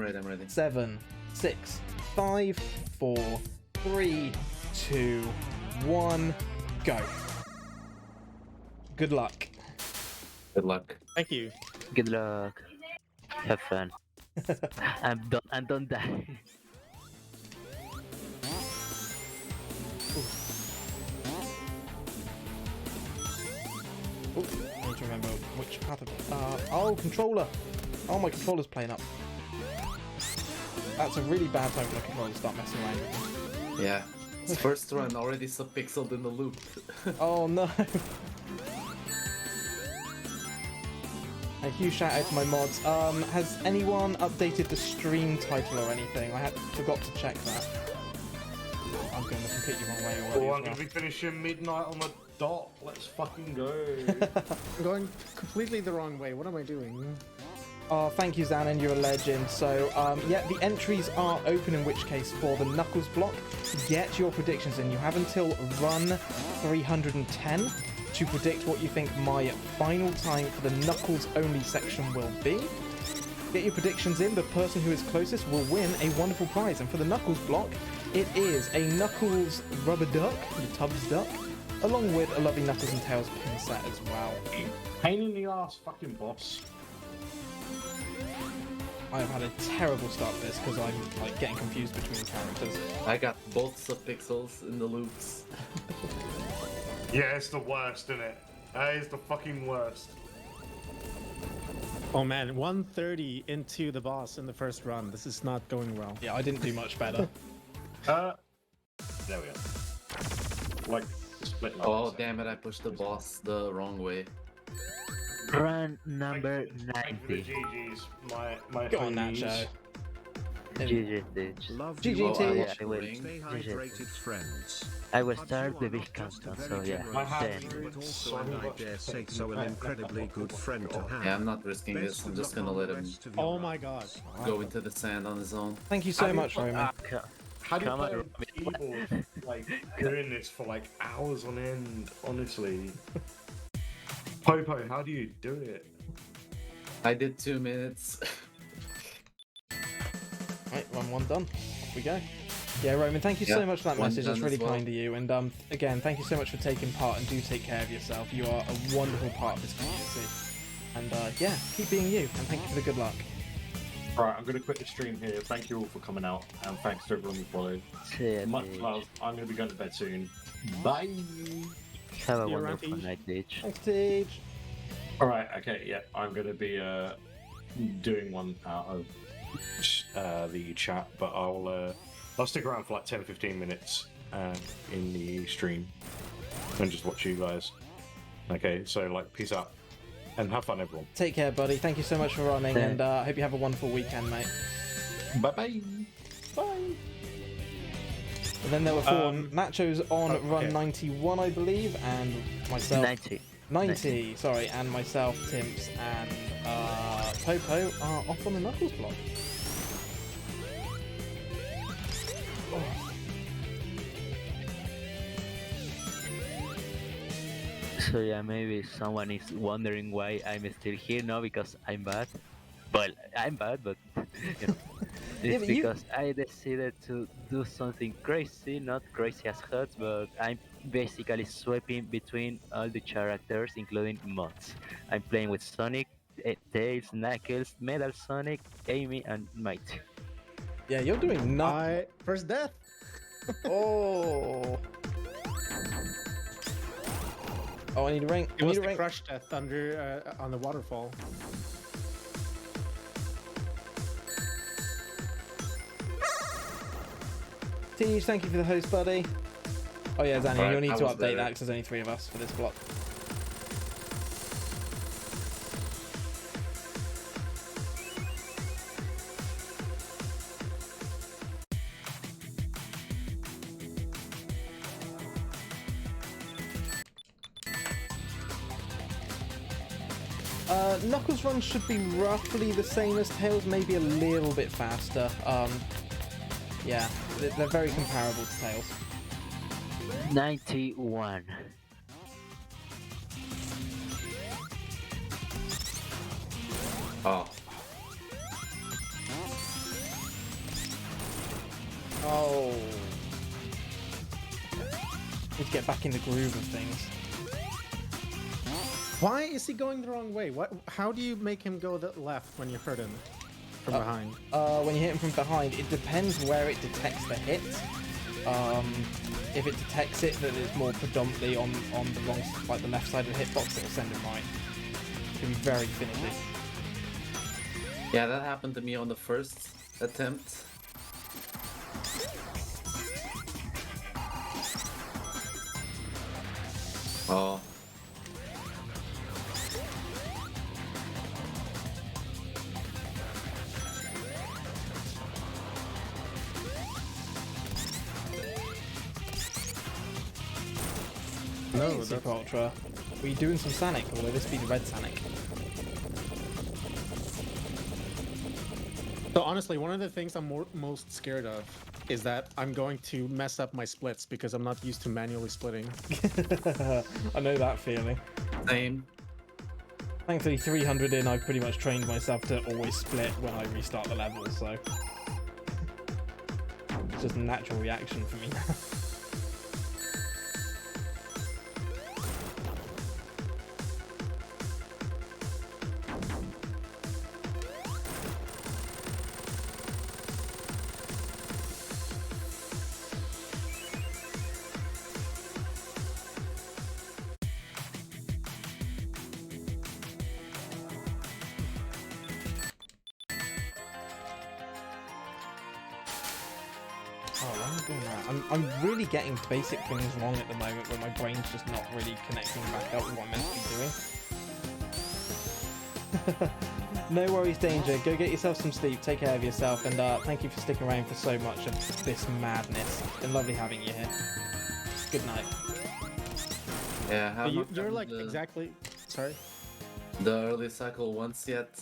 I'm ready. 7, 6, 5, 4, 3, 2, 1, go. Good luck. Good luck. Thank you. Good luck. Have fun. And don't die. Ooh, I need to remember which part of oh, controller! Oh, my controller's playing up. That's a really bad time for the controller to start messing around with me. Yeah. It's first run, already subpixeled in the loop. Oh no! A huge shout out to my mods. Has anyone updated the stream title or anything? I forgot to check that. I'm going the completely wrong way already. Oh, I'm going to be finishing midnight on the dot. Let's fucking go. I'm going completely the wrong way. What am I doing? Oh, thank you, Xanon, you're a legend. So, yeah, the entries are open, in which case, for the Knuckles block, get your predictions in. You have until run 310 to predict what you think my final time for the Knuckles only section will be. Get your predictions in. The person who is closest will win a wonderful prize. And for the Knuckles block, it is a Knuckles rubber duck, the Tubbs duck, along with a lovely Knuckles and Tails pin set as well. Pain in the ass, fucking boss. I've had a terrible start to this because I'm like getting confused between characters. I got both subpixels in the loops. Yeah, it's the worst, isn't it? That is the fucking worst. Oh man, 130 into the boss in the first run. This is not going well. Yeah, I didn't do much better. There we go. Like, split lines. Oh, damn it, I pushed the boss the wrong way. Run number Thank you for the 90. GG's, my Go on, homies. Nacho. GG stage. Love GG you all. team. I will. Stay hydrated, friends. I will start the big countdown, so yeah. I have Then. to. But also, and I dare say so, an incredibly good friend to have. Yeah, I'm not risking this. I'm just gonna let him Oh my god. go into the sand on his own. Thank you so much, Roman. How do you Come play on, on keyboard, like, doing this for like hours on end, honestly? Popo, how do you do it? I did 2 minutes. Right, run one done. Off we go. Yeah, Roman, thank you so Yeah, much for that one message. That's done really as well. kind of you. And again, thank you so much for taking part, and do take care of yourself. You are a wonderful part of this community. And yeah, keep being you, and thank you for the good luck. Right, I'm going to quit the stream here. Thank you all for coming out, and thanks to everyone who followed. See ya, Much Teach. love. I'm going to be going to bed soon. Bye. Have a You're wonderful right, night, Teach. Thanks, Teach. Alright, okay, yeah, I'm going to be doing one out of the chat, but I'll stick around for like 10-15 minutes in the stream and just watch you guys. Okay, so like, peace out and have fun, everyone. Take care, buddy. Thank you so much for running, Yeah. and I hope you have a wonderful weekend, mate. Bye bye. Bye. And then there were four Nachos on okay. run 91, I believe, and myself 90. 90, sorry, and myself, Timps, and Popo are off on the Knuckles block. So yeah, maybe someone is wondering why I'm still here now, because I'm bad. Well, I'm bad, but you know, Yeah, it's but you- because I decided to do something crazy, not crazy as hot, but I'm basically swapping between all the characters, including mods. I'm playing with Sonic, Tails, Knuckles, Metal Sonic, Amy, and Might. Yeah, you're doing nothing. First death. Oh. Oh, I need a ring. It I was need a the ring. crush death under on the waterfall. Tej, thank you for the host, buddy. Oh yeah, Zanny, Alright, you'll need I to was update there. that because there's only 3 of us for this block. Knuckles run should be roughly the same as Tails, maybe a little bit faster. Yeah, they're very comparable to Tails. 91. Oh. Oh. Need to get back in the groove of things. Why is he going the wrong way? What? How do you make him go the left when you hurt him from behind? When you hit him from behind, it depends where it detects the hit. If it detects it that it's more predominantly on the wrong, like the left side of the hitbox, it'll send it right. It can be very finicky. Yeah, that happened to me on the first attempt. Oh. No, Super Ultra. Were you doing some Sanic, or will this be the red Sanic? So honestly, one of the things I'm most scared of is that I'm going to mess up my splits because I'm not used to manually splitting. I know that feeling. Same. Thankfully, 300 in, I've pretty much trained myself to always split when I restart the level, so... It's just a natural reaction for me now. Oh, why am I doing that? I'm really getting basic things wrong at the moment where my brain's just not really connecting back up with what I'm meant to be doing. No worries, Danger. Go get yourself some sleep, take care of yourself, and thank you for sticking around for so much of this madness. It's been lovely having you here. Good night. Yeah, So have you're like exactly... Sorry? the early cycle once yet.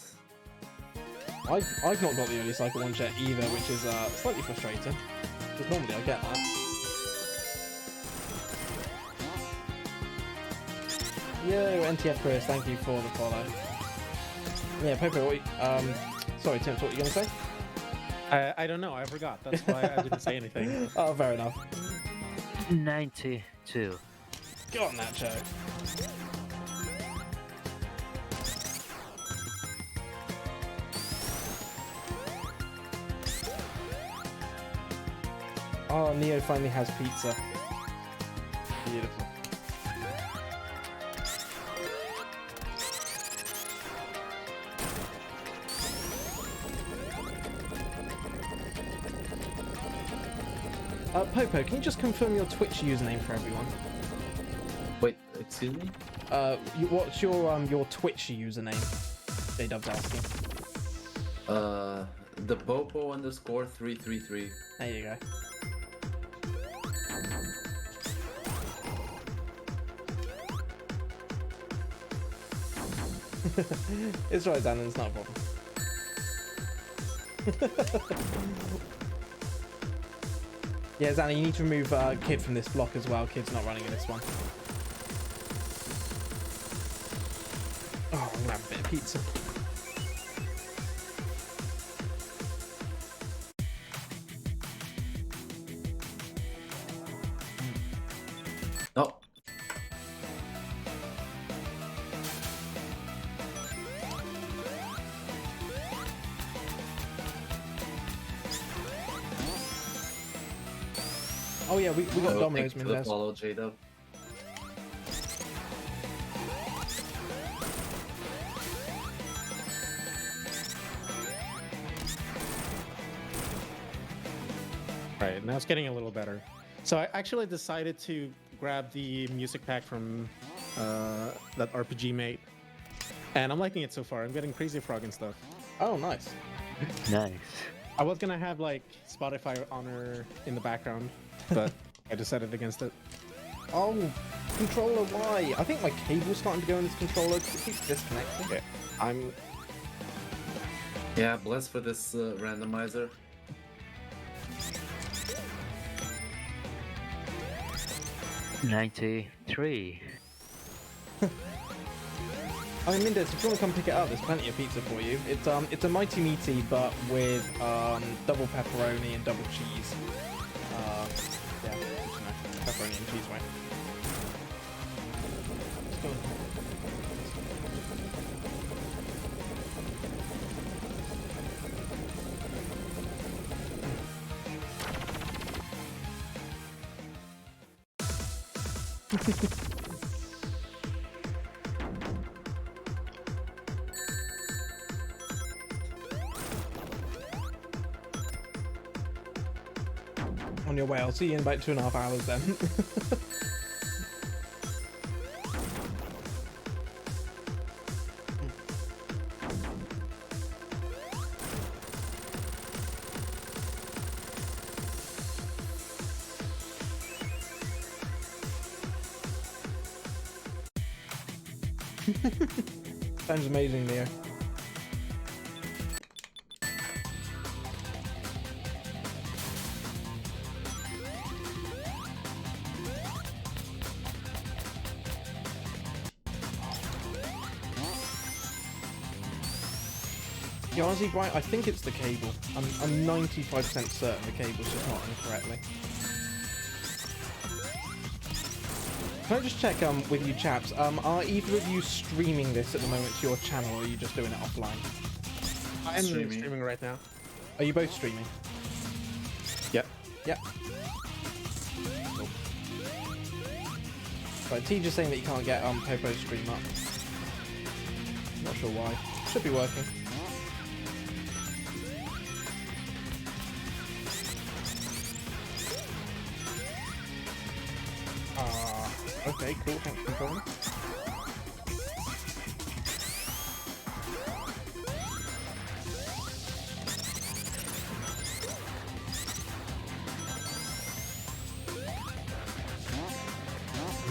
I've not got the early cycle one yet either, which is slightly frustrating. Because normally I get that. Yo, NTF Chris, thank you for the follow. Yeah, Popo, what sorry, Tim, what were you going to say? I don't know, I forgot. That's why I didn't say anything. Oh, fair enough. 92. Go on, Nacho. Oh, Neo finally has pizza. Beautiful. Popo, can you just confirm your Twitch username for everyone? Wait, excuse me? What's your Twitch username? J-Dub's asking. The Popo _ 333. There you go. It's right, Dan, it's not a problem. Yeah, Zanny, you need to remove Kid from this block as well. Kid's not running in this one. Oh, I'm gonna have a bit of pizza. Oh. Oh yeah, we got Domino's Thanks for the Mendes. follow, J-Dub. Right, now it's getting a little better. So I actually decided to grab the music pack from that RPG mate. And I'm liking it so far. I'm getting Crazy Frog and stuff. Oh, nice. Nice. I was gonna have like Spotify Honor in the background, but I decided against it. Oh, controller, why? I think my cable's starting to go in this controller. It keeps disconnecting. Okay. I'm... Yeah, bless for this randomizer. I mean, Mindes, if you want to come pick it up, there's plenty of pizza for you. It's a mighty meaty, but with double pepperoni and double cheese. Yeah, good to know. Pepperoni and cheese, right? Let's go. On your way, I'll see you in about 2.5 hours then. Sounds amazing, Neo. Yeah, honestly, Bright, I think it's the cable. I'm 95% certain the cable's just not incorrectly. Can I just check with you chaps, are either of you streaming this at the moment to your channel, or are you just doing it offline? I'm streaming right now. Are you both streaming? Yep. Yep. Cool. Right, T just saying that you can't get Popo's stream up. Not sure why. Should be working. Okay, cool, thanks for controlling.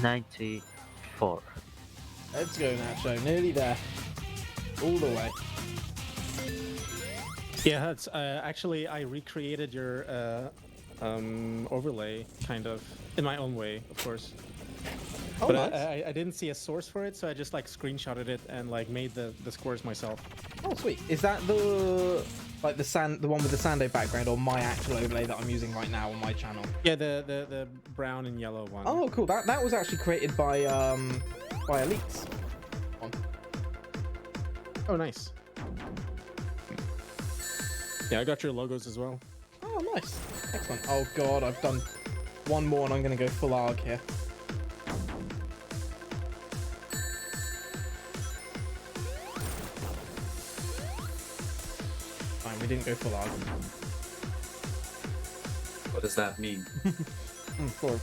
$94. Let's go, Nacho. Nearly there. All the way. Yeah, that's actually I recreated your overlay kind of in my own way, of course. Oh, But nice. I didn't see a source for it, so I just like screenshotted it and like made the scores myself. Oh, sweet. Is that the like the one with the Sando background, or my actual overlay that I'm using right now on my channel? Yeah, the brown and yellow one. Oh, cool. That was actually created by Elites. Oh, nice. Yeah, I got your logos as well. Oh, nice. Excellent. Oh god, I've done one more and I'm gonna go full ARG here. Fine, we didn't go full ARG. What does that mean? Four.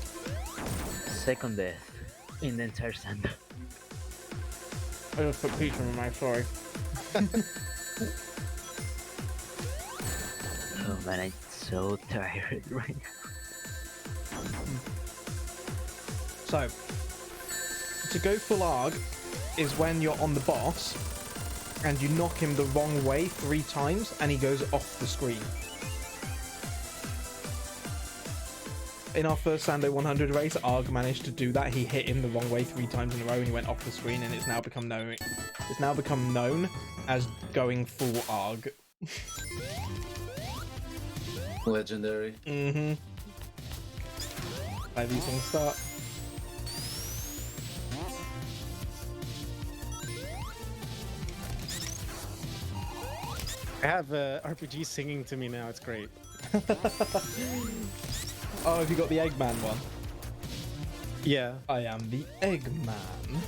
Second death in the entire Sando. I just put pizza in my mouth, sorry. Oh man, I'm so tired right now. So, to go full ARG is when you're on the boss and you knock him the wrong way 3 times and he goes off the screen. In our first Sando 100 race, ARG managed to do that. He hit him the wrong way 3 times in a row and he went off the screen, and it's now become known as going full ARG. Legendary. Mm-hmm. How these things start. I have RPG singing to me now. It's great. Oh, have you got the Eggman one? Yeah. I am the Eggman.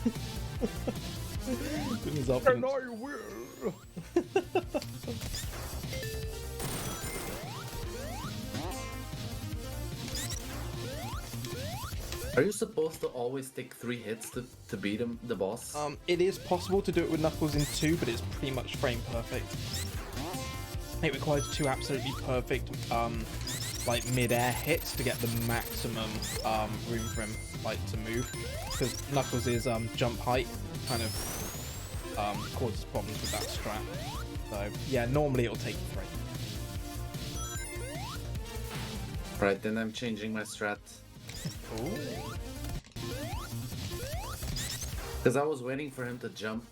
And I will. Are you supposed to always take 3 hits to beat him, the boss? It is possible to do it with Knuckles in 2, but it's pretty much frame perfect. It requires 2 absolutely perfect, like mid-air hits to get the maximum room for him, like, to move. Because Knuckles' jump height kind of causes problems with that strat. So yeah, normally it'll take 3. Right, then I'm changing my strat. Ooh. Because I was waiting for him to jump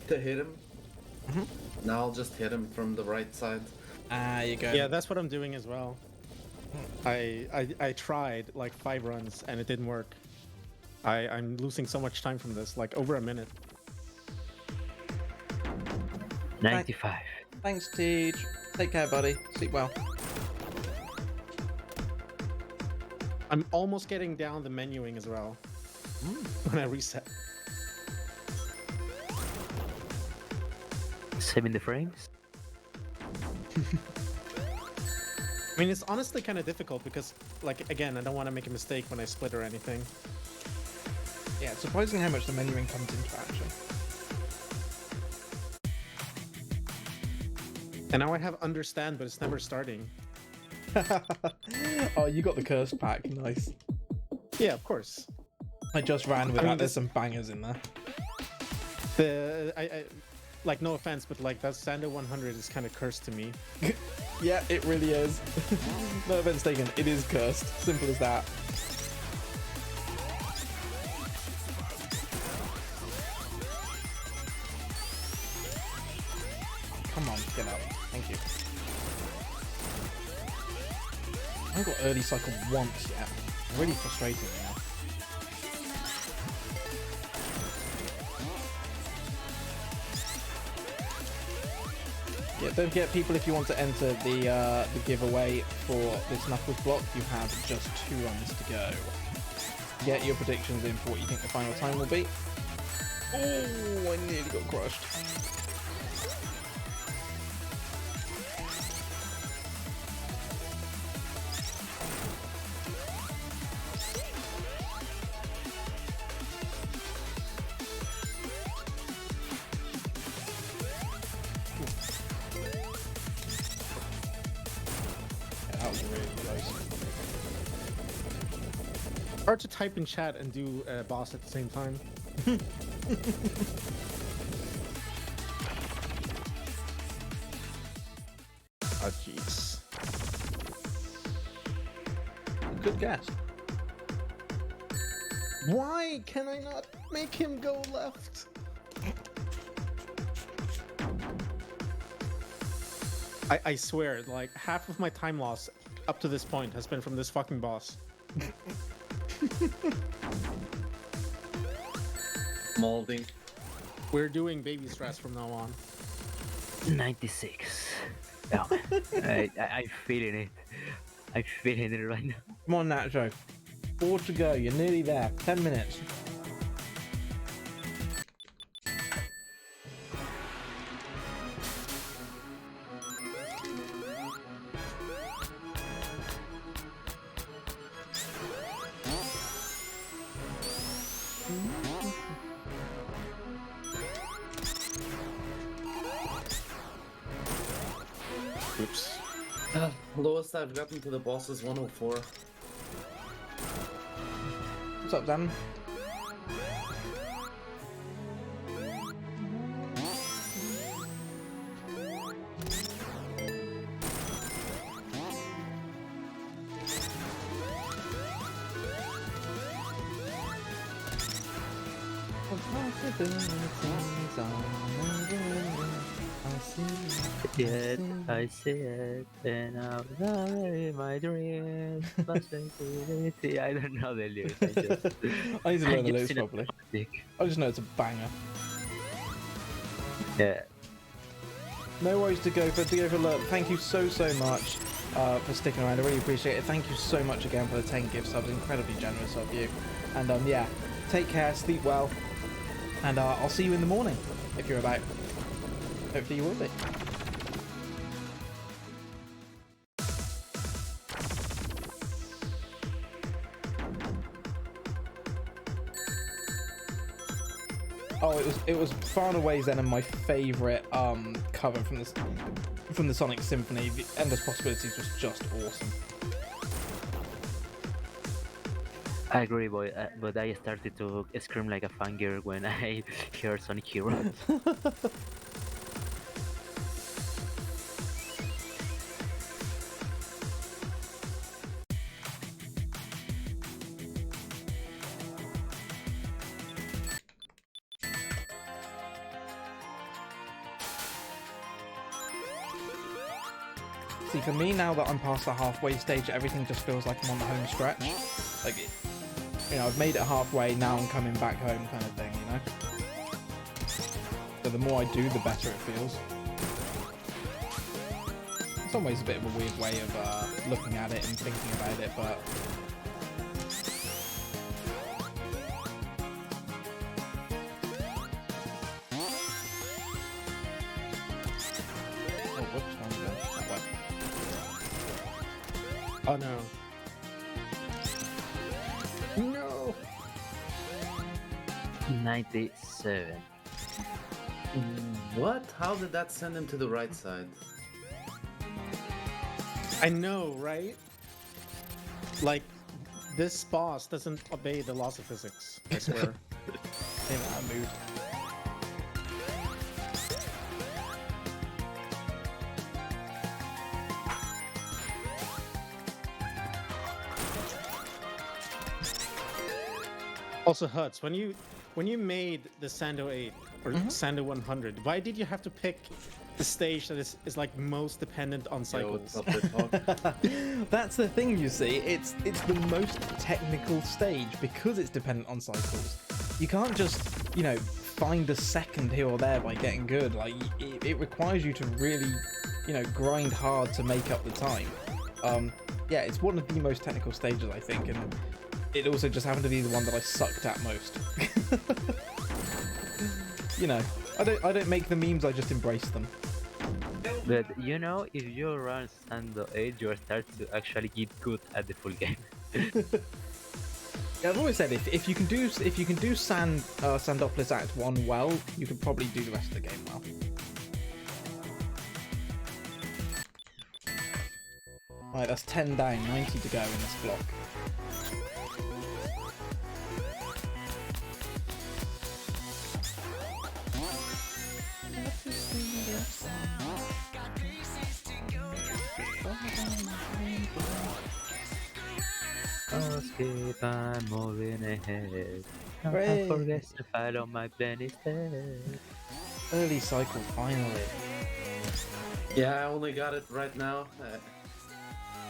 to hit him. Now I'll just hit him from the right side. Ah, you go. Yeah, that's what I'm doing as well. I tried like 5 runs and it didn't work. I'm losing so much time from this, like over a minute. 95. Thanks, Teej. Take care, buddy. Sleep well. I'm almost getting down the menuing as well when I reset. Saving the frames. I mean, it's honestly kind of difficult because, like, again, I don't want to make a mistake when I split or anything. Yeah, it's surprising how much the menuing comes into action. And now I have understand, but it's never starting. Oh, you got the cursed pack. Nice. Yeah, of course. I just ran with I mean, that. There's some bangers in there. I like, no offense, but like that Sando 100 is kind of cursed to me. Yeah, it really is. No offense taken. It is cursed. Simple as that. Come on, get out. Thank you. I haven't got early cycle once yet. Really frustrating now. Yeah, don't forget, people, if you want to enter the giveaway for this Knuckles block, you have just 2 runs to go. Get your predictions in for what you think the final time will be. Oh, I nearly got crushed. That was really close. Hard to type in chat and do boss at the same time. Oh, jeez. Good guess. Why can I not make him go left? I swear, like, half of my time loss up to this point has been from this fucking boss. Molding. We're doing baby stress from now on. 96. Oh, I'm feeling it. I'm feeling it right now. Come on, Nacho. 4 to go. You're nearly there. 10 minutes. Oops. Lowest I've gotten to the boss is 104. What's up, Dan? Yet I see it, and out of my dreams, possibility. I don't know the lyrics. I need to learn the just lyrics seen a properly. music. I just know it's a banger. Yeah. No worries to go for Alert. Thank you so much for sticking around. I really appreciate it. Thank you so much again for the 10 gift subs. Incredibly generous of you. And yeah, take care, sleep well, and I'll see you in the morning if you're about. Hopefully you will be. Oh, it was far and away Zen and my favourite cover from the Sonic Symphony. The Endless Possibilities was just awesome. I agree, boy, but I started to scream like a fangirl when I heard Sonic Heroes. See, for me, now that I'm past the halfway stage, everything just feels like I'm on the home stretch. Like, you know, I've made it halfway, now I'm coming back home kind of thing, you know? So the more I do, the better it feels. In some ways, a bit of a weird way of looking at it and thinking about it, but... Oh, whoops, I'm going that way. Oh no. No! 97. What? How did that send him to the right side? I know, right? Like, this boss doesn't obey the laws of physics, I swear. In that mood. Also, Huts, when you made the Sando 8 or Sando 100, why did you have to pick the stage that is like most dependent on cycles? That's the thing, you see. It's the most technical stage because it's dependent on cycles. You can't just, you know, find a second here or there by getting good. Like, it requires you to really, you know, grind hard to make up the time. Yeah, it's one of the most technical stages, I think, and it also just happened to be the one that I sucked at most. You know, I don't make the memes, I just embrace them. But you know, if you run Sando 8, you start to actually get good at the full game. Yeah, I've always said if you can do Sandopolis Act 1 well, you can probably do the rest of the game well. Right, that's 10 down, 90 to go in this block. Oh, skip, I'm moving ahead. Hooray. I forget to follow my plan instead. Early cycle, finally. Yeah, I only got it right now.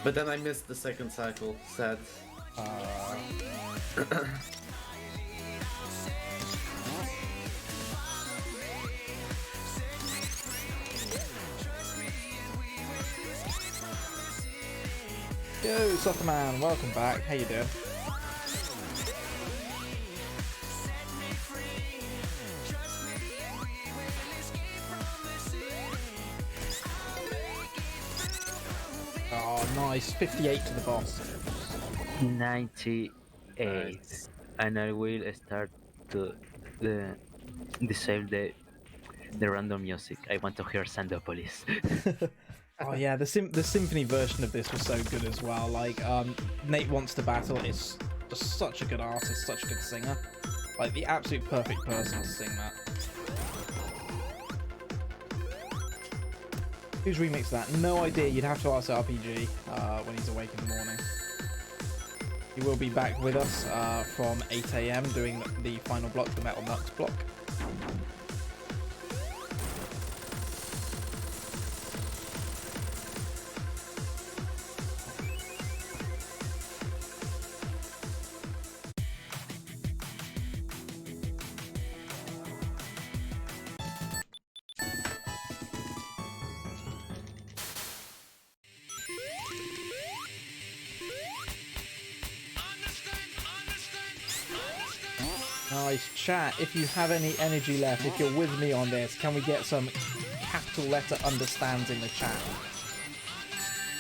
But then I missed the second cycle. Sad. Yo, Soccer Man, welcome back. How you doing? Oh, nice. 58 to the boss. 98. Nice. And I will start to disable the random music. I want to hear Sandopolis. Oh yeah, the symphony version of this was so good as well. Like, Nate Wants to Battle is just such a good artist, such a good singer. Like, the absolute perfect person to sing that. Who's remixed that? No idea. You'd have to ask RPG when he's awake in the morning. He will be back with us from 8 AM doing the final block, the Metal Nux block. Nice. Chat, if you have any energy left, if you're with me on this, can we get some capital letter understands in the chat?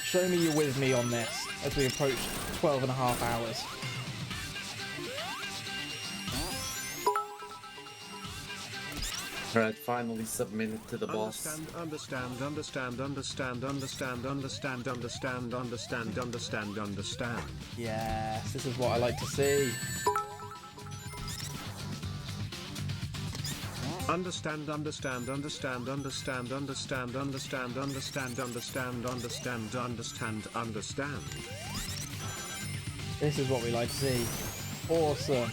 Show me you're with me on this as we approach 12 and a half hours. Alright, finally submitted to the boss. Understand. Yes, this is what I like to see. Understand. This is what we like to see. Awesome.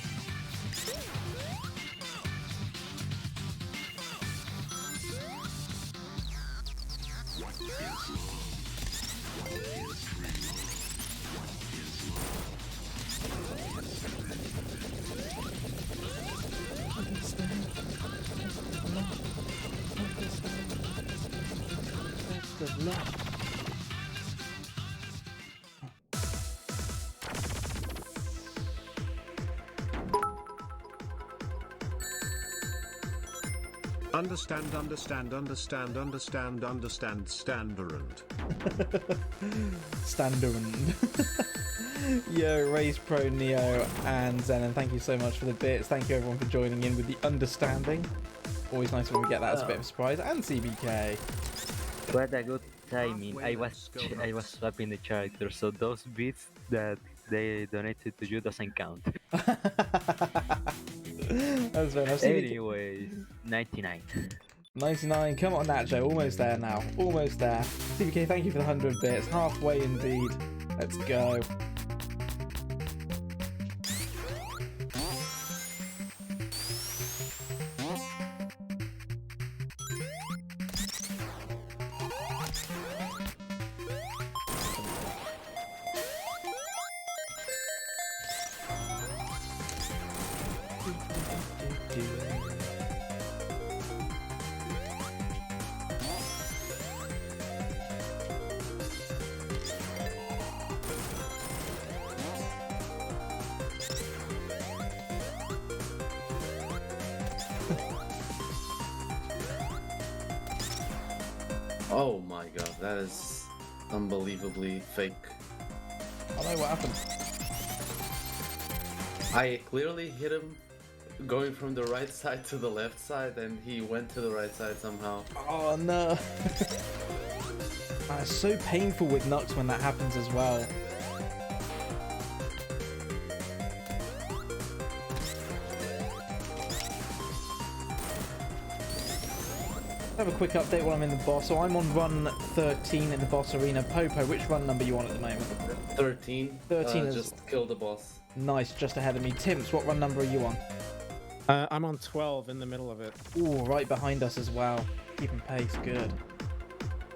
Understand, standard. Standard. Yo, Race Pro, Neo, and Zenon, thank you so much for the bits. Thank you everyone for joining in with the understanding. Always nice when we get that as a bit of a surprise. And CBK. What a good timing. I was swapping the character, so those bits that they donated to you doesn't count. That's very nice. Anyways, 99. 99, come on Nacho, almost there now. Almost there. CBK, thank you for the 100 bits. Halfway indeed. Let's go. Oh my god, that is unbelievably fake. I know what happened. I clearly hit him going from the right side to the left side, and he went to the right side somehow. Oh no. It's so painful with Nux when that happens as well. Have a quick update while I'm in the boss. So I'm on run 13 in the boss arena. Popo, which run number are you on at the moment? 13. 13 is just killed the boss. nice, just ahead of me. Timps, what run number are you on? I'm on 12 in the middle of it. Ooh, right behind us as well. Keeping pace, good.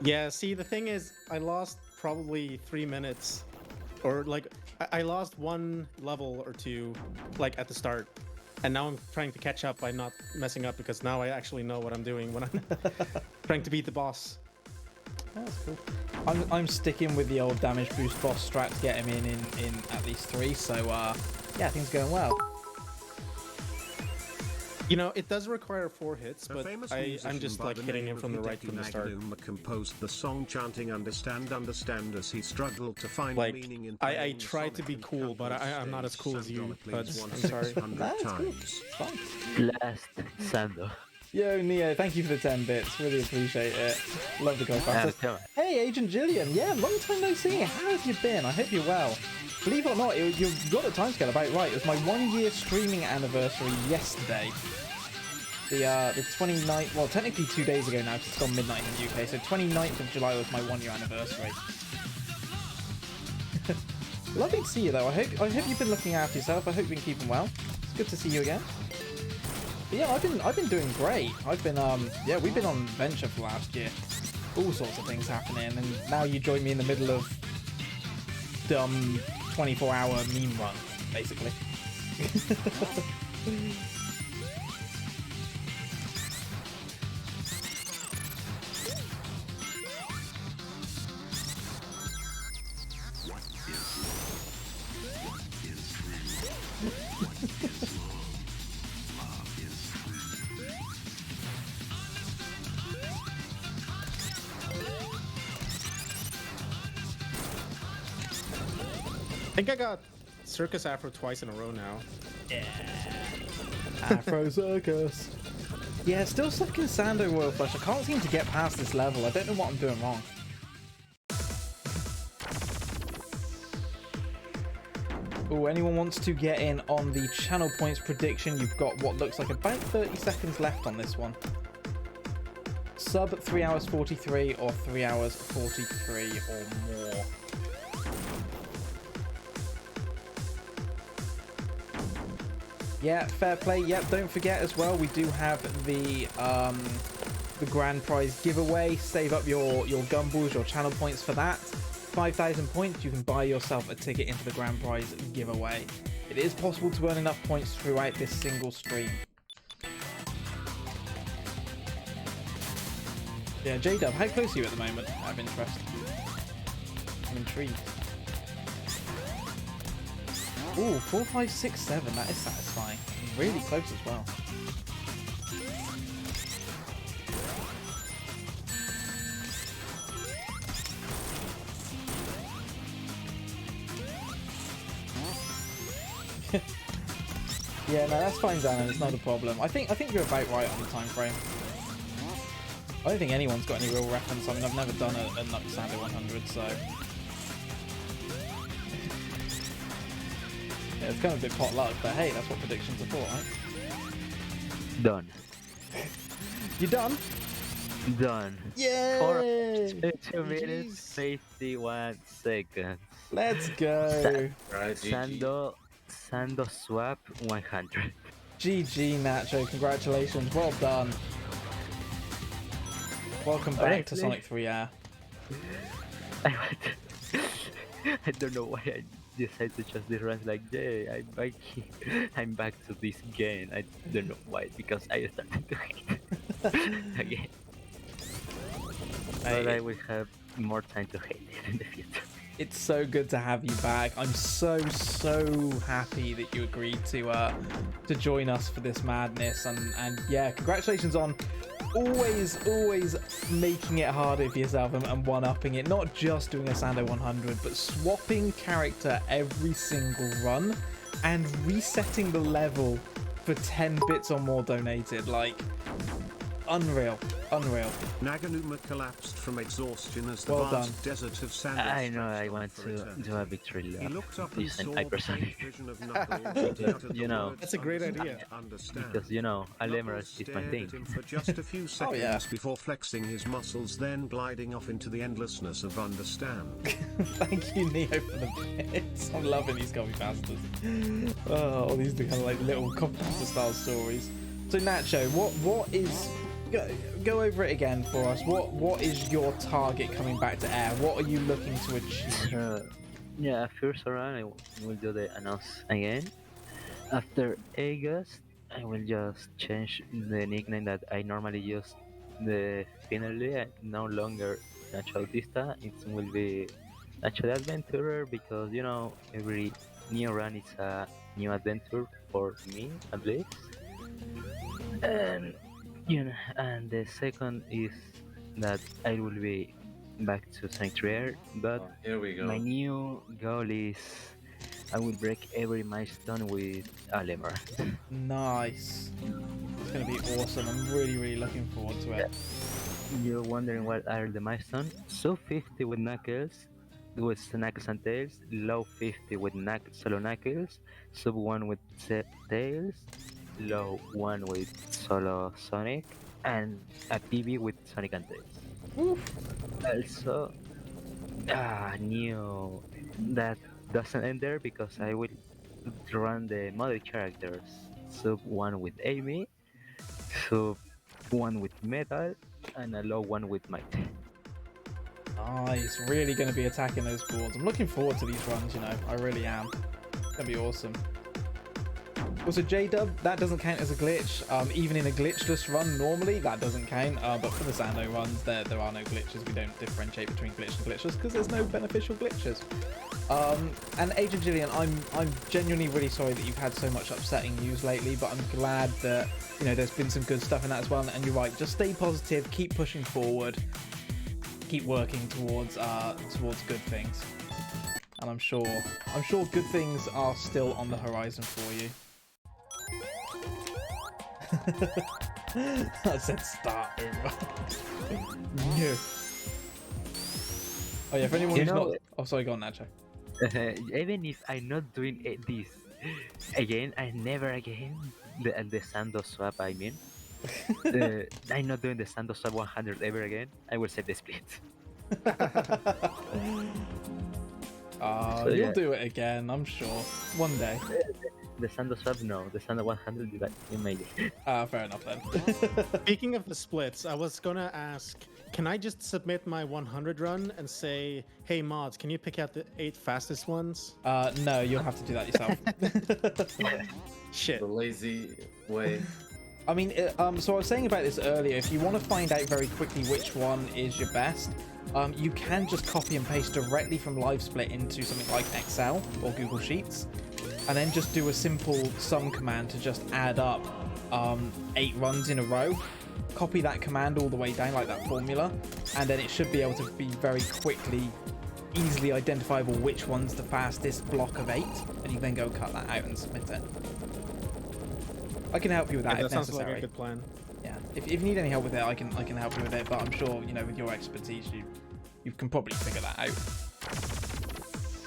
Yeah, see, the thing is, I lost probably 3 minutes, or like, I lost one level or two, like at the start, and now I'm trying to catch up by not messing up because now I actually know what I'm doing when I'm trying to beat the boss. That's cool. I'm sticking with the old damage boost boss strat to get him in at least 3. So yeah, things going well. You know, it does require 4 hits, A but famous I'm musician just by like the hitting name him of from the right Hideki from the start. Naganuma composed the song chanting understand as he struggled to find Like, meaning in I playing tried to Sonic be and cool, but countless I'm not as days. cool as you, Sando but plays I'm one sorry. 600 That's cool. times. It's fine. Last Sando. Yo, Neo, thank you for the 10 bits. Really appreciate it. Love the co-founder. Hey, Agent Jillian. Yeah, long time no see. How have you been? I hope you're well. Believe it or not, you've got the timescale about right. It was my 1-year streaming anniversary yesterday. The 29th, well, technically 2 days ago now because it's gone midnight in the UK. So 29th of July was my 1-year anniversary. Lovely to see you though. I hope you've been looking after yourself. I hope you've been keeping well. It's good to see you again. But yeah, I've been doing great. I've been yeah, we've been on adventure for last year. All sorts of things happening, and now you join me in the middle of dumb 24-hour meme run, basically. I think I got Circus Afro twice in a row now. Afro Circus. Yeah, still stuck in Sando Royal Flush. I can't seem to get past this level. I don't know what I'm doing wrong. Oh, anyone wants to get in on the channel points prediction? You've got what looks like about 30 seconds left on this one. Sub 3 hours 43 or 3 hours 43 or more. Yeah, fair play. Yep, don't forget as well, we do have the grand prize giveaway. Save up your gumballs, your channel points for that. 5,000 points, you can buy yourself a ticket into the grand prize giveaway. It is possible to earn enough points throughout this single stream. Yeah, J-Dub, how close are you at the moment? I have interest. I'm intrigued. Ooh, 4, 5, 6, 7. That is satisfying. Really close as well. Yeah, no, that's fine, Xanon. It's not a problem. I think you're about right on the time frame. I don't think anyone's got any real reference. I mean, I've never done a Sando 100, so yeah, it's kind of a bit pot luck. But hey, that's what predictions are for, right? Done. You done? Done. Yay! 2 minutes, 51 seconds. Let's go. Right, GG. Sando swap 100. GG, Nacho. Congratulations. Well done. Welcome back to Sonic 3R. I don't know why I decided to just the runs like, yeah, I'm back to this game. I don't know why, because I started to hate again. But I will have more time to hate it in the future. It's so good to have you back. I'm so happy that you agreed to join us for this madness, and yeah, congratulations on always making it harder for yourself and one-upping it. Not just doing a Sando 100, but swapping character every single run and resetting the level for 10 bits or more donated. Like, unreal. Naganuma collapsed from exhaustion as the Well vast desert of sand. I know I want to do a victory He lap. looked up and This saw and the hypersonic. faint vision of Knuckles and uttered the You know, words, that's a great "Understand, idea." Understand. Because you know, Knuckles Alemras is my stared thing. at him for just a few seconds yeah. before flexing his muscles, then gliding off into the endlessness of understand. Thank you, Neo, for the bits. I'm loving these copy pastas. Oh, these are kind of like little copy pasta style stories. So Nacho, what is... Go over it again for us. What is your target coming back to air? What are you looking to achieve? Yeah, first round I will do the announce again. After August, I will just change the nickname that I normally use. The finally no longer Nacho Autista. It will be Nacho the Adventurer, because you know every new run is a new adventure for me at least. And you know, and the second is that I will be back to Sonic 3R, but Oh, here we go. my new goal is I will break every milestone with Alemar. Nice. It's going to be awesome. I'm really looking forward to it. You're wondering what are the milestones? Sub 50 with Knuckles, with Knuckles and Tails, low 50 with solo Knuckles, sub 1 with Tails, low 1 with solo Sonic, and a PB with Sonic and Tails. Oof. Also, new that doesn't end there, because I will run the model characters. Sub 1 with Amy, sub 1 with Metal, and a low 1 with Might. Nice. Really going to be attacking those boards. I'm looking forward to these runs, you know. I really am. It's going to be awesome. Also, J-Dub, that doesn't count as a glitch. Even in a glitchless run, normally, that doesn't count. But for the Sando runs, there are no glitches. We don't differentiate between glitch and glitchless because there's no beneficial glitches. And Agent Jillian, I'm genuinely really sorry that you've had so much upsetting news lately, but I'm glad that, you know, there's been some good stuff in that as well. And you're right, just stay positive, keep pushing forward, keep working towards good things. And I'm sure good things are still on the horizon for you. I said start over. No. Oh yeah, for anyone who's not... Oh, sorry, go on, Nacho. Even if I'm not doing this again, I never again, the Sando swap, I mean. I'm not doing the Sando swap 100 ever again. I will save the split. So, you'll do it again, I'm sure. One day. The Sando swap, no. The Sando 100 is like amazing. Fair enough then. Speaking of the splits, I was gonna ask, can I just submit my 100 run and say, hey mods, can you pick out the 8 fastest ones? No, you'll have to do that yourself. Shit. The lazy way. I mean, so I was saying about this earlier, if you want to find out very quickly which one is your best, you can just copy and paste directly from LiveSplit into something like Excel or Google Sheets, and then just do a simple sum command to just add up 8 runs in a row. Copy that command all the way down like that formula, and then it should be able to be very quickly easily identifiable which one's the fastest block of 8, and you then go cut that out and submit it. I can help you with that Yeah, if that sounds necessary. like a good plan. Yeah, if you need any help with it, I can help you with it. But I'm sure with your expertise, you can probably figure that out.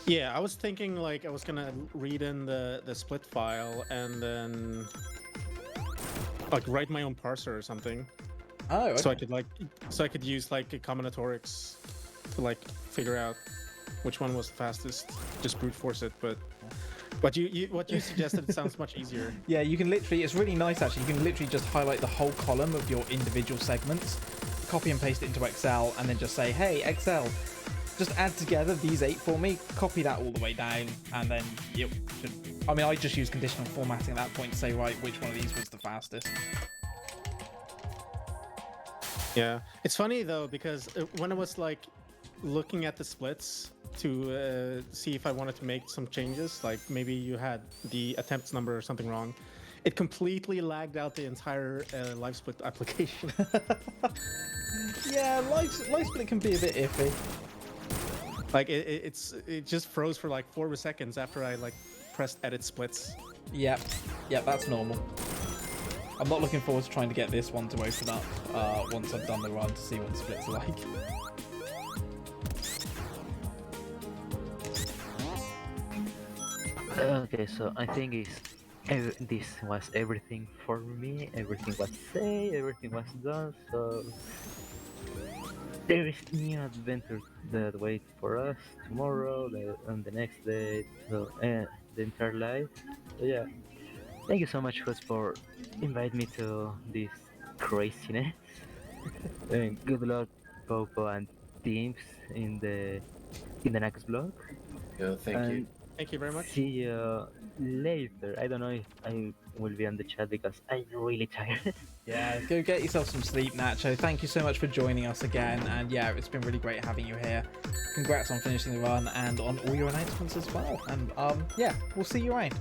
Yeah, I was thinking like I was gonna read in the split file and then like write my own parser or something. Oh, okay. So I could use like a combinatorics to like figure out which one was the fastest. Just brute force it, but what you suggested sounds much easier. Yeah, you can literally, it's really nice actually, you can literally just highlight the whole column of your individual segments, copy and paste it into Excel, and then just say, hey, Excel, just add together these 8 for me, copy that all the way down, and then you should... I mean, I just use conditional formatting at that point to say, right, which one of these was the fastest. Yeah, it's funny though, because when I was like looking at the splits to see if I wanted to make some changes, like maybe you had the attempts number or something wrong, it completely lagged out the entire live split application. Yeah, live split can be a bit iffy. Like it just froze for like 4 seconds after I like pressed edit splits. Yep, that's normal. I'm not looking forward to trying to get this one to open up once I've done the run to see what the splits are like. Okay, so I think this was everything for me. Everything was said, everything was done. So there is new adventure that waits for us tomorrow and the next day. So the entire life. So yeah, thank you so much, host, for inviting me to this craziness. And good luck, Popo and teams in the next vlog. Yeah, thank you. And Thank you very much. see you later. I don't know if I will be on the chat because I'm really tired. Yeah, go get yourself some sleep, Nacho. Thank you so much for joining us again. And yeah, it's been really great having you here. Congrats on finishing the run and on all your announcements as well. And yeah, we'll see you around.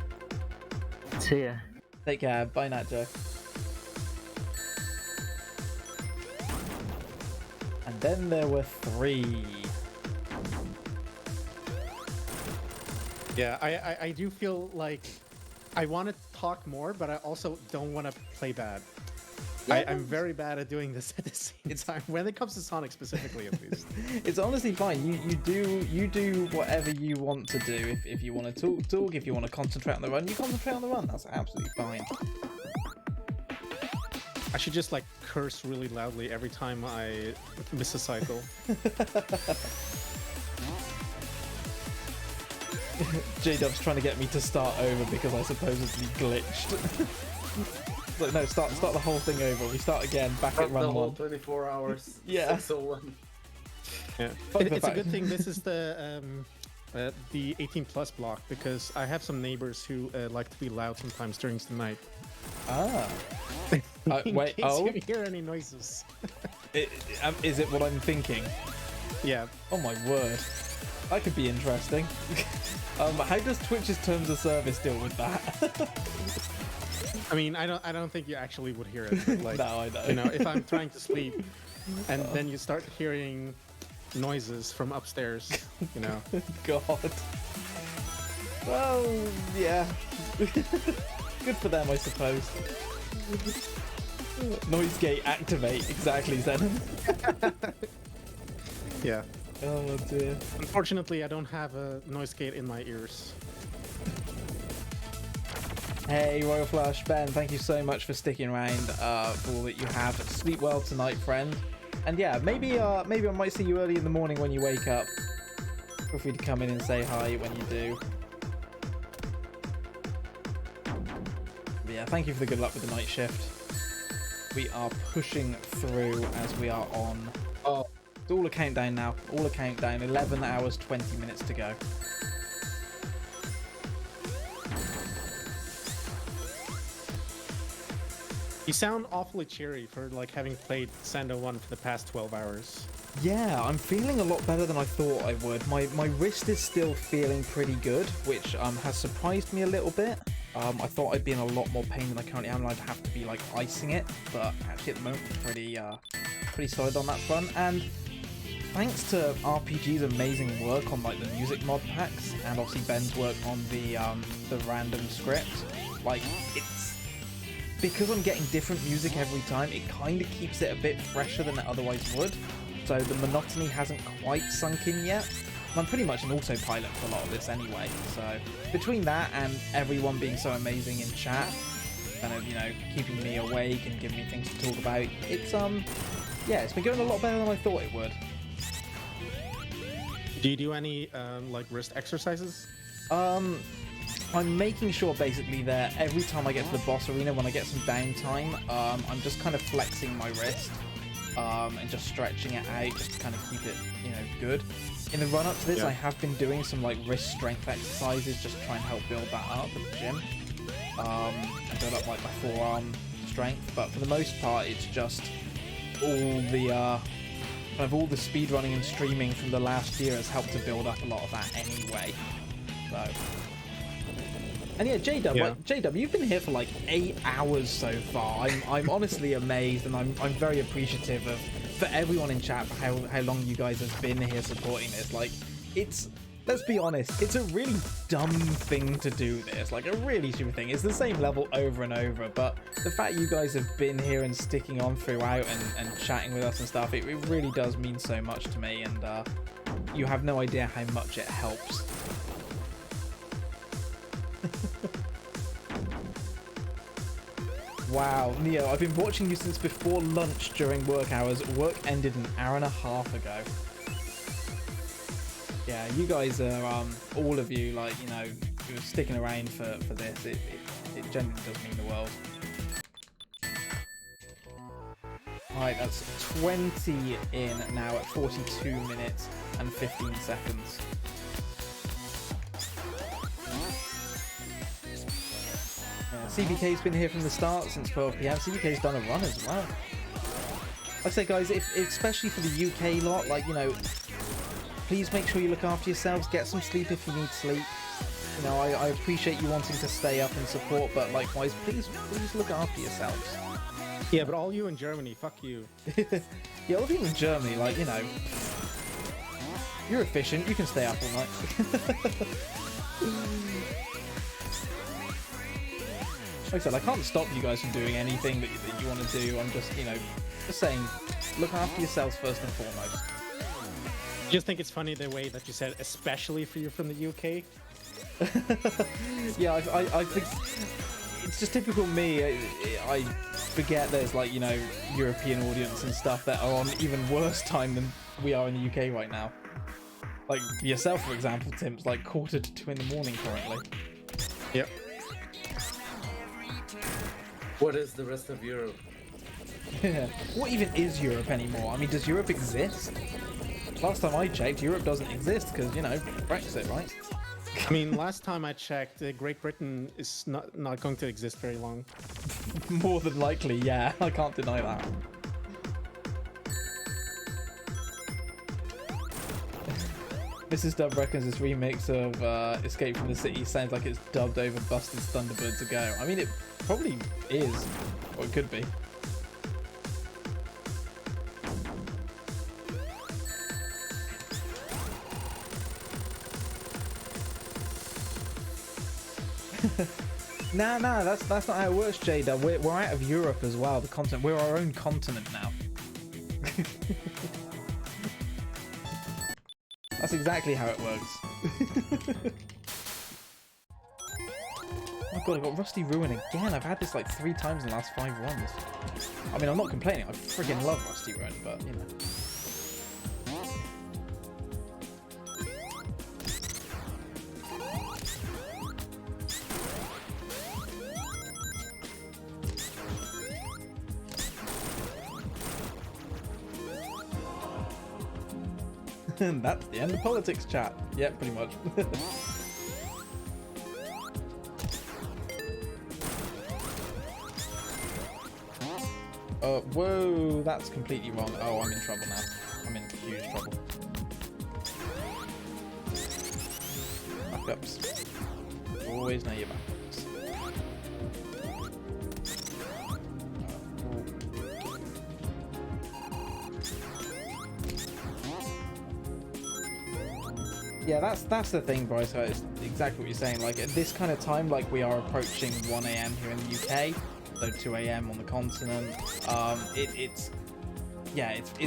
See ya. Take care. Bye, Nacho. And then there were 3. Yeah, I do feel like I want to talk more, but I also don't want to play bad. Yeah, I'm very bad at doing this at the same time. When it comes to Sonic specifically, at least. It's honestly fine. You do whatever you want to do. If you want to talk, if you want to concentrate on the run, you concentrate on the run. That's absolutely fine. I should just like curse really loudly every time I miss a cycle. J-Dub's trying to get me to start over because I supposedly glitched. Like, no, start the whole thing over. We start again, back at run the whole 1. 24 hours. Yeah. 601. Yeah, it's a good thing this is the 18+ block, because I have some neighbors who like to be loud sometimes during the night. Ah. In Wait, case oh? you hear any noises. Is it what I'm thinking? Yeah. Oh my word. That could be interesting. How does Twitch's terms of service deal with that? I mean, I don't think you actually would hear it. But like, No, I know. You know, if I'm trying to sleep and then you start hearing noises from upstairs, you know. God. Well, yeah. Good for them, I suppose. Noise gate activate, exactly, Zenon. Yeah. Oh dear. Unfortunately, I don't have a noise gate in my ears. Hey, Royal Flush, Ben, thank you so much for sticking around for all that you have. Sleep well tonight, friend. And yeah, maybe I might see you early in the morning when you wake up. Feel free to come in and say hi when you do. But yeah, thank you for the good luck with the night shift. We are pushing through as we are on... Oh, it's all a countdown now. All a countdown. 11 hours, 20 minutes to go. You sound awfully cheery for like having played Sando 1 for the past 12 hours. Yeah, I'm feeling a lot better than I thought I would. My wrist is still feeling pretty good, which has surprised me a little bit. I thought I'd be in a lot more pain than I currently am, and I'd have to be like icing it, but actually at the moment I'm pretty solid on that front. And thanks to RPG's amazing work on like the music mod packs, and obviously Ben's work on the random script, like it's because I'm getting different music every time. It kind of keeps it a bit fresher than it otherwise would. So the monotony hasn't quite sunk in yet. I'm pretty much an autopilot for a lot of this anyway. So between that and everyone being so amazing in chat, kind of, you know, keeping me awake and giving me things to talk about, it's yeah, it's been going a lot better than I thought it would. Do you do any like wrist exercises? I'm making sure basically that every time I get to the boss arena, when I get some downtime, I'm just kind of flexing my wrist and just stretching it out just to kind of keep it, you know, good. In the run up to this, I have been doing some like wrist strength exercises just to try and help build that up at the gym. And build up like my forearm strength, but for the most part, it's just all the kind of all the speedrunning and streaming from the last year has helped to build up a lot of that anyway. So, and yeah, J-Dub, like, J-Dub, you've been here for like 8 hours so far. I'm honestly amazed, and I'm very appreciative of for everyone in chat for how long you guys have been here supporting this. Like, it's, let's be honest, it's a really dumb thing to do this, like a really stupid thing. It's the same level over and over, but the fact you guys have been here and sticking on throughout and chatting with us and stuff, it really does mean so much to me, and you have no idea how much it helps. Wow, Neo, I've been watching you since before lunch during work hours. Work ended an hour and a half ago. Yeah, you guys are, all of you, like, you know, you're sticking around for this. It genuinely does mean the world. Alright, that's 20 in now at 42 minutes and 15 seconds. CBK's been here from the start since 12 PM. CBK's done a run as well. I say, guys, if especially for the UK lot, like, you know, please make sure you look after yourselves. Get some sleep if you need sleep. You know, I appreciate you wanting to stay up and support, but likewise, please look after yourselves. Yeah, but all you in Germany, fuck you. Yeah, all of you in Germany, like, you know, you're efficient. You can stay up all night. Like I said, I can't stop you guys from doing anything that you want to do. I'm just, you know, just saying, look after yourselves first and foremost. I just think it's funny the way that you said, especially if you're from the UK. Yeah, I think it's just typical me. I forget there's, like, you know, European audience and stuff that are on even worse time than we are in the UK right now. Like yourself, for example, Tim's like 1:45 in the morning currently. Yep. What is the rest of Europe? What even is Europe anymore? I mean, does Europe exist? Last time I checked, Europe doesn't exist because, you know, Brexit, right? I mean, last time I checked, Great Britain is not going to exist very long. More than likely, yeah. I can't deny that. Mrs. Dub reckons this remix of Escape from the City sounds like it's dubbed over Busted Thunderbird to Go. I mean, it probably is, or it could be. Nah, that's not how it works, Jada. We're out of Europe as well. The continent. We're our own continent now. That's exactly how it works. Oh my god, I got Rusty Ruin again. I've had this like 3 times in the last 5 runs. I mean, I'm not complaining. I friggin' love Rusty Ruin, but you know. And that's the end of politics chat. Yeah, pretty much. Whoa, that's completely wrong. Oh, I'm in trouble now. I'm in huge trouble. Backups. Always know your backups. Yeah, that's the thing, Bryce. It's exactly what you're saying. Like at this kind of time, like we are approaching 1 a.m. here in the UK, so 2 a.m. on the continent. It's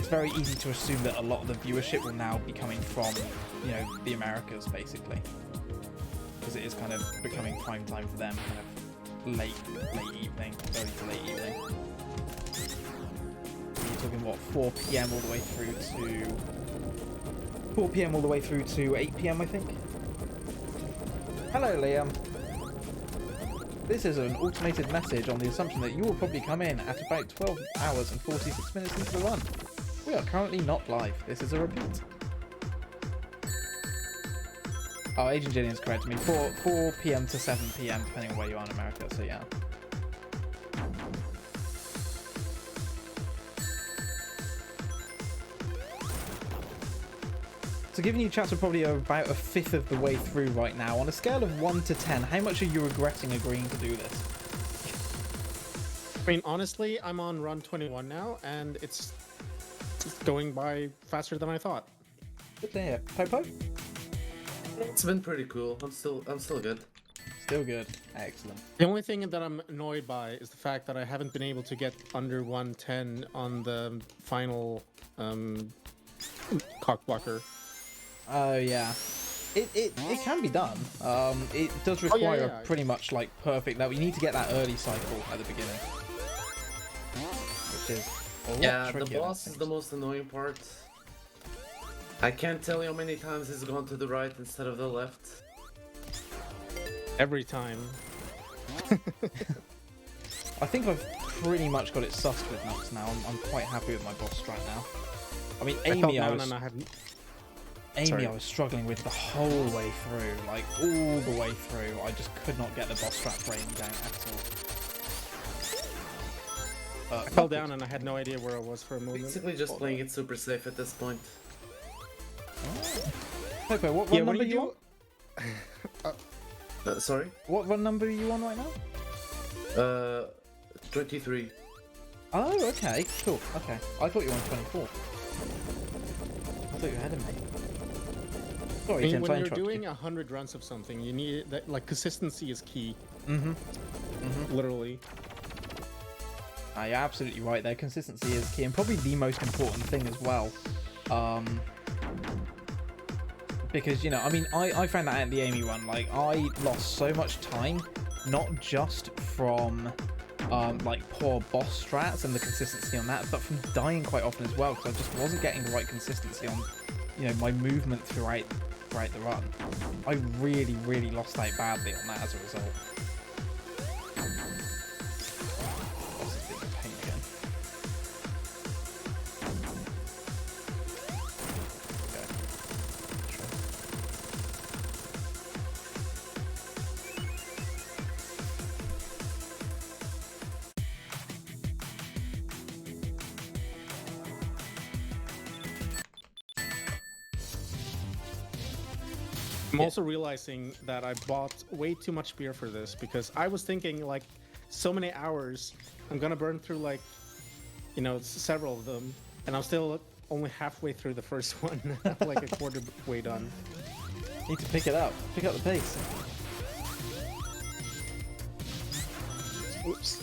very easy to assume that a lot of the viewership will now be coming from, you know, the Americas basically, because it is kind of becoming prime time for them, kind of late evening, early to late evening. You're talking what, 4 p.m. all the way through to 4 p.m. all the way through to 8 p.m. I think. Hello, Liam. This is an automated message on the assumption that you will probably come in at about 12 hours and 46 minutes into the run. We are currently not live. This is a repeat. Oh, Agent Jillian's correct me. 4 p.m. to 7 p.m. depending on where you are in America, so yeah. So given you chats are probably about a fifth of the way through right now, on a scale of 1 to 10, how much are you regretting agreeing to do this? I mean, honestly, I'm on run 21 now, and it's going by faster than I thought. Good to hear. Popo? It's been pretty cool. I'm still good. Still good. Excellent. The only thing that I'm annoyed by is the fact that I haven't been able to get under 110 on the final cock blocker. Oh yeah, it can be done. It does require yeah. pretty much like perfect level. You need to get that early cycle at the beginning, which is a lot Yeah, the trickier than boss is it the most annoying part. I can't tell you how many times he's gone to the right instead of the left. Every time. I think I've pretty much got it sussed with Nux now. I'm quite happy with my boss strat now. I mean, Amy, I was struggling with the whole way through, like all the way through. I just could not get the boss strat for Amy down at all. I fell down and I had no idea where I was for a moment. Basically just playing it super safe at this point. Popo, what run number are you on? Sorry? What run number are you on right now? 23. Oh, okay, cool. Okay, I thought you were on 24. I thought you were ahead of me. Sorry, I mean, Tim, when I you're interrupted doing you. 100 runs of something, you need that, like, consistency is key. Mm-hmm. Literally. You're absolutely right there. Consistency is key and probably the most important thing as well. Because, you know, I mean, I found that out in the Amy run. Like, I lost so much time, not just from, like, poor boss strats and the consistency on that, but from dying quite often as well, because I just wasn't getting the right consistency on, you know, my movement throughout the run. I really, really lost out badly on that as a result. Boss is being a pain again. Okay. Sure. I'm also realizing that I bought way too much beer for this because I was thinking, like, so many hours, I'm gonna burn through, like, you know, several of them, and I'm still only halfway through the first one, like a quarter way done. Need to pick it up. Pick up the pace. Oops.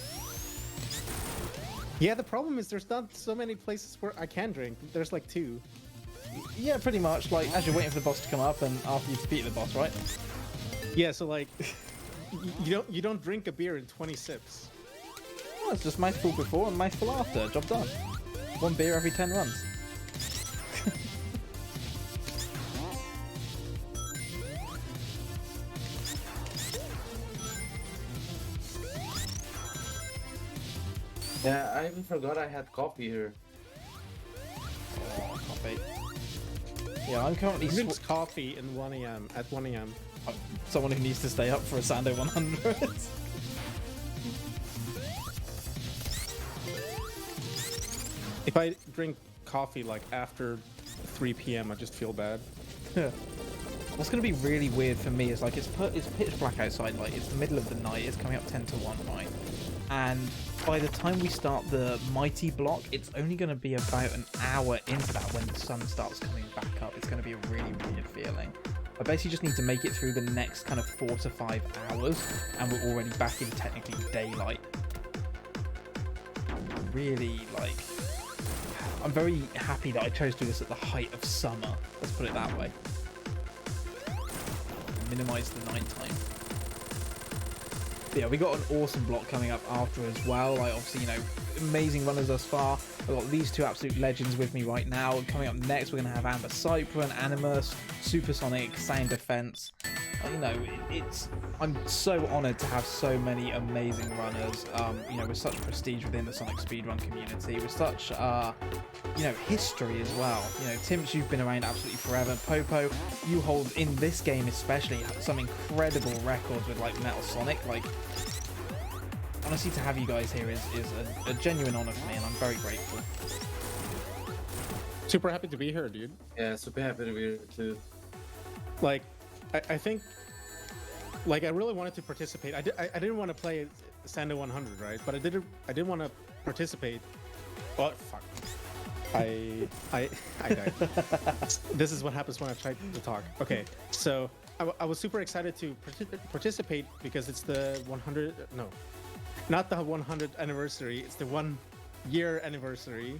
Yeah, the problem is there's not so many places where I can drink. There's like 2. Yeah, pretty much. Like, as you're waiting for the boss to come up and after you've defeated the boss, right? Yeah, so like, you don't drink a beer in 20 sips. Well, it's just mouthful before and mouthful after. Job done. 1 beer every 10 runs. Yeah, I even forgot I had coffee here. Oh, coffee. Yeah, I'm currently Drinks coffee in 1 a.m. at 1 a.m. someone who needs to stay up for a Sando 100. If I drink coffee like after 3 p.m., I just feel bad. What's going to be really weird for me is like it's pitch black outside, like it's the middle of the night, it's coming up 10 to 1, right? And by the time we start the mighty block, it's only going to be about an hour into that when the sun starts coming back up. It's going to be a really weird feeling. I basically just need to make it through the next kind of 4 to 5 hours, and we're already back in technically daylight. Really, like, I'm very happy that I chose to do this at the height of summer. Let's put it that way. Minimize the nighttime. But yeah, we got an awesome block coming up after as well. Like, obviously, you know, amazing runners thus far. I've got these two absolute legends with me right now. Coming up next, we're going to have Amber Cypher, Animus, Supersonic, Sound Defense. You know, I'm so honoured to have so many amazing runners, you know, with such prestige within the Sonic speedrun community, with such, you know, history as well. You know, Timps, you've been around absolutely forever. Popo, you hold, in this game especially, some incredible records with, like, Metal Sonic. Like, honestly, to have you guys here is a genuine honour for me, and I'm very grateful. Super happy to be here, dude. Yeah, super happy to be here too. Like, I think, like, I really wanted to participate. I didn't want to play Sando 100, right? But I did want to participate. Oh, fuck. I died. This is what happens when I try to talk. Okay, so I was super excited to participate because it's the 100, no, not the 100th anniversary. It's the 1 year anniversary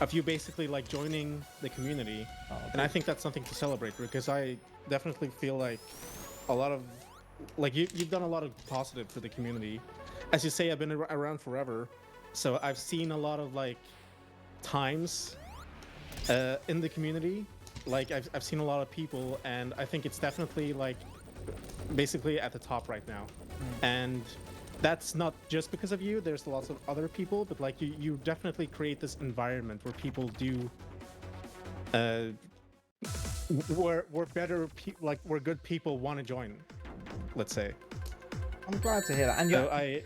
of you basically like joining the community. Oh, okay. And I think that's something to celebrate because I definitely feel like a lot of, like, you've done a lot of positive for the community. As you say, I've been around forever, so I've seen a lot of like times in the community. Like, I've seen a lot of people, and I think it's definitely like basically at the top right now. And that's not just because of you. There's lots of other people, but like you definitely create this environment where people do where better like where good people want to join, let's say. I'm glad to hear that. And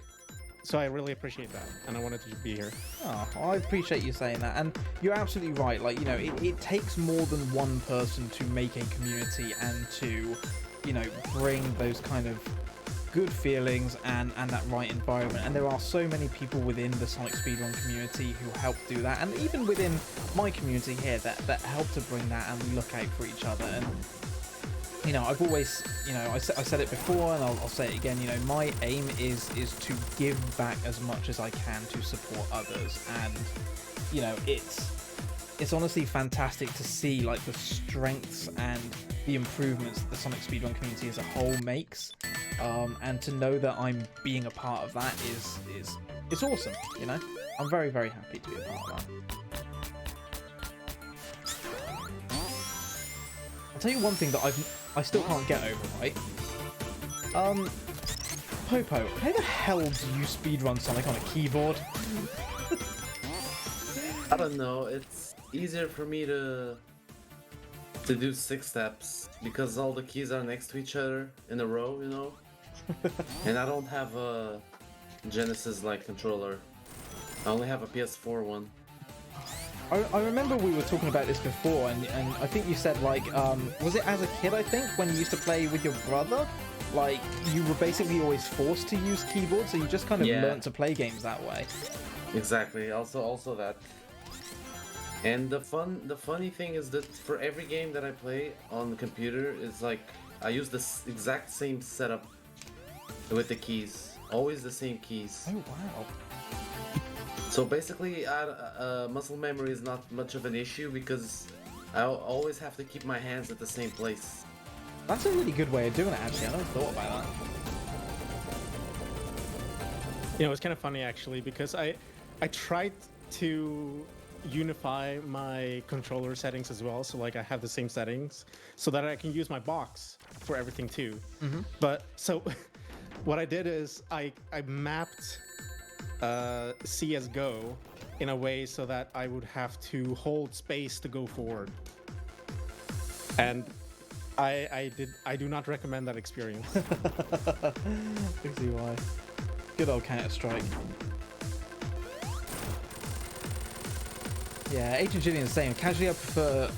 so I really appreciate that, and I wanted to be here. Oh, well, I appreciate you saying that, and you're absolutely right. Like, you know, it takes more than one person to make a community and to, you know, bring those kind of good feelings and that right environment. And there are so many people within the Sonic speedrun community who help do that, and even within my community here that help to bring that, and we look out for each other. And you know, I've always, you know, I said it before, and I'll say it again. You know, my aim is to give back as much as I can to support others, and you know, it's honestly fantastic to see like the strengths and the improvements that the Sonic speedrun community as a whole makes, and to know that I'm being a part of that is it's awesome. You know, I'm very, very happy to be a part of that. I'll tell you one thing that I still can't get over, right? Popo, how the hell do you speedrun Sonic on a keyboard? I don't know, it's easier for me to do 6 steps because all the keys are next to each other in a row, you know? And I don't have a Genesis-like controller. I only have a PS4 one. I remember we were talking about this before, and I think you said, like, was it as a kid, I think, when you used to play with your brother? Like, you were basically always forced to use keyboard, so you just kind of learned to play games that way. Exactly, also that. And the funny thing is that for every game that I play on the computer, it's like, I use the exact same setup with the keys. Always the same keys. Oh, wow. So basically, muscle memory is not much of an issue because I always have to keep my hands at the same place. That's a really good way of doing it, actually. I never thought about that. You know, it's kind of funny, actually, because I tried to unify my controller settings as well, so like I have the same settings, so that I can use my box for everything too. But so what I did is I mapped CSGO in a way so that I would have to hold space to go forward, and I do not recommend that experience. I see why. Good old Counter-Strike. Yeah, Agent Julian is saying, casually I prefer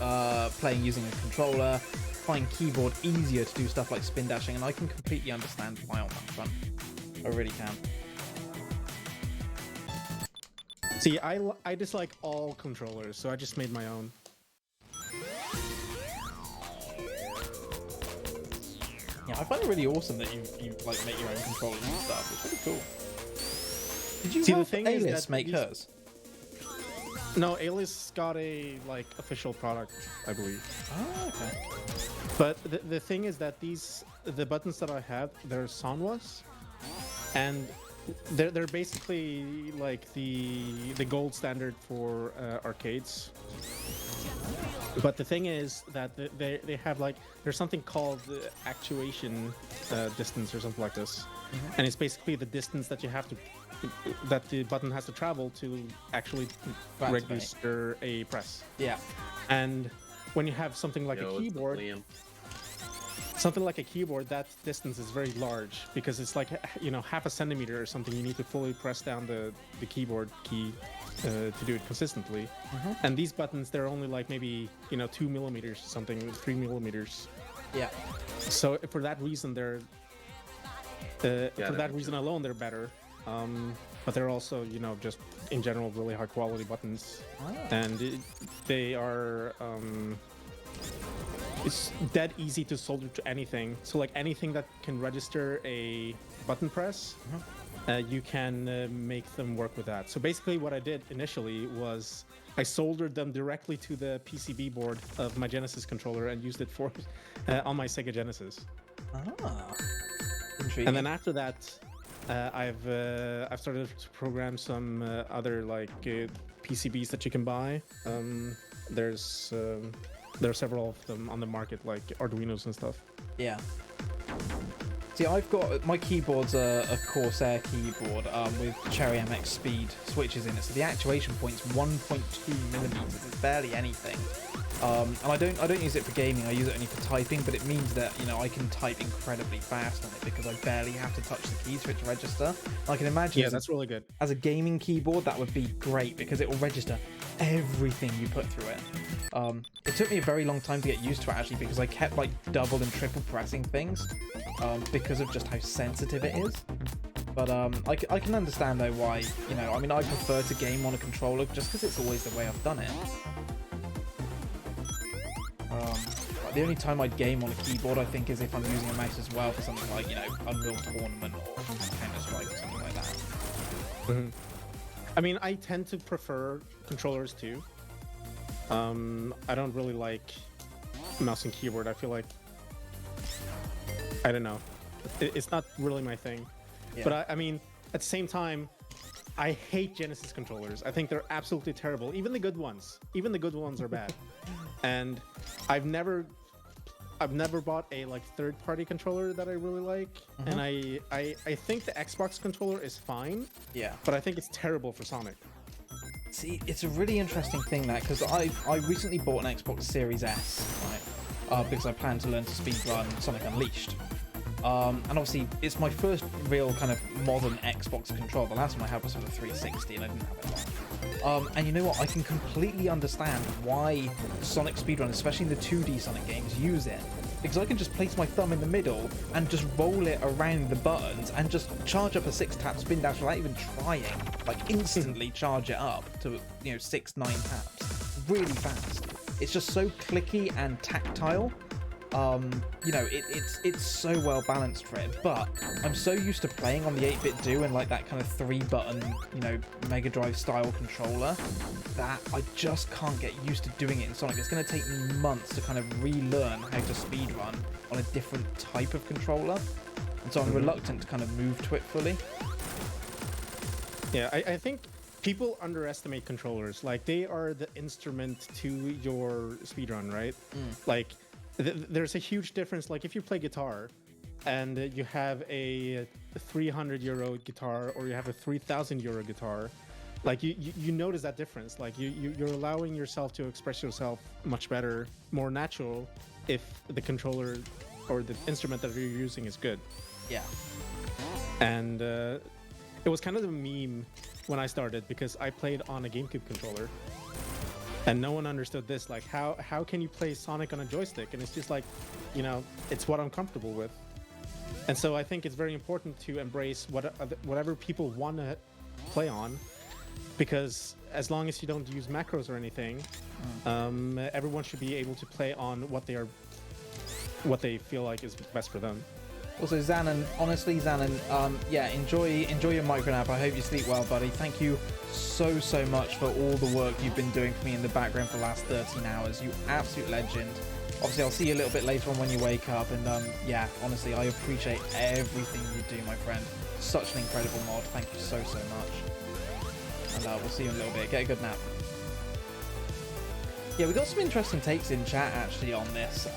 playing using a controller, find keyboard easier to do stuff like spin dashing, and I can completely understand why on that front. I really can. See, I dislike all controllers, so I just made my own. Yeah, I find it really awesome that you like make your own controllers and stuff. It's really cool. Did you See, the help thing is Alias that make these- hers? No, Alias got a like official product, I believe. Oh, okay. But the thing is that the buttons that I have, they're Sanwas, and they're basically like the gold standard for arcades. But the thing is that they have like there's something called the actuation distance or something like this, and it's basically the distance that you have to that the button has to travel to actually Activate. register a press. Yeah. And when you have something like Yo, a what's up, keyboard, Liam? that distance is very large because it's like half a centimeter or something. You need to fully press down the keyboard key to do it consistently. And these buttons, they're only like maybe 2 millimeters or something, 3 millimeters. Yeah. So for that reason, they're for that reason alone, they're better. But they're also just in general really high quality buttons, and they are. It's dead easy to solder to anything. So like anything that can register a button press, you can make them work with that. So basically what I did initially was I soldered them directly to the PCB board of my Genesis controller and used it for on my Sega Genesis. Ah. Intriguing. And then after that, I've started to program some other like PCBs that you can buy. There are several of them on the market, like Arduinos and stuff. Yeah. See, I've got my keyboard's a Corsair keyboard with Cherry MX speed switches in it, so the actuation point's 1.2 millimeters. It's barely anything. And I don't use it for gaming. I use it only for typing, but it means that I can type incredibly fast on it because I barely have to touch the keys for it to register. I can imagine. Yeah, that's really good. As a gaming keyboard, that would be great because it will register everything you put through it. It took me a very long time to get used to it actually because I kept like double and triple pressing things because of just how sensitive it is. But I can understand though why, I prefer to game on a controller just because it's always the way I've done it. The only time I'd game on a keyboard, I think, is if I'm using a mouse as well for something like, Unreal Tournament or Counter-Strike or something like that. I mean, I tend to prefer controllers too. I don't really like mouse and keyboard. I feel like, I don't know, it's not really my thing. Yeah. But I mean, at the same time, I hate Genesis controllers. I think they're absolutely terrible. Even the good ones are bad. And I've never bought a like third-party controller that I really like. And I think the Xbox controller is fine. Yeah. But I think it's terrible for Sonic. See, it's a really interesting thing that because I recently bought an Xbox Series S, right? Because I plan to learn to speedrun Sonic Unleashed. And obviously, it's my first real kind of modern Xbox controller. The last one I had was for the 360, and I didn't have it long. And you know what? I can completely understand why Sonic speedrunners, especially in the 2D Sonic games, use it. Because I can just place my thumb in the middle and just roll it around the buttons and just charge up a 6-tap spin dash without even trying. Like instantly charge it up to 6-9 taps. Really fast. It's just so clicky and tactile. It's so well balanced for it, but I'm so used to playing on the 8-bit do and like that kind of 3-button, Mega Drive style controller that I just can't get used to doing it in Sonic. It's going to take me months to kind of relearn how to speedrun on a different type of controller, and so I'm reluctant to kind of move to it fully. Yeah, I think people underestimate controllers. Like, they are the instrument to your speedrun, right? Like, there's a huge difference. Like, if you play guitar and you have a 300 euro guitar or you have a 3,000 euro guitar, like you notice that difference. Like you're allowing yourself to express yourself much better, more natural, if the controller or the instrument that you're using is good. Yeah. And it was kind of a meme when I started because I played on a GameCube controller. And no one understood this. Like, how can you play Sonic on a joystick? And it's just like, it's what I'm comfortable with. And so I think it's very important to embrace whatever people want to play on, because as long as you don't use macros or anything, everyone should be able to play on what they are what they feel like is best for them. Also, Xanon, honestly, Xanon, yeah, enjoy your micronap. I hope you sleep well, buddy. Thank you so much for all the work you've been doing for me in the background for the last 13 hours. You absolute legend. Obviously, I'll see you a little bit later on when you wake up. And yeah, honestly, I appreciate everything you do, my friend. Such an incredible mod. Thank you so much. And we'll see you in a little bit. Get a good nap. Yeah, we got some interesting takes in chat actually on this.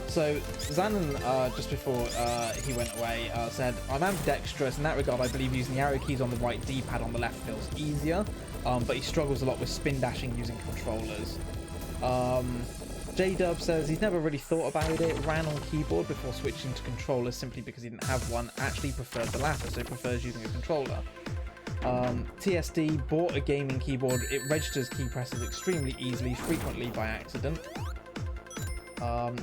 So Xanon, just before he went away, said, I'm ambidextrous. In that regard, I believe using the arrow keys on the right D-pad on the left feels easier, but he struggles a lot with spin dashing using controllers. J-Dub says he's never really thought about it, ran on keyboard before switching to controllers simply because he didn't have one, actually preferred the latter, so prefers using a controller. TSD bought a gaming keyboard. It registers key presses extremely easily, frequently by accident.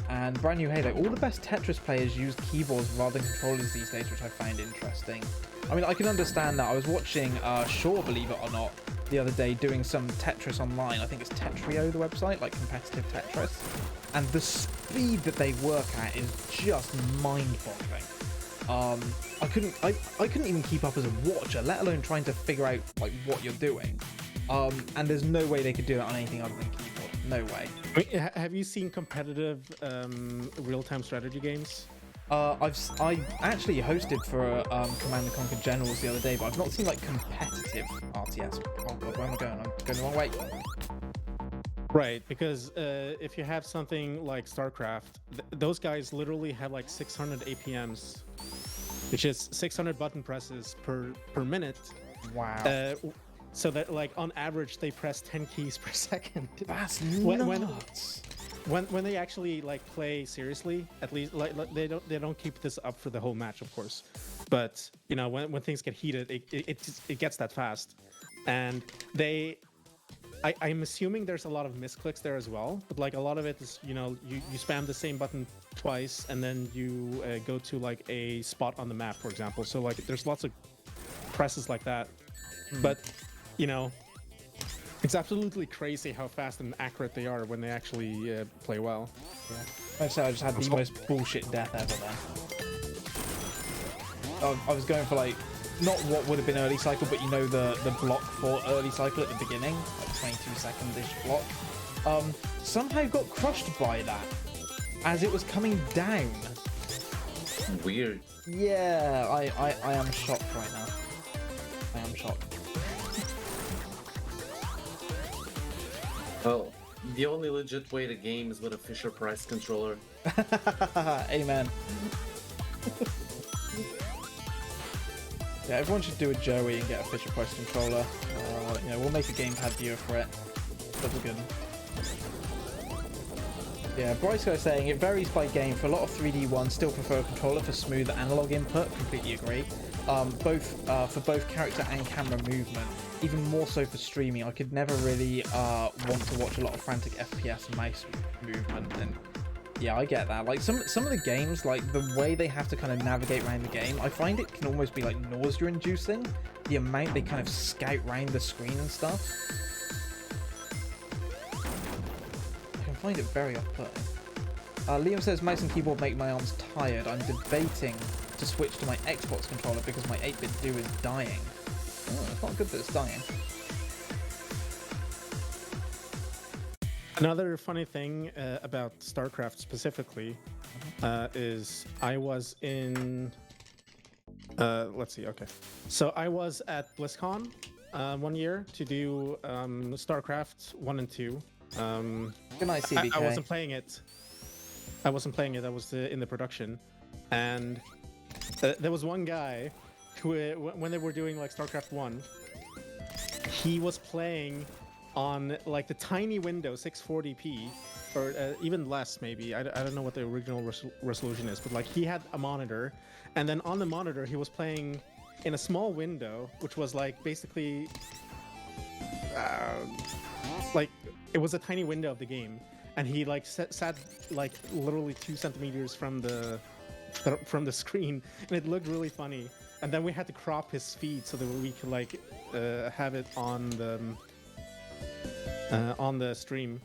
And Brand New Halo, all the best Tetris players use keyboards rather than controllers these days, which I find interesting. I mean, I can understand that. I was watching Shaw, believe it or not, the other day doing some Tetris online. I think it's Tetrio, the website, like competitive Tetris. And the speed that they work at is just mind-boggling. I couldn't even keep up as a watcher, let alone trying to figure out like what you're doing. And there's no way they could do it on anything other than keyboard. No way. I mean, have you seen competitive real-time strategy games? I actually hosted for Command & Conquer Generals the other day, but I've not seen like competitive RTS. Oh god, where am I going? I'm going the wrong way. Right, because if you have something like StarCraft, those guys literally have like 600 APMs, which is 600 button presses per minute. Wow. So that like on average they press 10 keys per second. That's nuts. When they actually like play seriously, at least like they don't keep this up for the whole match, of course. But you know when things get heated, it gets that fast, and I'm assuming there's a lot of misclicks there as well, but like a lot of it is, you know, you spam the same button twice and then you go to like a spot on the map, for example. So like there's lots of presses like that, but you know, it's absolutely crazy how fast and accurate they are when they actually play well. Yeah. I just had the most bullshit death ever then. I was going for like, not what would have been early cycle, but you know the block for early cycle at the beginning, like 22 second-ish block. Somehow got crushed by that as it was coming down. Weird. Yeah, I am shocked right now. I am shocked. Well, the only legit way to game is with a Fisher-Price controller. Amen. Yeah, everyone should do a Joey and get a Fisher-Price controller. You know, we'll make a gamepad viewer for it. That'll be good. Yeah, Bryce Guy saying it varies by game. For a lot of 3D ones, still prefer a controller for smooth analog input. Completely agree. For both character and camera movement. Even more so for streaming. I could never really want to watch a lot of frantic FPS mouse movement. And yeah, I get that. Like some of the games, like the way they have to kind of navigate around the game, I find it can almost be like nausea-inducing. The amount they kind of scout around the screen and stuff. I can find it very off-putting. Liam says mouse and keyboard make my arms tired. I'm debating to switch to my Xbox controller because my 8-bit do is dying. Oh, it's not good that it's dying. Another funny thing about StarCraft specifically is I was in... let's see, okay. So I was at BlizzCon 1 year to do StarCraft 1 and 2. Good night, CBK. I wasn't playing it. I was in the production. And there was one guy who, when they were doing like StarCraft 1, he was playing on like the tiny window 640p or even less maybe. I don't know what the original resolution is, but like he had a monitor, and then on the monitor he was playing in a small window, which was like basically like it was a tiny window of the game, and he like sat like literally 2 centimeters from the screen, and it looked really funny. And then we had to crop his feed so that we could like have it on the stream.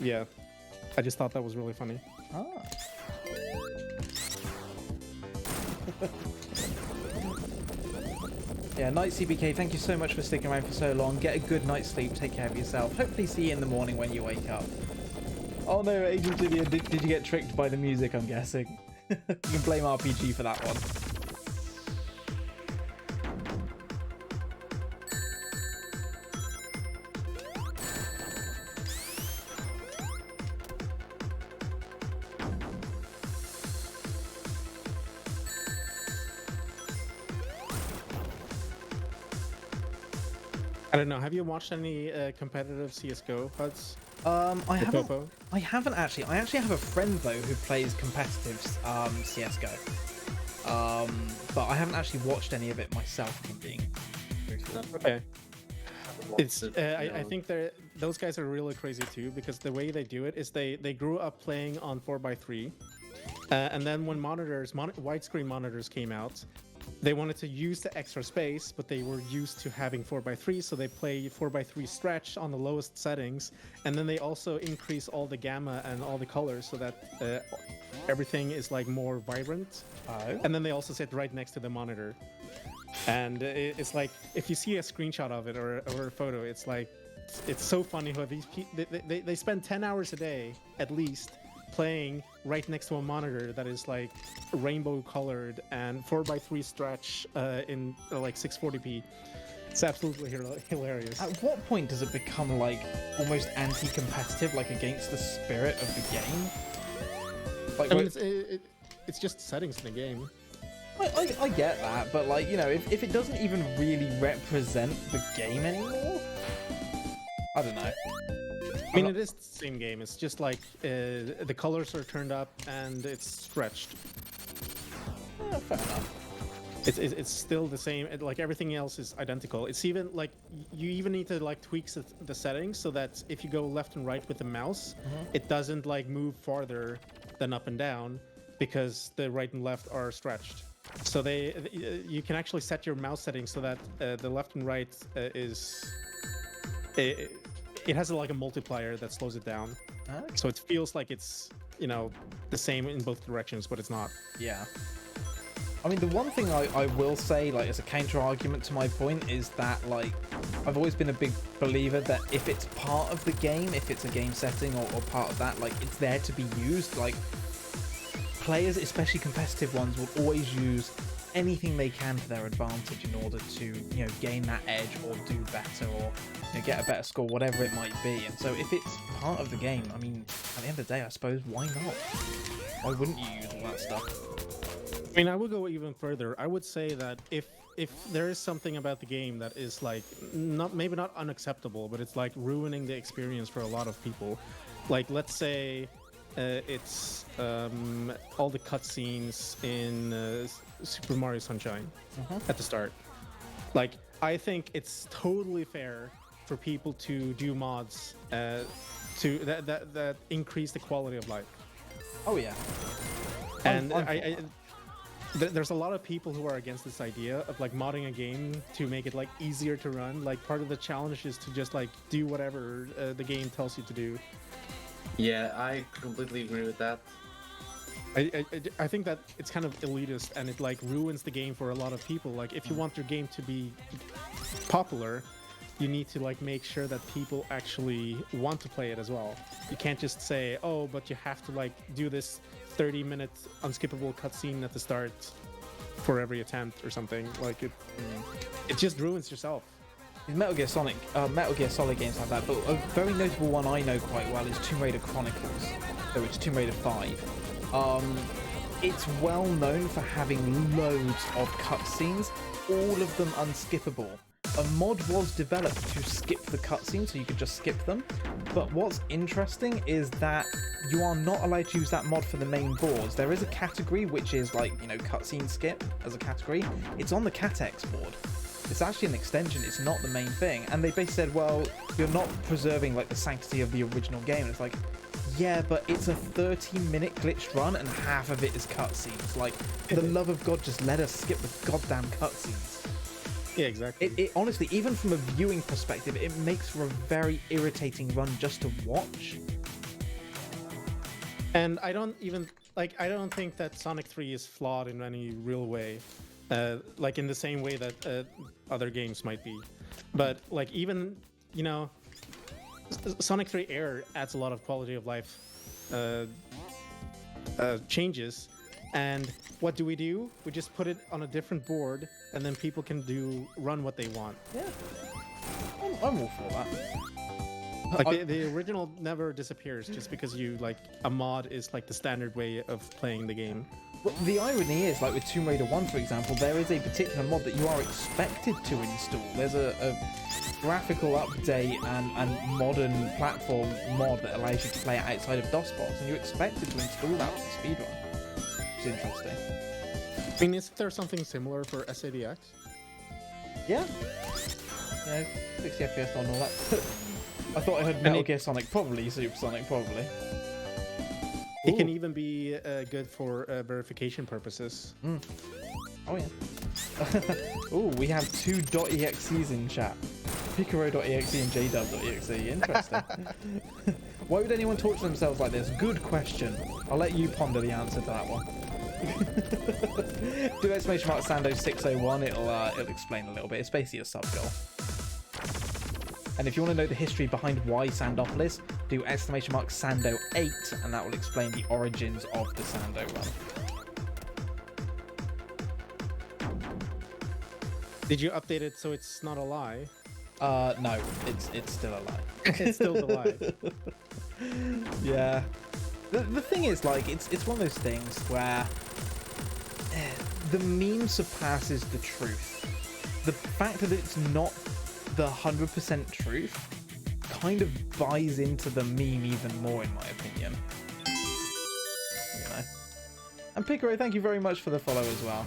Yeah, I just thought that was really funny. Ah. Yeah, Night CBK, thank you so much for sticking around for so long. Get a good night's sleep, take care of yourself. Hopefully see you in the morning when you wake up. Oh no, Agent Didier, did you get tricked by the music, I'm guessing? You can blame RPG for that one. I don't know. Have you watched any competitive CS:GO HUDs? I haven't. Popo? I haven't actually. I actually have a friend though who plays competitive CS:GO. But I haven't actually watched any of it myself. If I'm being truthful. Okay. It's. I think those guys are really crazy too, because the way they do it is they grew up playing on 4x3, and then when widescreen monitors came out, they wanted to use the extra space, but they were used to having 4x3, so they play 4x3 stretch on the lowest settings, and then they also increase all the gamma and all the colors so that everything is like more vibrant. Oh. And then they also sit right next to the monitor. And it's like, if you see a screenshot of it or a photo, it's like, it's so funny how these people, they spend 10 hours a day at least playing right next to a monitor that is like rainbow colored and 4x3 stretch in like 640p. It's absolutely hilarious. At what point does it become like almost anti-competitive, like against the spirit of the game? Like, I mean, it's just settings in the game. I get that, but like, you know, if it doesn't even really represent the game anymore, I don't know. I mean, it is the same game. It's just like the colors are turned up and it's stretched. Fair enough. It's still the same. Like everything else is identical. It's even like you even need to like tweak the settings so that if you go left and right with the mouse, it doesn't like move farther than up and down because the right and left are stretched. So you can actually set your mouse settings so that the left and right is. It has like a multiplier that slows it down. Okay. So it feels like it's, you know, the same in both directions, but it's not. Yeah. I mean, the one thing I will say, like, as a counter argument to my point is that, like, I've always been a big believer that if it's part of the game, if it's a game setting or part of that, like, it's there to be used. Like, players, especially competitive ones, will always use anything they can to their advantage in order to, you know, gain that edge or do better or, you know, get a better score, whatever it might be. And so if it's part of the game, I mean, at the end of the day, I suppose, why not? Why wouldn't you use all that stuff? I mean, I would go even further. I would say that if there is something about the game that is like maybe not unacceptable, but it's like ruining the experience for a lot of people, like let's say it's all the cutscenes in Super Mario Sunshine at the start. Like, I think it's totally fair for people to do mods to that increase the quality of life. Oh yeah. And there's a lot of people who are against this idea of like modding a game to make it like easier to run. Like part of the challenge is to just like do whatever the game tells you to do. Yeah, I completely agree with that. I think that it's kind of elitist and it like ruins the game for a lot of people. Like if you want your game to be popular, you need to like make sure that people actually want to play it as well. You can't just say, oh, but you have to like do this 30-minute unskippable cutscene at the start for every attempt or something. Like it just ruins yourself. Metal Gear Solid games have that, but a very notable one I know quite well is Tomb Raider Chronicles, so it's Tomb Raider 5. It's well known for having loads of cutscenes, all of them unskippable. A mod was developed to skip the cutscenes, so you could just skip them. But what's interesting is that you are not allowed to use that mod for the main boards. There is a category which is like, you know, cutscene skip as a category. It's on the CatX board. It's actually an extension, it's not the main thing. And they basically said, well, you're not preserving like the sanctity of the original game. And it's like, yeah, but it's a 30-minute glitched run and half of it is cutscenes. Like, for the love of God, just let us skip the goddamn cutscenes. Yeah, exactly. It honestly, even from a viewing perspective, it makes for a very irritating run just to watch. And I don't even I don't think that Sonic 3 is flawed in any real way, like in the same way that other games might be. But like even Sonic 3 Air adds a lot of quality of life changes. And what do? We just put it on a different board, and then people can run what they want. Yeah, I'm all for that. Like the original never disappears just because a mod is like the standard way of playing the game. Well, the irony is, like with Tomb Raider 1, for example, there is a particular mod that you are expected to install. There's a graphical update and modern platform mod that allows you to play it outside of DOSBox, and you're expected to install that for speedrun. It's interesting. I mean, is there something similar for SADX? Yeah. 60 FPS on all that. I thought I heard Metal Gear Sonic, probably Supersonic, probably. It can even be good for verification purposes. Mm. Oh yeah. Ooh, we have two .exes in chat. Picaro.exe and jdub.exe. Interesting. Why would anyone talk to themselves like this? Good question. I'll let you ponder the answer to that one. Do !Sando 601. It'll explain a little bit. It's basically a sub goal. And if you want to know the history behind why Sandopolis, do !Sando 8, and that will explain the origins of the Sando run. Did you update it so it's not a lie? No, it's still a lie. It's still the lie. Yeah. The thing is, like, it's one of those things where the meme surpasses the truth. The fact that it's not the 100% truth kind of buys into the meme even more, in my opinion. You know. And Picaro, thank you very much for the follow as well.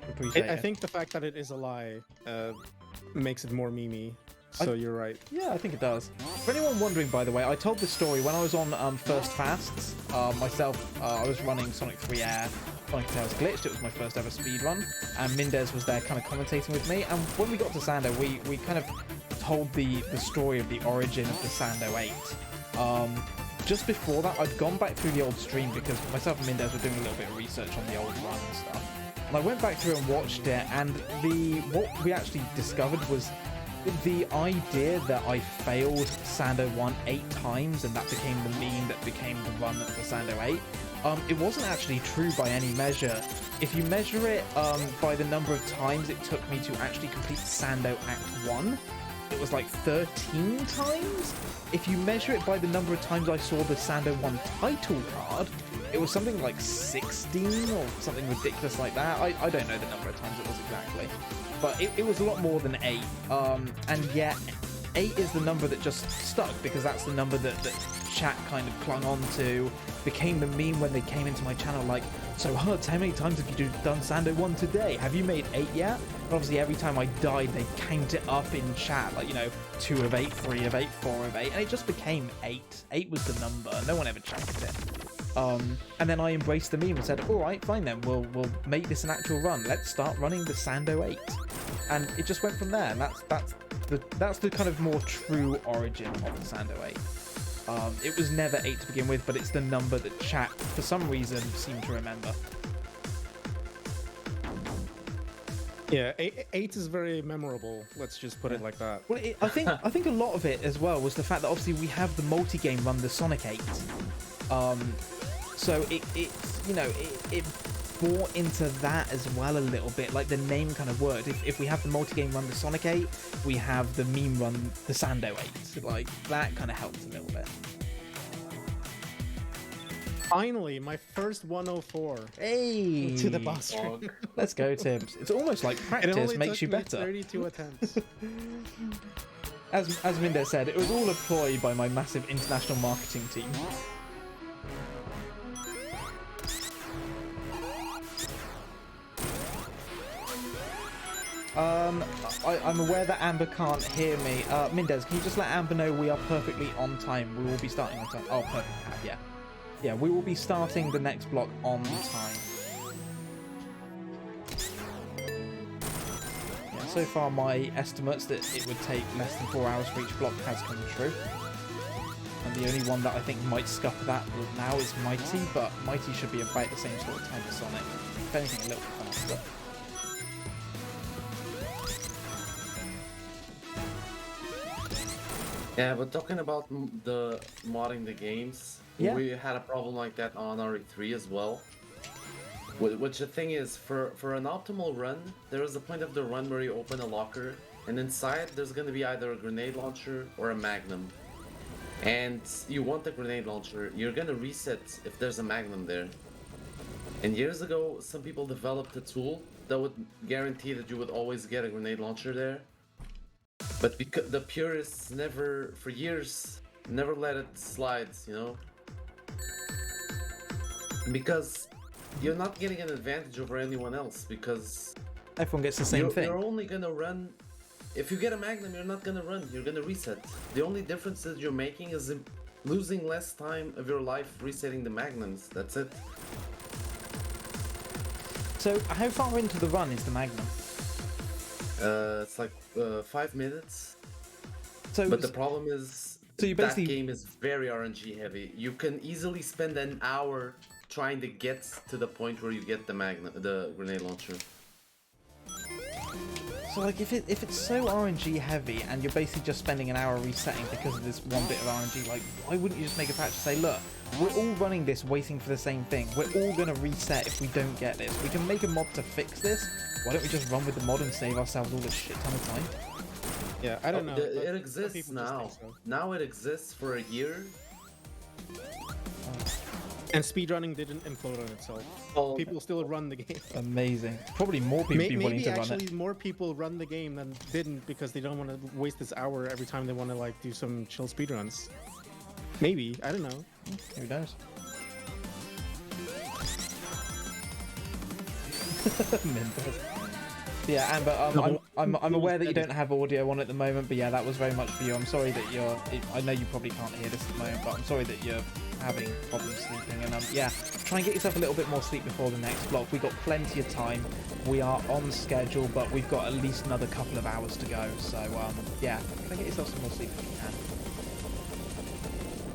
Appreciate it. I think the fact that it is a lie makes it more memey. So you're right. Yeah, I think it does. For anyone wondering, by the way, I told this story when I was on First Fasts. Myself, I was running Sonic 3 Air. Sonic Tails Glitched. It was my first ever speedrun. And Mendez was there kind of commentating with me. And when we got to Sando, we kind of told the story of the origin of the Sando 8. Just before that, I'd gone back through the old stream because myself and Mendez were doing a little bit of research on the old run and stuff. And I went back through and watched it, and what we actually discovered was the idea that I failed Sando 1 8 times, and that became the meme that became the run for Sando 8. It wasn't actually true by any measure. If you measure it by the number of times it took me to actually complete Sando Act 1, it was like 13 times. If you measure it by the number of times I saw the Sando 1 title card, it was something like 16 or something ridiculous like that. I don't know the number of times it was exactly. But it was a lot more than 8. And yet, 8 is the number that just stuck, because that's the number that chat kind of clung on to, became the meme when they came into my channel, like, so Hertz, how many times have you done Sando 1 today? Have you made 8 yet? And obviously every time I died, they count it up in chat, like, 2 of 8, 3 of 8, 4 of 8, and it just became 8. 8 was the number. No one ever checked it. And then I embraced the meme and said, all right, fine then, we'll make this an actual run. Let's start running the Sando 8. And it just went from there, and that's the kind of more true origin of the Sando 8. It was never 8 to begin with, but it's the number that chat, for some reason, seemed to remember. Yeah, 8 is very memorable. Let's just put it like that. Well, I think a lot of it as well was the fact that obviously we have the multi-game run, the Sonic 8. So it bought into that as well a little bit, like the name kind of worked. If we have the multi-game run, the Sonic 8, we have the meme run, the Sando 8. Like, that kind of helped a little bit. Finally, my first 104. Hey! To the boss room. Let's go, Tibbs. It's almost like practice makes you better. 32 attempts. As Mendez said, it was all a ploy by my massive international marketing team. I'm aware that Amber can't hear me. Mendez, can you just let Amber know we are perfectly on time? We will be starting on time. Oh, perfect. Yeah. Yeah, we will be starting the next block on time. Yeah, so far my estimates that it would take less than 4 hours for each block has come true. And The only one that I think might scupper that now is Mighty, but Mighty should be about the same sort of time as Sonic. If anything, a little bit faster. Yeah, but talking about the modding the games, Yeah. we had a problem like that on RE3 as well. Which the thing is, for an optimal run, there is a point of the run where you open a locker, and inside there's gonna be either a grenade launcher or a magnum. And you want the grenade launcher, you're gonna reset if there's a magnum there. And years ago, some people developed a tool that would guarantee that you would always get a grenade launcher there. But because the purists never, for years, never let it slide, you know? Because you're not getting an advantage over anyone else, because Everyone gets the same thing. you're only gonna run. If you get a magnum, you're not gonna run, you're gonna reset. The only difference that you're making is losing less time of your life resetting the magnums, that's it. So, how far into the run is the Magnum? It's like 5 minutes. So, But the problem is, So you that basically- game is very RNG heavy. You can easily spend an hour trying to get to the point where you get the grenade launcher. so like if it's so RNG heavy and you're basically just spending an hour resetting because of this one bit of RNG, like why wouldn't you just make a patch and say, look, we're all running this waiting for the same thing. We're all gonna reset if we don't get this. We can make a mod to fix this. Why don't we just run with the mod and save ourselves all this shit ton of time? Yeah, I don't know. but It some exists people just now. think so. Now it exists for a year. And speedrunning didn't implode on itself. Well, People still run the game. Amazing. Probably more people be willing Maybe to run actually it. more people run the game than didn't because they don't want to waste this hour every time they want to like do some chill speedruns. Maybe, I don't know. Who knows? Members. Yeah, Amber, I'm aware that you don't have audio on at the moment, but yeah, that was very much for you. I'm sorry that I know you probably can't hear this at the moment, but I'm sorry that you're having problems sleeping. And yeah, try and get yourself a little bit more sleep before the next block. We've got plenty of time. We are on schedule, but we've got at least another couple of hours to go. So yeah, try and get yourself some more sleep if you can.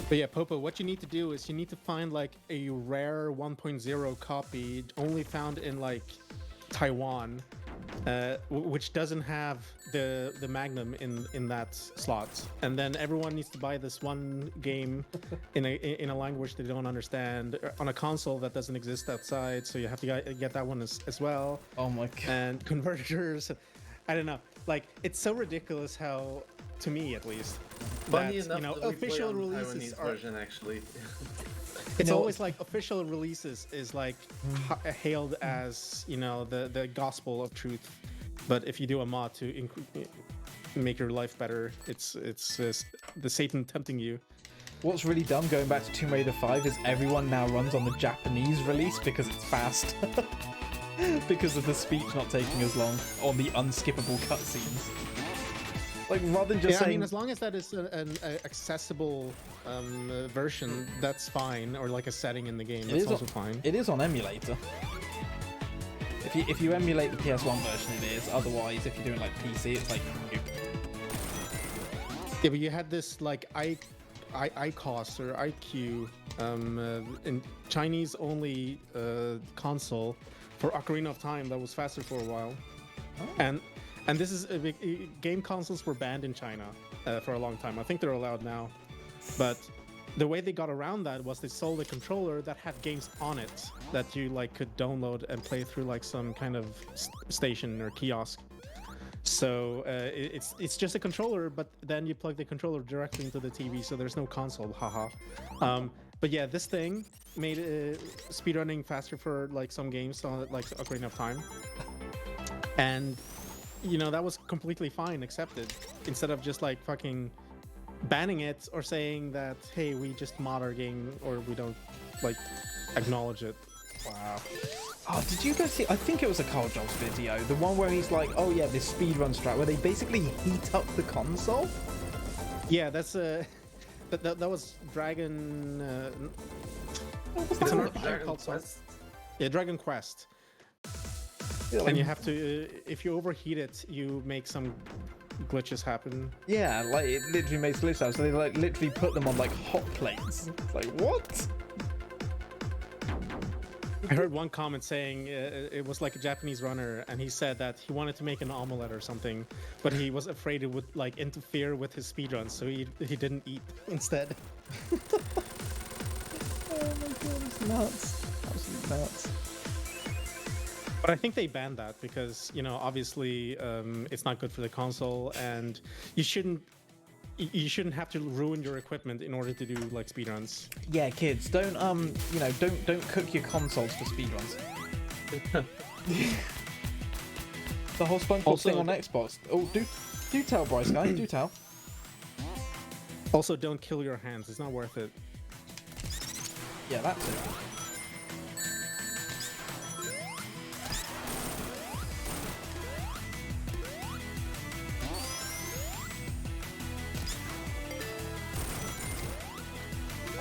But yeah, Popo, what you need to do is you need to find like a rare 1.0 copy only found in like Taiwan, which doesn't have the Magnum in that slot, and then everyone needs to buy this one game in a language they don't understand on a console that doesn't exist outside. So you have to get that one as well. Oh my god. And converters. I don't know. Like it's so ridiculous how, to me at least, funny that, enough, that we play official on releases Taiwanese are. version actually. It's know, always like official releases is like hailed as the gospel of truth, but if you do a mod to make your life better, it's the Satan tempting you. What's really dumb going back to Tomb Raider 5 is everyone now runs on the Japanese release because it's fast. Because of the speech not taking as long on the unskippable cutscenes. Like rather than just I saying, mean, as long as that is an accessible version, that's fine, or like a setting in the game, that's also fine. It is on emulator. If you emulate the PS1 version, it is. Otherwise, if you're doing like PC, it's like. Yeah, but you had this like ICOS or IQ in Chinese only console for Ocarina of Time that was faster for a while, and this is game consoles were banned in China for a long time. I think they're allowed now, but the way they got around that was they sold a controller that had games on it that you like could download and play through like some kind of station or kiosk. So it's just a controller, but then you plug the controller directly into the TV, so there's no console. Haha. But yeah, this thing made speedrunning faster for like some games, like Ocarina of Time, and that was completely fine, accepted, instead of just like fucking banning it or saying that, hey, we just mod our game or we don't like acknowledge it. Wow. Oh, did you guys see? I think it was a Carl Jobs video, the one where he's like, "Oh yeah, this speedrun strat," where they basically heat up the console. Yeah, that's that was Dragon. It's an an RPG called Quest. Yeah, Dragon Quest. And you have to, if you overheat it, you make some glitches happen. Yeah, like it literally makes glitch sounds. So they like literally put them on like hot plates. It's like what? I heard one comment saying it was like a Japanese runner, and he said that he wanted to make an omelette or something, but he was afraid it would like interfere with his speedruns, so he didn't eat instead. Oh my god, it's nuts. Absolutely nuts. But I think they banned that because, you know, obviously it's not good for the console, and you shouldn't have to ruin your equipment in order to do like speedruns. Yeah, kids, don't you know, don't cook your consoles for speedruns. The whole SpongeBob Also, thing on Xbox. Oh, do tell, Bryce guy, do tell. Also, don't kill your hands. It's not worth it. Yeah, that's it.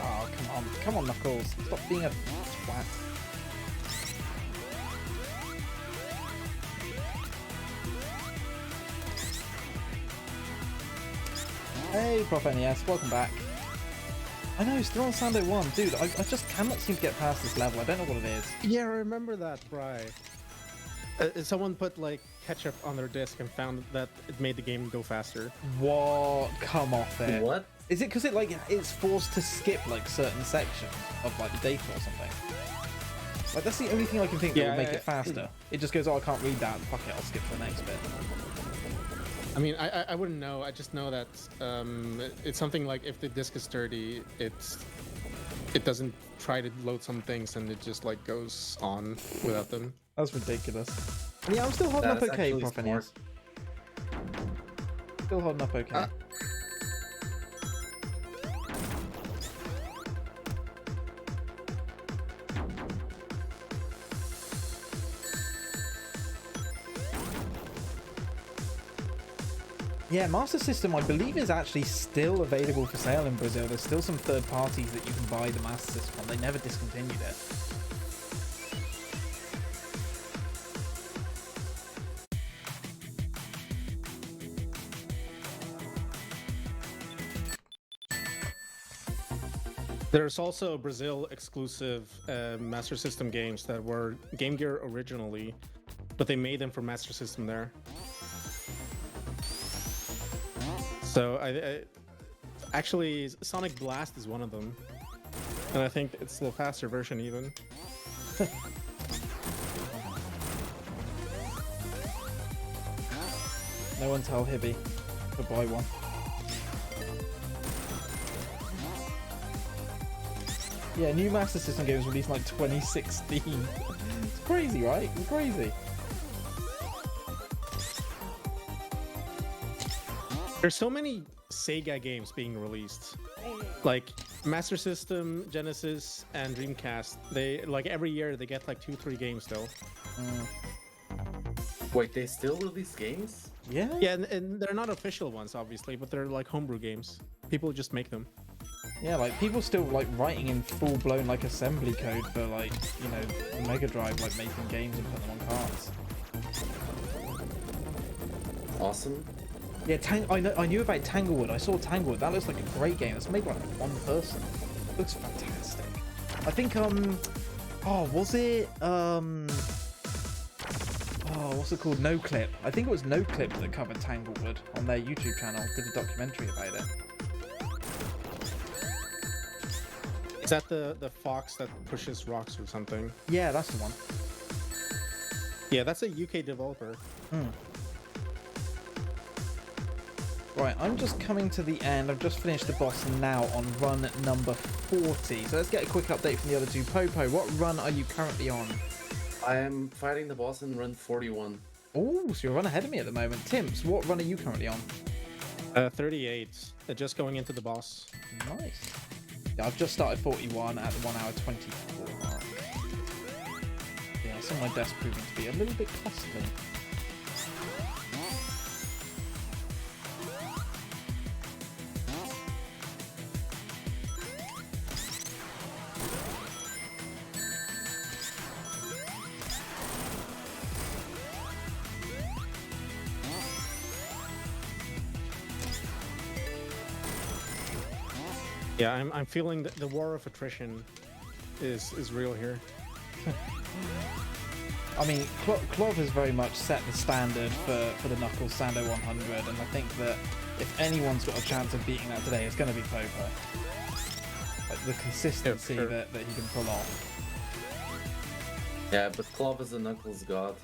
Oh, come on, Knuckles. Stop being a twat. Hey, Prof NES, welcome back. I know, still on Sando 1. Dude, I just cannot seem to get past this level. I don't know what it is. Yeah, I remember that, Bri. Someone put like ketchup on their disc and found that it made the game go faster. What? Come off it. What? Is it because it's forced to skip like certain sections of like the data or something? Like that's the only thing I can think that would make it faster. It just goes, oh, I can't read that. Fuck it, I'll skip to the next bit. I mean, I wouldn't know. I just know that it's something like if the disc is dirty, it doesn't try to load some things and it just like goes on without them. That's ridiculous. Yeah, I'm still holding up okay, Prof NES. Still holding up okay. Yeah, Master System, I believe, is actually still available for sale in Brazil. There's still some third parties that you can buy the Master System from. They never discontinued it. There's also Brazil exclusive Master System games that were Game Gear originally, but they made them for Master System there. So I actually Sonic Blast is one of them, and I think it's the faster version even. No one tell Hibby to buy one. Yeah, new Master System games released in like 2016. It's crazy, right? It's crazy. There's so many Sega games being released, like Master System, Genesis, and Dreamcast. They like every year they get like 2-3 games still. Wait, they still release games? Yeah? Yeah, and they're not official ones, obviously, but they're like homebrew games. People just make them. Yeah, like people still like writing in full-blown like assembly code for like, you know, Mega Drive, like making games and putting them on cards. Awesome. Yeah, I knew about Tanglewood. I saw Tanglewood. That looks like a great game. It's made by like one person. It looks fantastic. I think oh, was it oh, what's it called? No Clip. I think it was No Clip that covered Tanglewood on their YouTube channel. Did a documentary about it. Is that the fox that pushes rocks or something? Yeah, that's the one. Yeah, that's a UK developer. Right, I'm just coming to the end. I've just finished the boss now on run number 40. So let's get a quick update from the other two. Popo, what run are you currently on? I am fighting the boss in run 41. Oh, so you're a run ahead of me at the moment. Timps, what run are you currently on? 38. Just going into the boss. Nice. Yeah, I've just started 41 at the 1 hour 24 mark. Yeah, some of my deaths proving to be a little bit costly. Yeah, I'm feeling the war of attrition is real here. I mean, Clov has very much set the standard for the Knuckles Sando 100, and I think that if anyone's got a chance of beating that today, it's going to be Popo. Like the consistency sure. that he can pull off. Yeah, but Clov is a Knuckles god.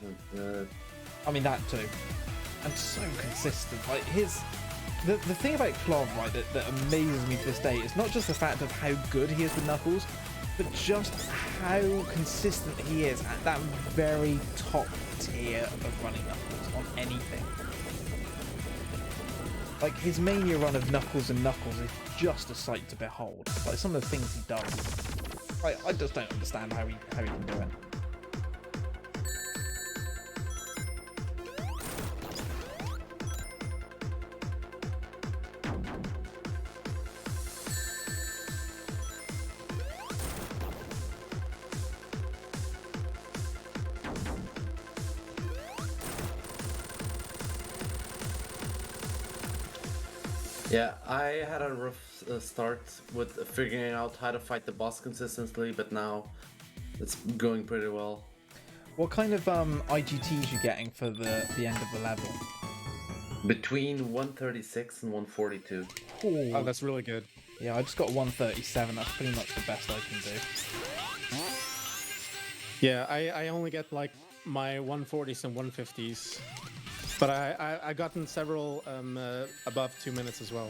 I mean, that too. And so consistent. Like the thing about Clov, right, that amazes me to this day is not just the fact of how good he is with Knuckles, but just how consistent he is at that very top tier of running Knuckles on anything. Like his Mania run of Knuckles and Knuckles is just a sight to behold. Like some of the things he does. I just don't understand how he can do it. Yeah, I had a rough start with figuring out how to fight the boss consistently, but now it's going pretty well. What kind of IGTs you getting for the end of the level? Between 136 and 142. Oh, that's really good. Yeah, I just got 137. That's pretty much the best I can do. Yeah, I only get like my 140s and 150s. But I gotten several above 2 minutes as well.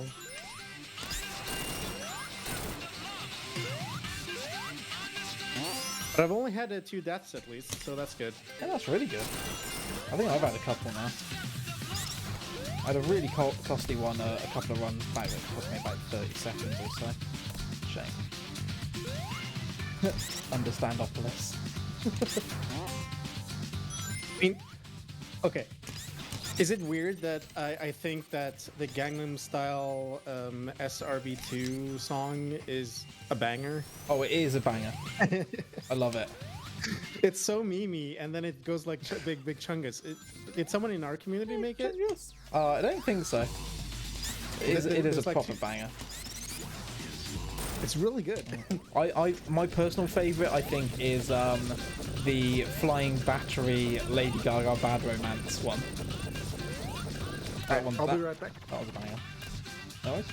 But I've only had 2 deaths at least, so that's good. Yeah, that's really good. I think I've had a couple now. I had a really costly one a couple of runs back that cost me about 30 seconds or so. Shame. Understandopolis. I mean, okay. Is it weird that I think that the Gangnam Style SRB2 song is a banger? Oh, it is a banger. I love it. It's so memey, and then it goes like big chungus. Did someone in our community make it? I don't think so. It is a like proper banger. It's really good. My personal favourite, I think, is the Flying Battery Lady Gaga Bad Romance one. I'll be right back. That was a banger. No worries.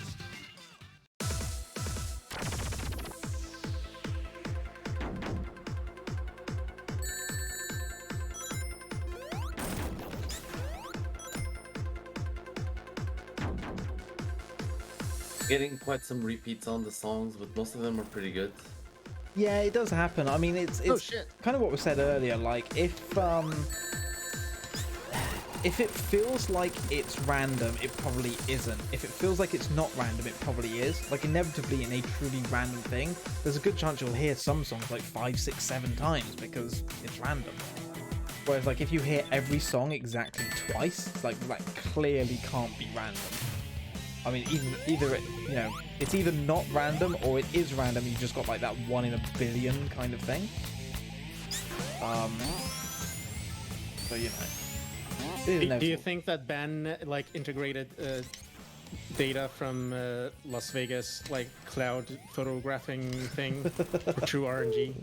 Getting quite some repeats on the songs, but most of them are pretty good. Yeah, it does happen. I mean, it's kind of what was said earlier. Like, if it feels like it's random, it probably isn't. If it feels like it's not random, it probably is. Like, inevitably, in a truly random thing, there's a good chance you'll hear some songs like 5, 6, 7 times because it's random. Whereas, like, if you hear every song exactly twice, like, that clearly can't be random. I mean, either it's either not random or it is random. You just got like that 1 in a billion kind of thing. So you know. Do you think that Ben like integrated data from Las Vegas like cloud photographing thing for true RNG?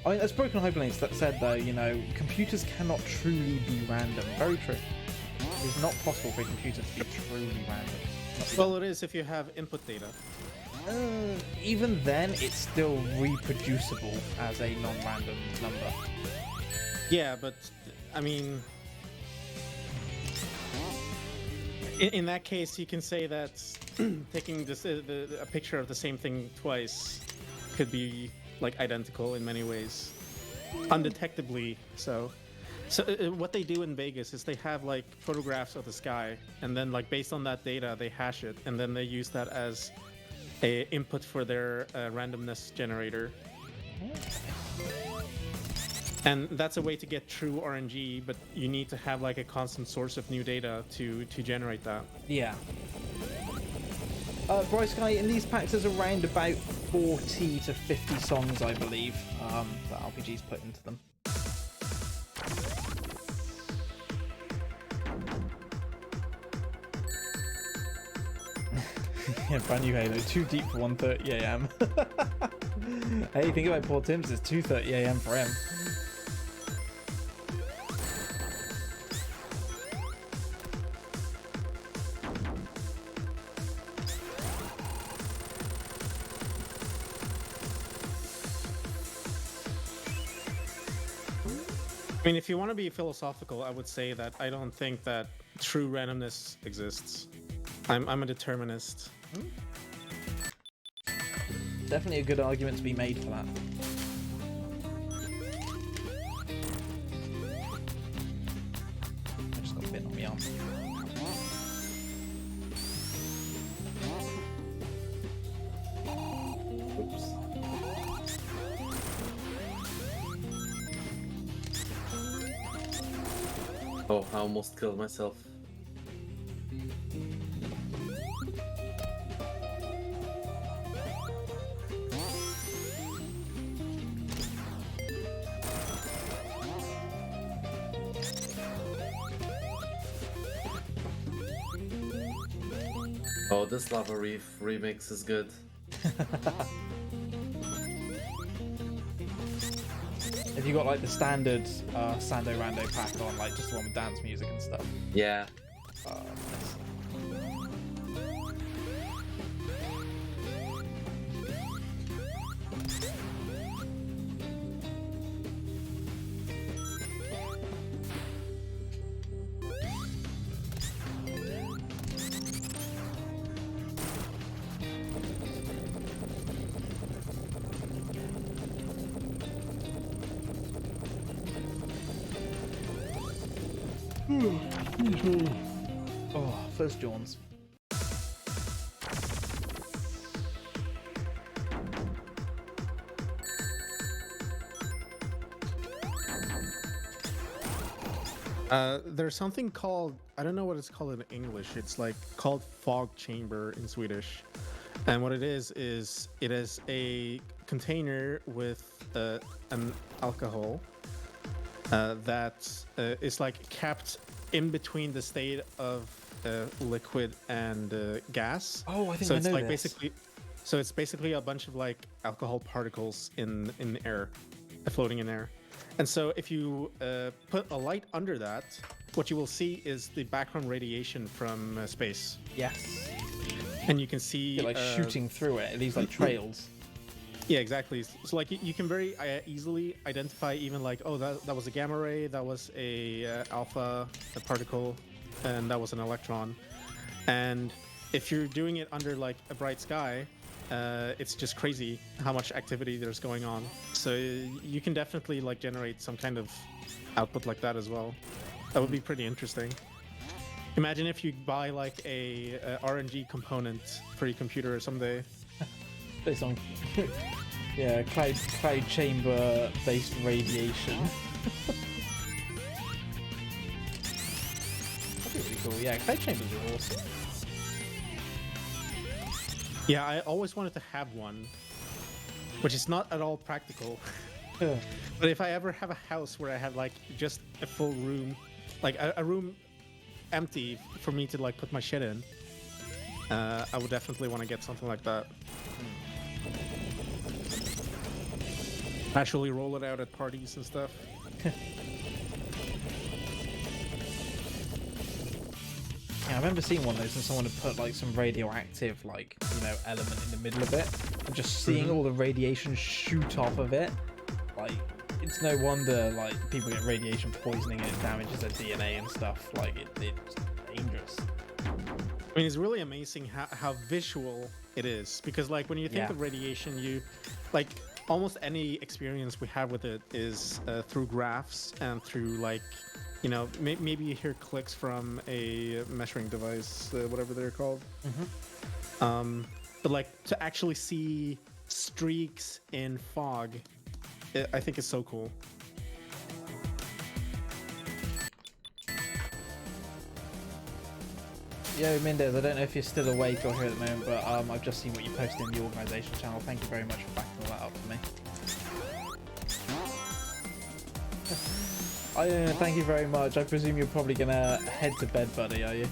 I mean, as Broken Hyperlinks that said though, you know, computers cannot truly be random. Very true. It's not possible for a computer to be truly random. Well, it is if you have input data. Even then, it's still reproducible as a non-random number. Yeah, but I mean, in that case, you can say that taking this a picture of the same thing twice could be like identical in many ways, undetectably so. So what they do in Vegas is they have like photographs of the sky, and then like based on that data they hash it, and then they use that as a input for their randomness generator. And that's a way to get true RNG, but you need to have like a constant source of new data to generate that. Yeah. Bryce Guy, in these packs there's around about 40 to 50 songs, I believe, that RPG's put into them. Yeah, brand new Halo. Too deep for 1:30 a.m. Hey, think about poor Tim's. It's 2:30 a.m. for him. I mean, if you want to be philosophical, I would say that I don't think that true randomness exists. I'm a determinist. Definitely a good argument to be made for that. I just got a bit on my arm. Oops. Oh, I almost killed myself. Oh, this Lava Reef remix is good. Have you got like the standard Sando Rando pack on, like just the one with dance music and stuff? Yeah. Nice. Oh, first Jawns. There's something called, I don't know what it's called in English. It's like called fog chamber in Swedish. And what it is it is a container with an alcohol that is like kept in between the state of liquid and gas. Oh, I think so I it's know like this. it's basically a bunch of like alcohol particles in air, floating in air. And so if you put a light under that, what you will see is the background radiation from space. Yes. And you can see You're like shooting through it. It leaves like trails. Yeah, exactly. So like you can very easily identify even like, oh, that was a gamma ray, that was a alpha a particle, and that was an electron. And if you're doing it under like a bright sky, it's just crazy how much activity there's going on. So you can definitely like generate some kind of output like that as well. That would be pretty interesting. Imagine if you buy like a RNG component for your computer someday. Based on yeah, cloud chamber based radiation. That'd be really cool. Yeah, cloud chambers are awesome. Yeah, I always wanted to have one, which is not at all practical. But if I ever have a house where I have like just a full room, like a room empty for me to like put my shit in, I would definitely want to get something like that. Actually roll it out at parties and stuff. Yeah, I remember seeing one of those and someone had put like some radioactive like, you know, element in the middle of it and just seeing all the radiation shoot off of it. Like, it's no wonder like people get radiation poisoning and it damages their DNA and stuff. Like it's dangerous. I mean, it's really amazing how visual it is, because like when you think of radiation, you like almost any experience we have with it is through graphs and through like, you know, maybe you hear clicks from a measuring device, whatever they're called. But like to actually see streaks in fog, I think it's so cool. Yo, Mendez, I don't know if you're still awake or here at the moment, but I've just seen what you posted in the organisation channel. Thank you very much for backing all that up for me. Thank you very much. I presume you're probably gonna head to bed, buddy, are you?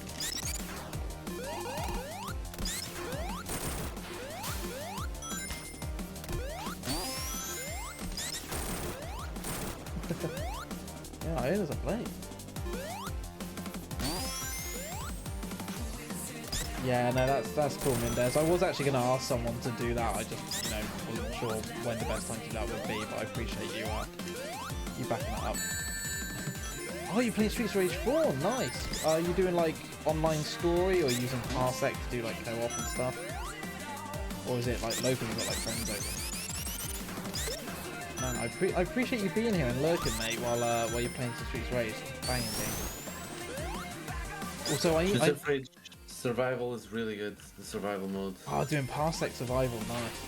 Yeah, I own as a blade. Yeah, no, that's cool, Mendez. I was actually going to ask someone to do that. I just, wasn't sure when the best time to do that would be, but I appreciate you backing that up. Oh, you're playing Streets of Rage 4? Nice. Are you doing like online story or using Parsec to do like co-op and stuff? Or is it like local? You've got like friends over? Man, I appreciate you being here and lurking, mate, while you're playing some Streets of Rage. Banging game. Also, Streets of Rage survival is really good. The survival mode. Oh, doing Parsec survival, nice.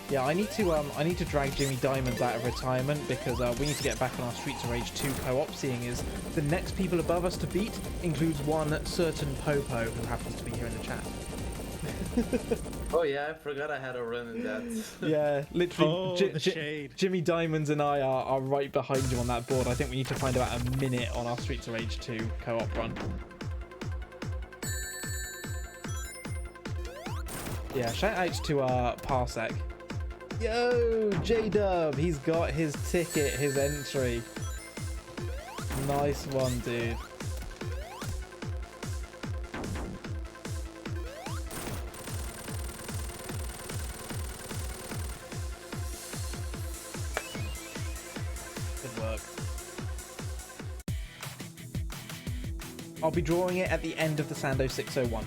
Yeah, I need to drag Jimmy Diamonds out of retirement because we need to get back on our Streets of Rage 2 co-op, seeing as the next people above us to beat includes one certain Popo who happens to be here in the chat. Oh yeah, I forgot I had a run in that. Yeah, literally. The shade. Jimmy Diamonds and I are right behind you on that board. I think we need to find about a minute on our Streets of Rage 2 co-op run. Yeah, shout out to Parsec. Yo, J-Dub, he's got his ticket, his entry. Nice one, dude. Good work. I'll be drawing it at the end of the Sando 601.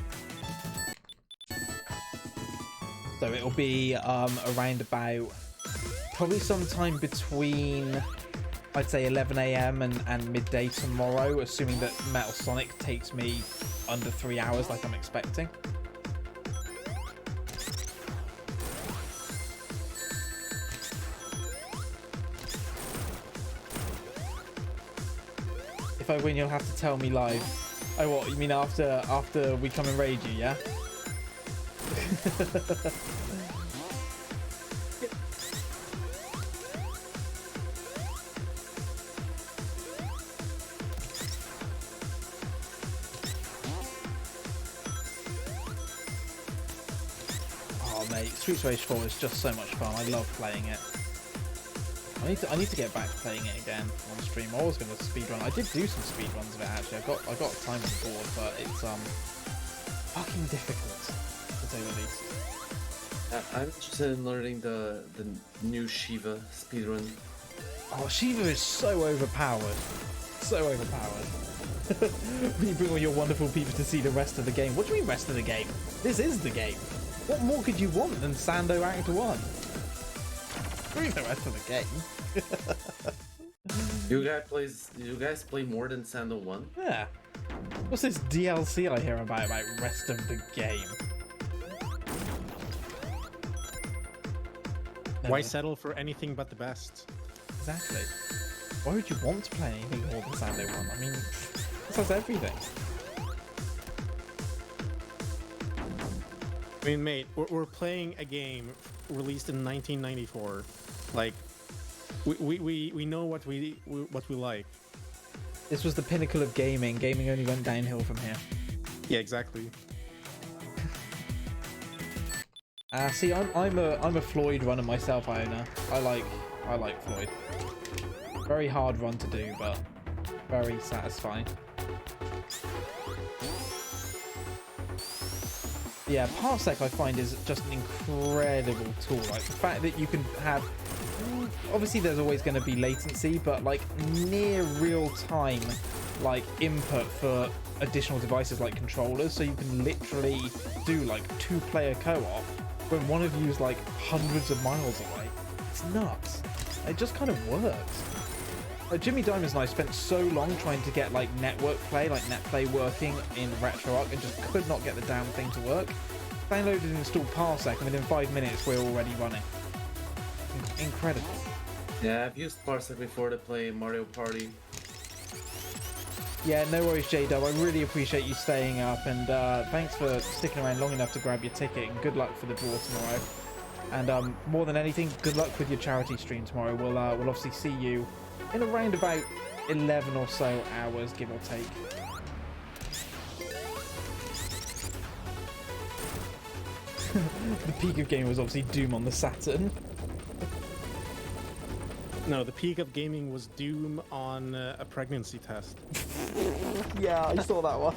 So it'll be around about probably sometime between, I'd say 11 AM and midday tomorrow, assuming that Metal Sonic takes me under 3 hours like I'm expecting. If I win, you'll have to tell me live. Oh, what, you mean after we come and raid you, yeah? Oh mate, Streets of Rage 4 is just so much fun. I love playing it. I need to get back to playing it again on stream. I was going to speedrun. I did do some speedruns of it actually. I got time on board, but it's fucking difficult to say the least. I'm interested in learning the new Shiva speedrun. Oh, Shiva is so overpowered. So overpowered. You bring all your wonderful people to see the rest of the game. What do you mean rest of the game? This is the game. What more could you want than Sando Act 1? Screw the rest of the game. You guys play more than Sando 1? Yeah. What's this DLC I hear about rest of the game? Why settle for anything but the best? Exactly. Why would you want to play anything more than Sando 1? I mean, this has everything. I mean, mate, we're playing a game released in 1994. Like, we know what we like. This was the pinnacle of gaming. Gaming only went downhill from here. Yeah, exactly. See, I'm a Floyd runner myself, Iona. I like Floyd. Very hard run to do, but very satisfying. Yeah, Parsec I find is just an incredible tool. Like the fact that you can have, obviously there's always going to be latency, but like near real time, like input for additional devices like controllers, so you can literally do like 2-player co-op when one of you is like hundreds of miles away. It's nuts. It just kind of works. Like Jimmy Diamonds and I spent so long trying to get like network play, like net play working in RetroArch and just could not get the damn thing to work. Downloaded and installed Parsec and within 5 minutes we're already running. Incredible. Yeah, I've used Parsec before to play Mario Party. Yeah, no worries, J-Dub. I really appreciate you staying up and thanks for sticking around long enough to grab your ticket and good luck for the draw tomorrow. And more than anything, good luck with your charity stream tomorrow. We'll obviously see you in around about 11 or so hours, give or take. The peak of game was obviously Doom on the Saturn. No, the peak of gaming was Doom on a pregnancy test. Yeah, I saw that one.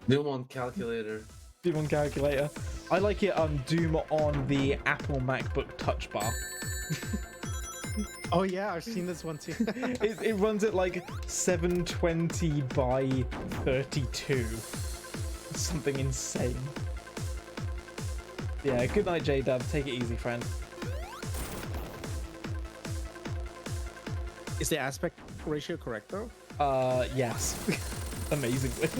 Doom on calculator. Doom on calculator. I like it Doom on the Apple MacBook Touch Bar. Oh yeah, I've seen this one too. It runs at like 720 by 32. Something insane. Yeah, good night, J-Dub. Take it easy, friend. Is the aspect ratio correct though? Yes. Amazingly.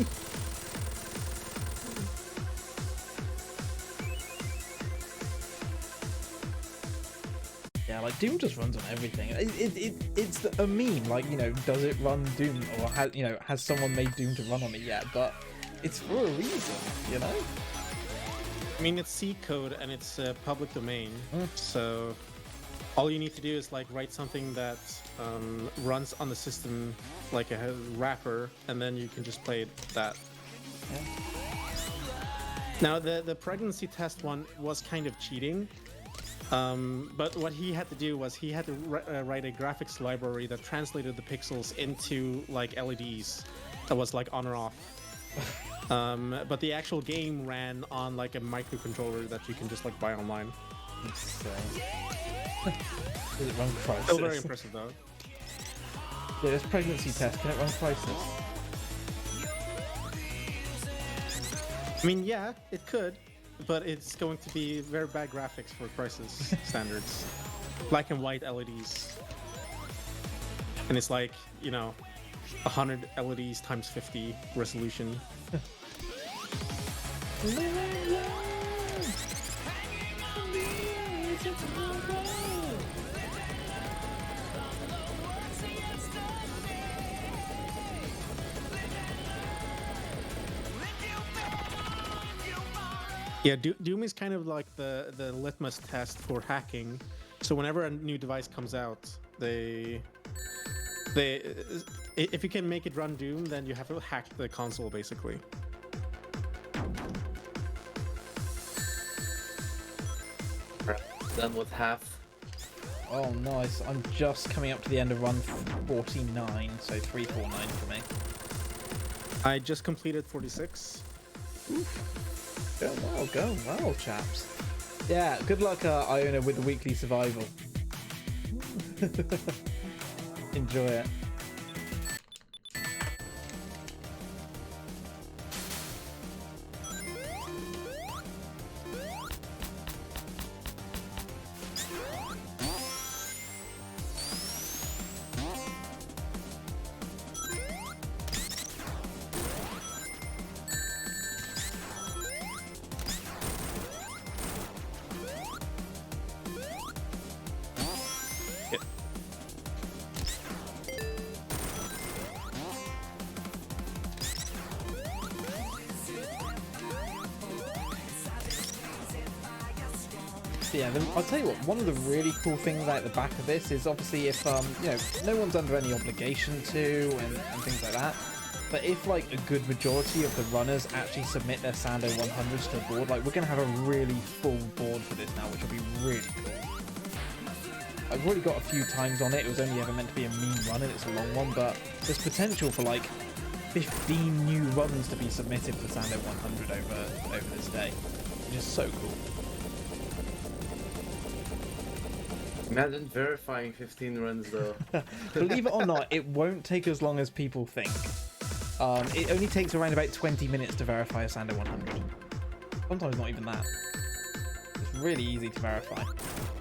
Yeah, like Doom just runs on everything. It's a meme. Like, you know, does it run Doom, or has someone made Doom to run on it yet? But it's for a reason, you know. I mean, it's C code and it's public domain, so all you need to do is like write something that runs on the system like a wrapper, and then you can just play that. Yeah. Now, the pregnancy test one was kind of cheating, but what he had to do was he had to write a graphics library that translated the pixels into like LEDs that was like on or off. But the actual game ran on like a microcontroller that you can just like buy online. Does it run Crisis? Still very impressive though. Yeah, this pregnancy test, can it run Crisis? I mean, yeah, it could, but it's going to be very bad graphics for Crisis standards. Black and white LEDs. And it's like, you know, 100 LEDs times 50 resolution. Yeah, Doom is kind of like the litmus test for hacking. So whenever a new device comes out, if you can make it run Doom, then you have to hack the console basically. Done with half. Oh, nice. I'm just coming up to the end of run 49, so 349 for me. I just completed 46. Going well, chaps. Yeah, good luck, Iona, with the weekly survival. Enjoy it. Yeah, I'll tell you what, one of the really cool things at the back of this is obviously if, no one's under any obligation to and things like that, but if like a good majority of the runners actually submit their Sando 100s to the board, like we're going to have a really full board for this now, which will be really cool. I've already got a few times on it. It was only ever meant to be a meme run and it's a long one, but there's potential for like 15 new runs to be submitted for Sando 100 over this day, which is so cool. Imagine verifying 15 runs though. Believe it or not, it won't take as long as people think. It only takes around about 20 minutes to verify a Sando 100. Sometimes not even that. It's really easy to verify.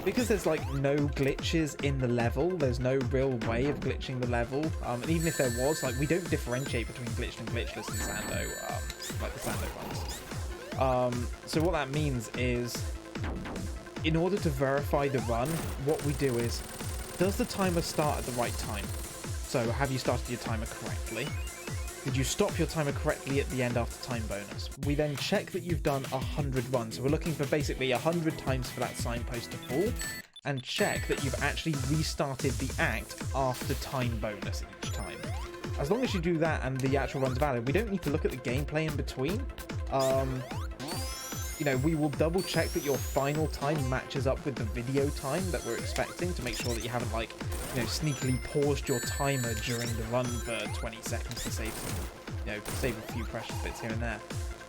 Because there's like no glitches in the level, there's no real way of glitching the level. And even if there was, like we don't differentiate between glitched and glitchless in Sando, like the Sando ones. So what that means is, in order to verify the run, what we do is, does the timer start at the right time? So have you started your timer correctly? Did you stop your timer correctly at the end after time bonus? We then check that you've done 100 runs. So we're looking for basically 100 times for that signpost to fall, and check that you've actually restarted the act after time bonus each time. As long as you do that and the actual run's valid, we don't need to look at the gameplay in between. you know, we will double check that your final time matches up with the video time that we're expecting to make sure that you haven't, like, you know, sneakily paused your timer during the run for 20 seconds to save some, you know, save a few precious bits here and there.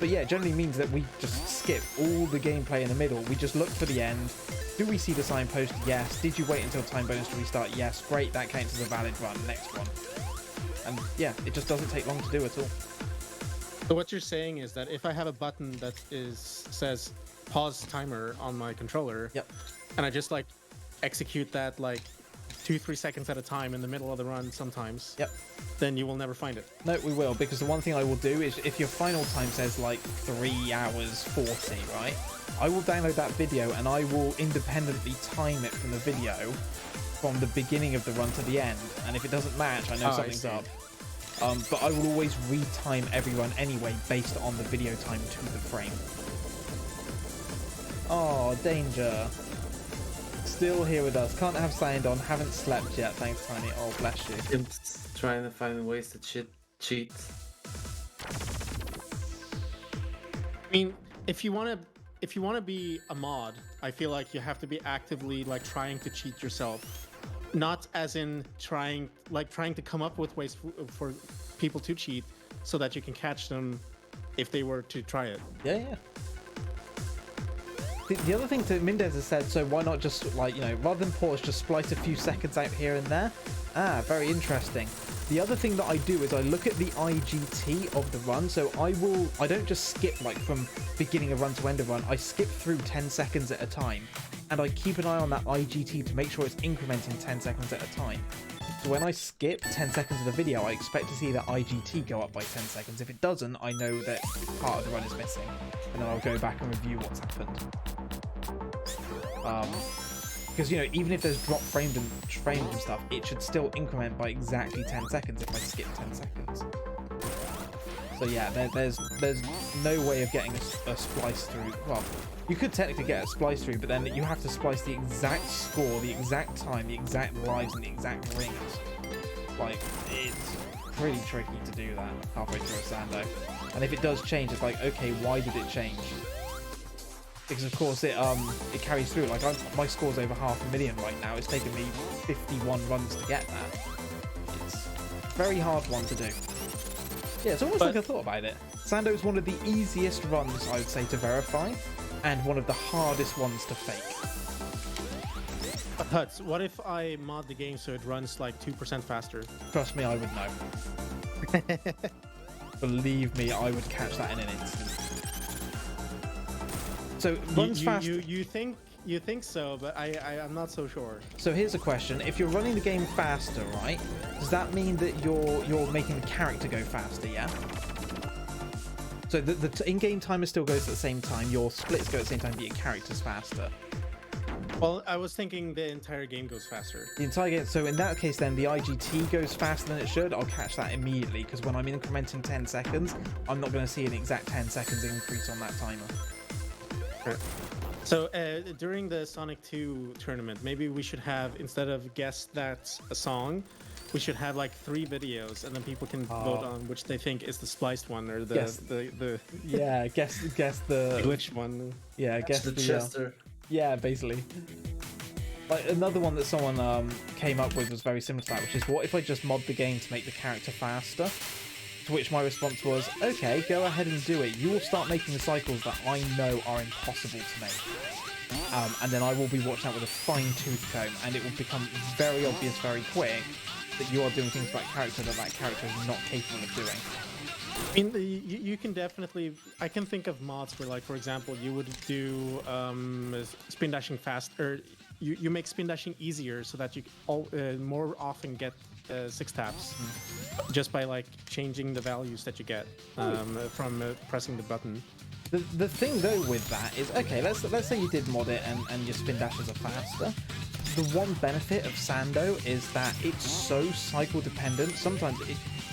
But yeah, it generally means that we just skip all the gameplay in the middle. We just look for the end. Do we see the signpost? Yes. Did you wait until time bonus to restart? Yes. Great, that counts as a valid run. Next one. And yeah, it just doesn't take long to do at all. So what you're saying is that if I have a button that says pause timer on my controller, Yep. and I just like execute that like 2-3 seconds at a time in the middle of the run sometimes, Yep. then you will never find it. No, we will, because the one thing I will do is if your final time says like 3 hours 40, right? I will download that video and I will independently time it from the video from the beginning of the run to the end. And if it doesn't match, I know something's up. But I will always retime every run anyway based on the video time to the frame. Oh, danger. Still here with us. Can't have sound on. Haven't slept yet. Thanks, Tiny. Oh, bless you. Imps trying to find ways to cheat. I mean, if you want to be a mod, I feel like you have to be actively like trying to cheat yourself. Not as in trying to come up with ways for people to cheat so that you can catch them if they were to try it. Yeah, yeah. The other thing that Mendez has said, so why not just, like, you know, rather than pause, just splice a few seconds out here and there? Ah, very interesting. The other thing that I do is I look at the IGT of the run, so I don't just skip, like, from beginning of run to end of run, I skip through 10 seconds at a time, and I keep an eye on that IGT to make sure it's incrementing 10 seconds at a time. So when I skip 10 seconds of the video, I expect to see that IGT go up by 10 seconds. If it doesn't, I know that part of the run is missing, and then I'll go back and review what's happened. Because, you know, even if there's drop frames and stuff, it should still increment by exactly 10 seconds if I skip 10 seconds. So yeah, there's no way of getting a splice through. Well, you could technically get a splice through, but then you have to splice the exact score, the exact time, the exact lives, and the exact rings. Like, it's pretty tricky to do that halfway through a Sando. And if it does change, it's like, okay, why did it change? Because of course it carries through. Like my score's over 500,000 right now. It's taken me 51 runs to get that. It's a very hard one to do. Yeah, it's almost like I thought about it. Sando is one of the easiest runs, I would say, to verify, and one of the hardest ones to fake. Huts, what if I mod the game so it runs like 2% faster? Trust me, I would know. Believe me, I would catch that in an instant. So runs fast. You think so, but I'm not so sure. So here's a question: if you're running the game faster, right? Does that mean that you're making the character go faster? Yeah. So the in-game timer still goes at the same time. Your splits go at the same time, but your character's faster. Well, I was thinking the entire game goes faster. The entire game. So in that case, then the IGT goes faster than it should. I'll catch that immediately because when I'm incrementing 10 seconds, I'm not going to see an exact 10 seconds increase on that timer. So during the Sonic 2 tournament, maybe we should have, instead of guess that's a song, we should have like 3 videos, and then people can vote on which they think is the spliced one or the yeah, guess the glitch one. Yeah, guess the the Chester. yeah, basically. Like another one that someone came up with was very similar to that, which is what if I just mod the game to make the character faster? To which my response was, okay, go ahead and do it. You will start making the cycles that I know are impossible to make. And then I will be watching out with a fine-tooth comb, and it will become very obvious very quick that you are doing things about character that character is not capable of doing. I mean, you can definitely... I can think of mods where, like, for example, you would do spin dashing fast, or you make spin dashing easier so that you more often get 6 taps just by like changing the values that you get from pressing the button. The thing though with that is, okay, let's say you did mod it and your spin dashes are faster. The one benefit of Sando is that it's so cycle dependent. Sometimes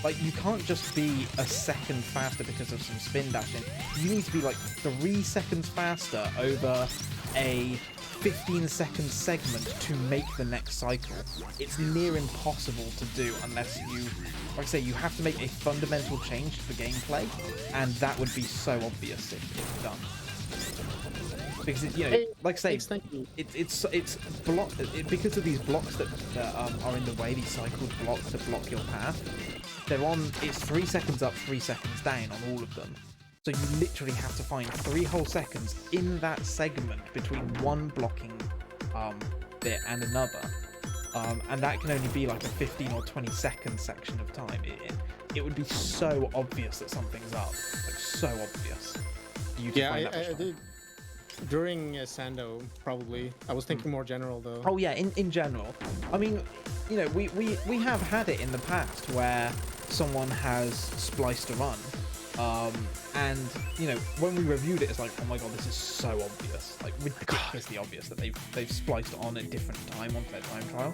like you can't just be a second faster because of some spin dashing. You need to be like 3 seconds faster over a 15-second segment to make the next cycle. It's near impossible to do unless you, like I say, you have to make a fundamental change to the gameplay, and that would be so obvious if done. because like I say, Thanks, thank you. it's block because of these blocks that are in the way. These cycled blocks that block your path. They're on. It's 3 seconds up, 3 seconds down on all of them. So you literally have to find 3 whole seconds in that segment between one blocking bit and another. And that can only be like a 15 or 20-second section of time. It would be so obvious that something's up, like so obvious. You to find that much I time. did during Sando probably. I was thinking more general though. Oh yeah, in general. I mean, we have had it in the past where someone has spliced a run, and when we reviewed it, it's like, oh my god, this is so obvious, like ridiculously obvious that they've spliced on a different time onto their time trial.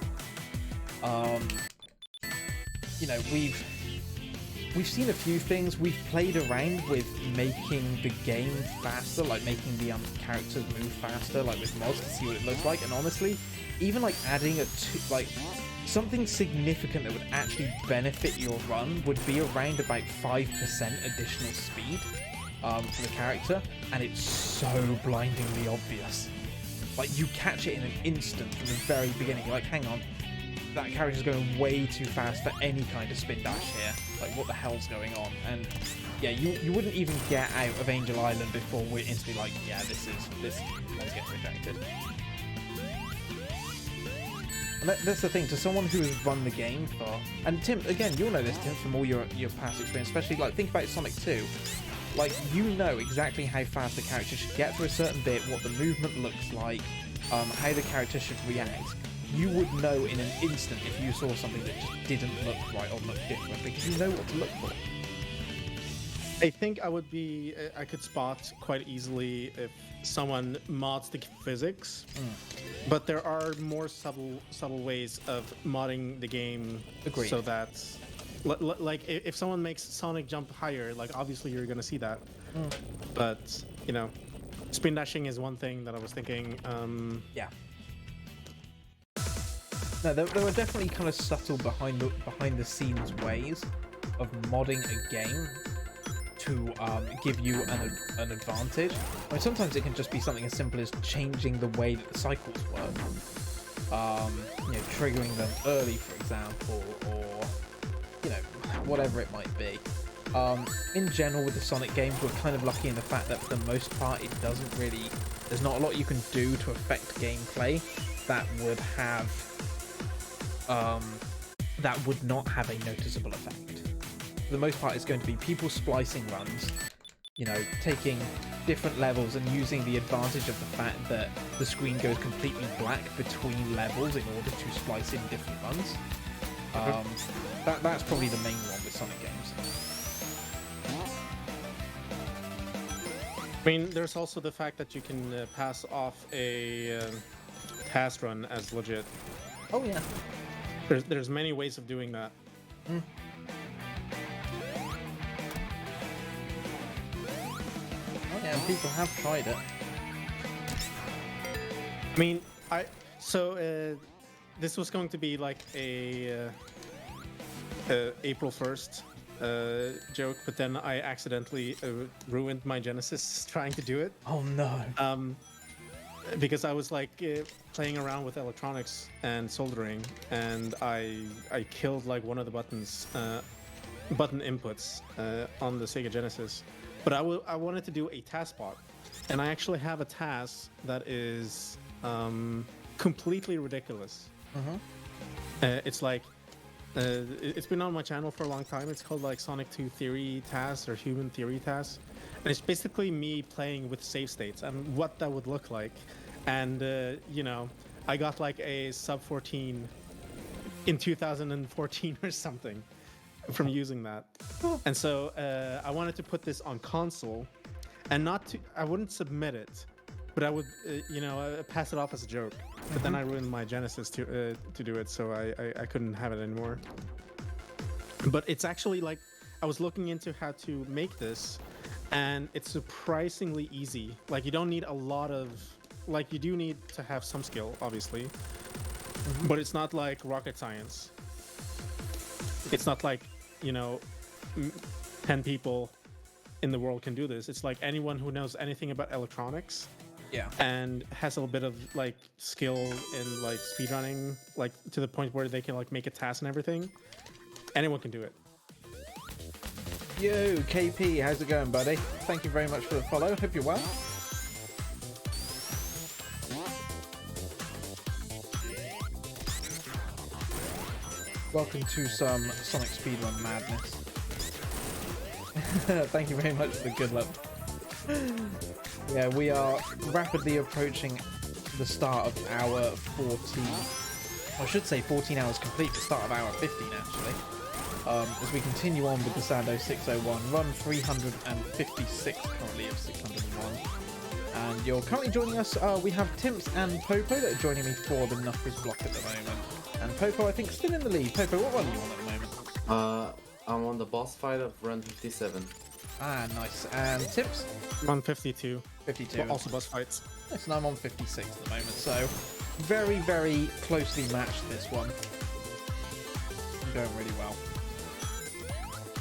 We've seen a few things. We've played around with making the game faster, like making the characters move faster, like with mods to see what it looks like. And honestly, even like adding something significant that would actually benefit your run would be around about 5% additional speed for the character, and it's so blindingly obvious. Like you catch it in an instant from the very beginning. You're like, hang on, that character's going way too fast for any kind of spin dash here. Like, what the hell's going on? And yeah, you wouldn't even get out of Angel Island before we're instantly like, yeah, this one's getting rejected. And that's the thing, to someone who has run the game for, and Tim, again, you'll know this, Tim, from all your past experience, especially like think about Sonic 2. Like, you know exactly how fast the character should get through a certain bit, what the movement looks like, how the character should react. You would know in an instant if you saw something that just didn't look right or look different, because you know what to look for. I think I could spot quite easily if someone mods the physics, but there are more subtle ways of modding the game. Agreed. So that, like, if someone makes Sonic jump higher, like obviously you're gonna see that. But spin dashing is one thing that I was thinking. Yeah. No, there were definitely kind of subtle behind the scenes ways of modding a game to give you an advantage. I mean, sometimes it can just be something as simple as changing the way that the cycles work. Triggering them early, for example, or whatever it might be. In general, with the Sonic games, we're kind of lucky in the fact that for the most part, there's not a lot you can do to affect gameplay that would not have a noticeable effect. For the most part, it's going to be people splicing runs, taking different levels and using the advantage of the fact that the screen goes completely black between levels in order to splice in different runs. That's probably the main one with Sonic games. I mean, there's also the fact that you can pass off a task run as legit. Oh yeah. There's many ways of doing that. Oh yeah, people have tried it. I mean, this was going to be like a April 1st joke, but then I accidentally ruined my Genesis trying to do it. Oh no. Because I was like playing around with electronics and soldering, and I killed like one of the button inputs on the Sega Genesis. But I wanted to do a task bot, and I actually have a task that is completely ridiculous. It's like it's been on my channel for a long time. It's called like Sonic 2 Theory Tasks or Human Theory Tasks. And it's basically me playing with save states and what that would look like. And, I got like a sub 14 in 2014 or something from using that. And so I wanted to put this on console, and I wouldn't submit it, but I would, pass it off as a joke. But then I ruined my Genesis to do it, so I couldn't have it anymore. But it's actually like, I was looking into how to make this, and it's surprisingly easy. Like, you don't need a lot of, like, you do need to have some skill, obviously, but it's not like rocket science. It's not like, 10 people in the world can do this. It's like anyone who knows anything about electronics Yeah. and has a little bit of like skill in like speedrunning, like to the point where they can like make a task and everything. Anyone can do it. Yo, KP, how's it going, buddy? Thank you very much for the follow. Hope you're well. Welcome to some Sonic speedrun madness. Thank you very much for the good luck. Yeah, we are rapidly approaching the start of hour 14. I should say 14 hours complete, the start of hour 15 actually. As we continue on with the Sando 601, run 356 currently of 601. And you're currently joining us, we have Timps and Popo that are joining me for the Knuckles block at the moment. And Popo, I think, still in the lead. Popo, what run are you on at the moment? I'm on the boss fight of run 57. Ah, nice. And Timps? I'm on 52. 52. But also boss fights. Yes, and I'm on 56 at the moment, so very, very closely matched this one. I'm going really well.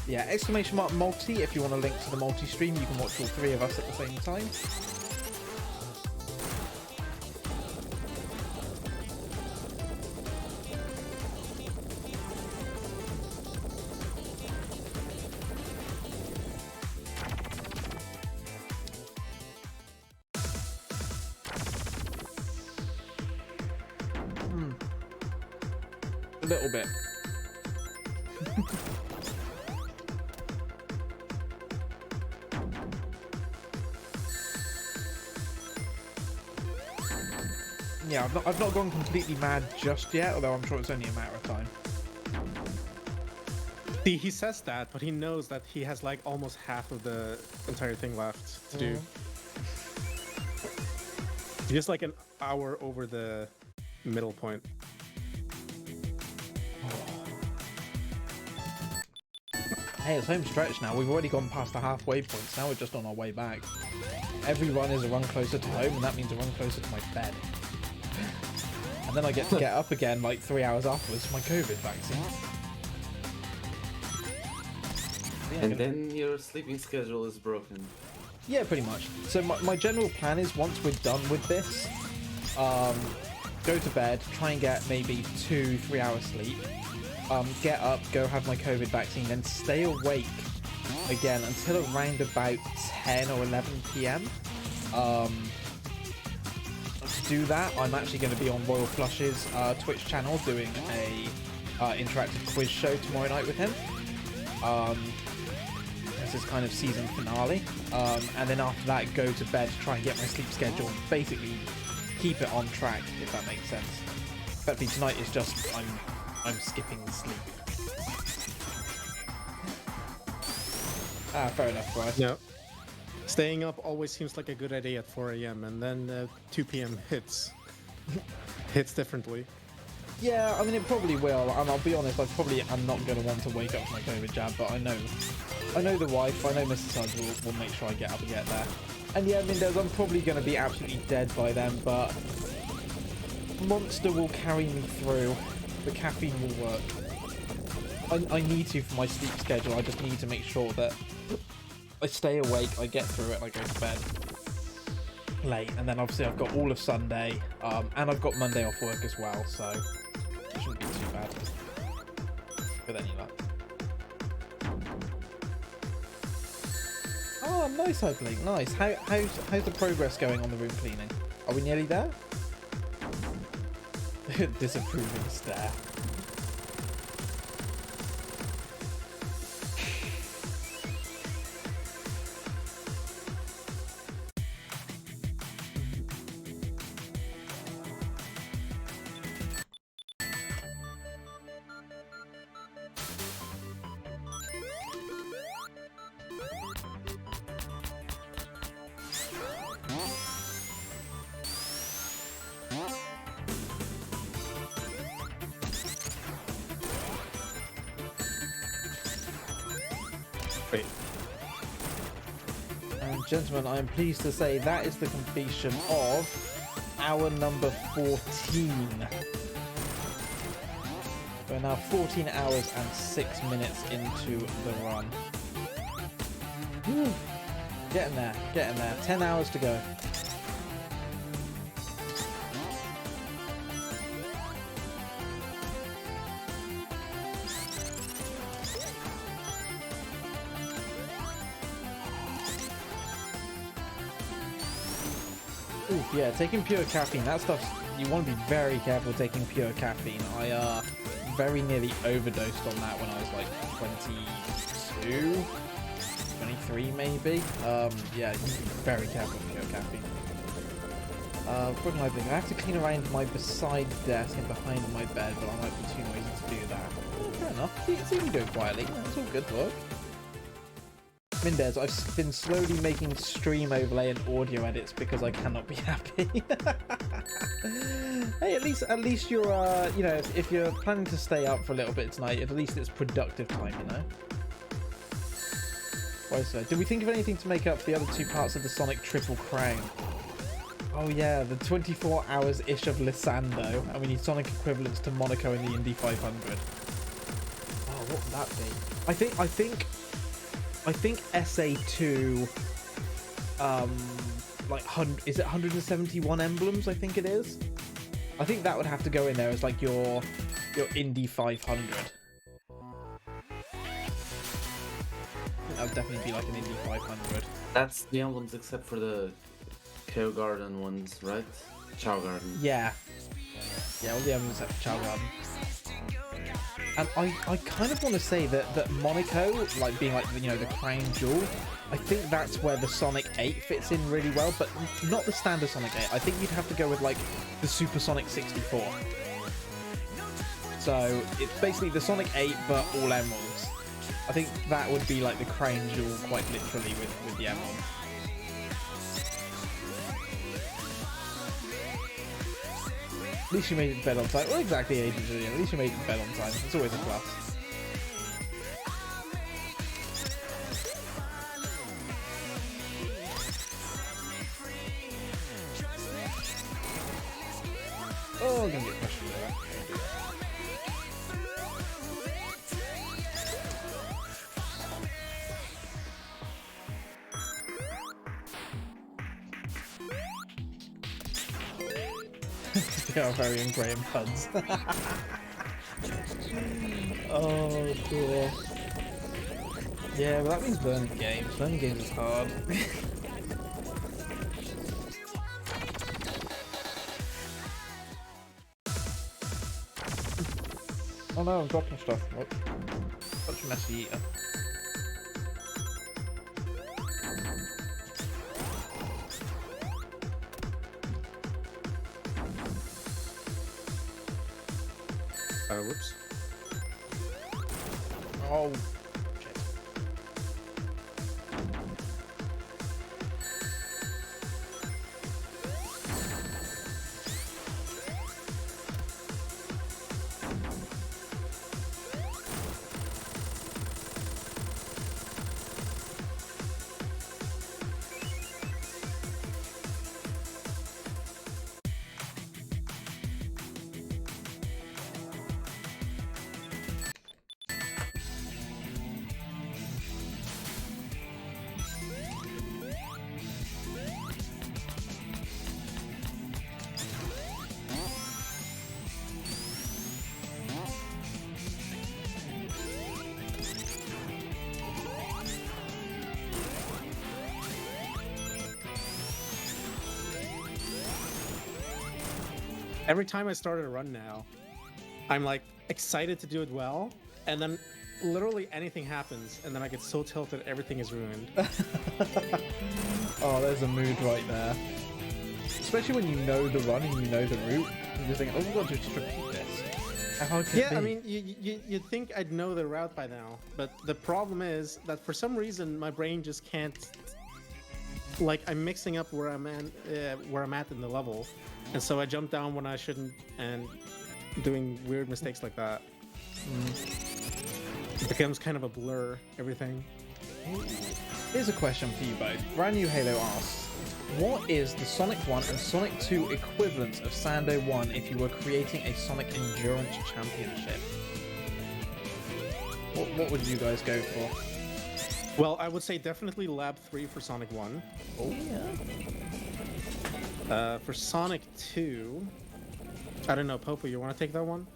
Yeah, exclamation mark multi, if you want a link to the multi-stream, you can watch all three of us at the same time. A little bit. Yeah, I've not gone completely mad just yet, although I'm sure it's only a matter of time. See, he says that, but he knows that he has like almost half of the entire thing left to do. Just like an hour over the middle point. Hey, it's home stretch now. We've already gone past the halfway point, so now we're just on our way back. Every run is a run closer to home, and that means a run closer to my bed. And then I get to get up again like 3 hours afterwards for my COVID vaccine. And then your sleeping schedule is broken. Yeah, pretty much. So my general plan is once we're done with this, go to bed, try and get maybe 2-3 hours sleep. Get up, go have my COVID vaccine, then stay awake again until around about 10 or 11 p.m. To do that, I'm actually going to be on Royal Flush's Twitch channel doing a interactive quiz show tomorrow night with him. This is kind of season finale. And then after that, go to bed, try and get my sleep schedule, and basically keep it on track, if that makes sense. Effectively, tonight is just I'm skipping sleep. Ah, fair enough, Brad. No. Staying up always seems like a good idea at 4 a.m. and then 2 p.m. hits differently. Yeah, I mean it probably will, and I'll be honest, I'm not going to want to wake up for my COVID jab, but I know the wife, I know Mrs. Suggs will make sure I get up and get there. And yeah, I mean, I'm probably going to be absolutely dead by then, but Monster will carry me through. The caffeine will work. I need to for my sleep schedule. I just need to make sure that I stay awake, I get through it, I go to bed late, and then obviously I've got all of Sunday, and I've got Monday off work as well, so it shouldn't be too bad with any luck. Oh, nice, Hyperlink, nice. How's the progress going on the room cleaning? Are we nearly there? Disapproving stare. Wait. And gentlemen, I am pleased to say that is the completion of hour number 14. We're now 14 hours and 6 minutes into the run. Woo. Getting there, getting there. 10 hours to go. Ooh, yeah, taking pure caffeine, that stuff's... You want to be very careful taking pure caffeine. I very nearly overdosed on that when I was like 22, 23 maybe. Yeah, you need to be very careful with pure caffeine. Broken lighting. I have to clean around my beside desk and behind my bed, but I might be too noisy to do that. Oh, fair enough. See if you do it quietly. That's all good work. Mindez, I've been slowly making stream overlay and audio edits because I cannot be happy. Hey, at least you're, you know, if you're planning to stay up for a little bit tonight, at least it's productive time, you know? Why so? Did we think of anything to make up for the other two parts of the Sonic Triple Crown? Oh yeah, the 24 hours-ish of Sando, and we need Sonic equivalents to Monaco in the Indy 500. Oh, what would that be? I think SA2, like, is it 171 emblems, I think it is? I think that would have to go in there as, like, your Indy 500. That would definitely be, like, an Indy 500. That's the emblems except for the Cow Garden ones, right? Chow Garden. Yeah. Yeah, all the emblems except for Chow Garden. And I kind of want to say that Monaco, like being like, you know, the crown jewel, I think that's where the Sonic 8 fits in really well, but not the standard Sonic 8. I think you'd have to go with like the Super Sonic 64. So it's basically the Sonic 8 but all emeralds. I think that would be like the crown jewel quite literally with the emerald. At least you made it to bed on time. Well, exactly, Adrian. At least you made it to bed on time. It's always a plus. Oh, I'm gonna get questioned there. They are very ingrained puns. Oh dear. Yeah, well that means learning games. Learning games is hard. Oh no, I'm dropping stuff. Oh. Such a messy eater. Whoops. Oh. Every time I started a run now, I'm like excited to do it well, and then literally anything happens, and then I get so tilted everything is ruined. Oh, there's a mood right there. Especially when you know the run and you know the route, you just think, oh my god, just repeat this. How hard can it be? I mean, you'd think I'd know the route by now, but the problem is that for some reason my brain just can't. Like, I'm mixing up where I'm at in the level, and so I jump down when I shouldn't, and doing weird mistakes like that. It becomes kind of a blur, everything. Here's a question for you both. Brand New Halo asks, what is the Sonic 1 and Sonic 2 equivalents of Sando 1 if you were creating a Sonic Endurance Championship? What would you guys go for? Well, I would say definitely Lab 3 for Sonic 1. Oh, yeah. For Sonic 2, I don't know, Popo, you want to take that one?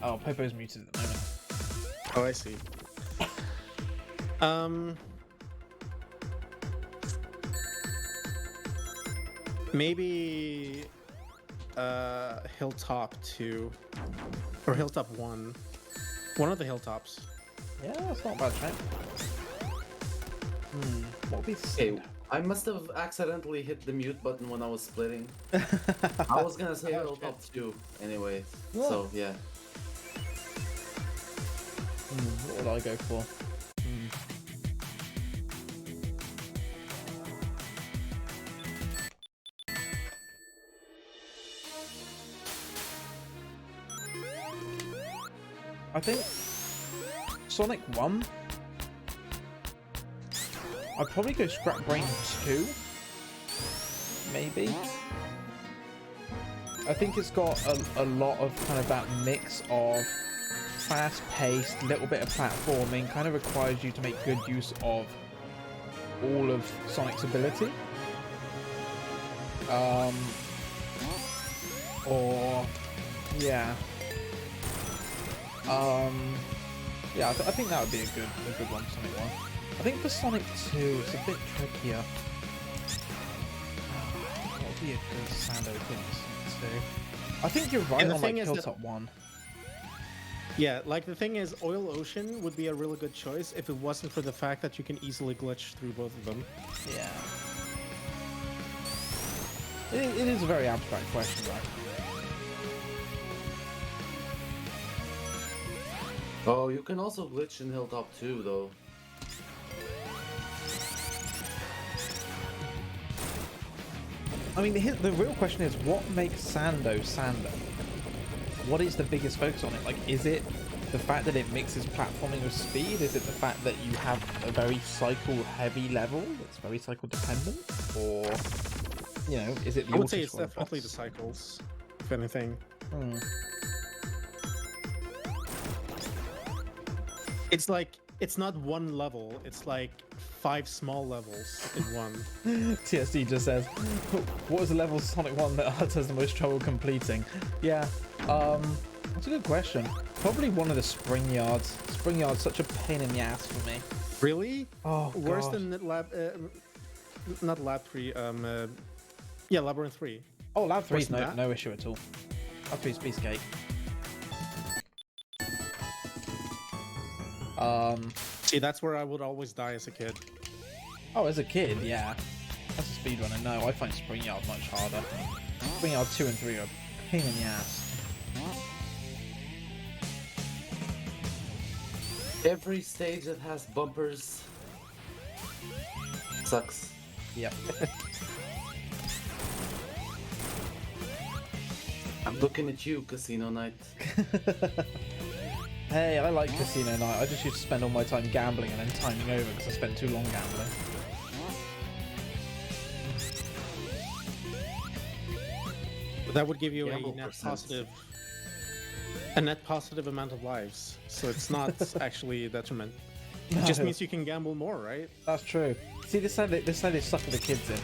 Oh, Popo's muted at the moment. Oh, I see. Maybe Hilltop 2 or Hilltop 1. One of the hilltops. Yeah, that's not a bad track. What would be Okay, I must have accidentally hit the mute button when I was splitting. I was gonna say Hilltop 2 anyway, so yeah. What would I go for? I think Sonic 1. I'd probably go Scrap Brain 2. Maybe. I think it's got a lot of kind of that mix of fast-paced, little bit of platforming, kind of requires you to make good use of all of Sonic's ability. Or yeah. Yeah, I think that would be a good one, Sonic 1. I think for Sonic 2, it's a bit trickier. What would be a good Sando thing for Sonic 2? I think you're right And the on thing like is that- Hilltop 1. Yeah, like the thing is, Oil Ocean would be a really good choice if it wasn't for the fact that you can easily glitch through both of them. Yeah. It is a very abstract question, right? Oh, you can also glitch in Hilltop 2 though. I mean, the real question is, what makes Sando Sando? What is the biggest focus on it? Like, is it the fact that it mixes platforming with speed? Is it the fact that you have a very cycle-heavy level that's very cycle-dependent? Or, you know, is it the I would say it's auto-scroll definitely the boss? cycles, if anything. It's like, it's not one level, it's like 5 small levels in one. TSD just says, what was the level of Sonic 1 that Art has the most trouble completing? Yeah, that's a good question. Probably one of the Spring Yards. Spring Yard's such a pain in the ass for me. Really? Oh, Worse God. than not Lab 3, yeah, Labyrinth 3. Oh, Lab 3 Worse is than that? no issue at all. Lab 3 is piece of cake. See, that's where I would always die as a kid. Oh, as a kid, yeah. That's a speedrunner. No, I find Spring Yard much harder. Spring Yard 2 and 3 are a pain in the ass. Every stage that has bumpers sucks. Yep. I'm looking at you, Casino Night. Hey, I like Casino Night. I just used to spend all my time gambling and then timing over because I spent too long gambling. But that would give you Gamble a net percent. positive amount of lives. So it's not actually a detriment. No, It just means you can gamble more, right? that's true. See, this side they sucker the kids in.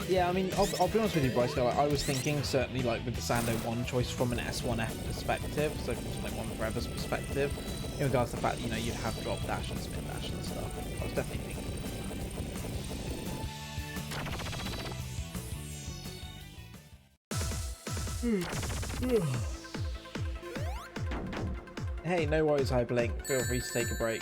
Yeah, I mean, I'll be honest with you, Bryce. Like, I was thinking certainly like with the Sando 1 choice from an S1F perspective, so from like One Forever's perspective, in regards to the fact that, you know, you'd have drop dash and spin dash and stuff. I was definitely thinking. Hey, no worries, Hyperlink. Feel free to take a break.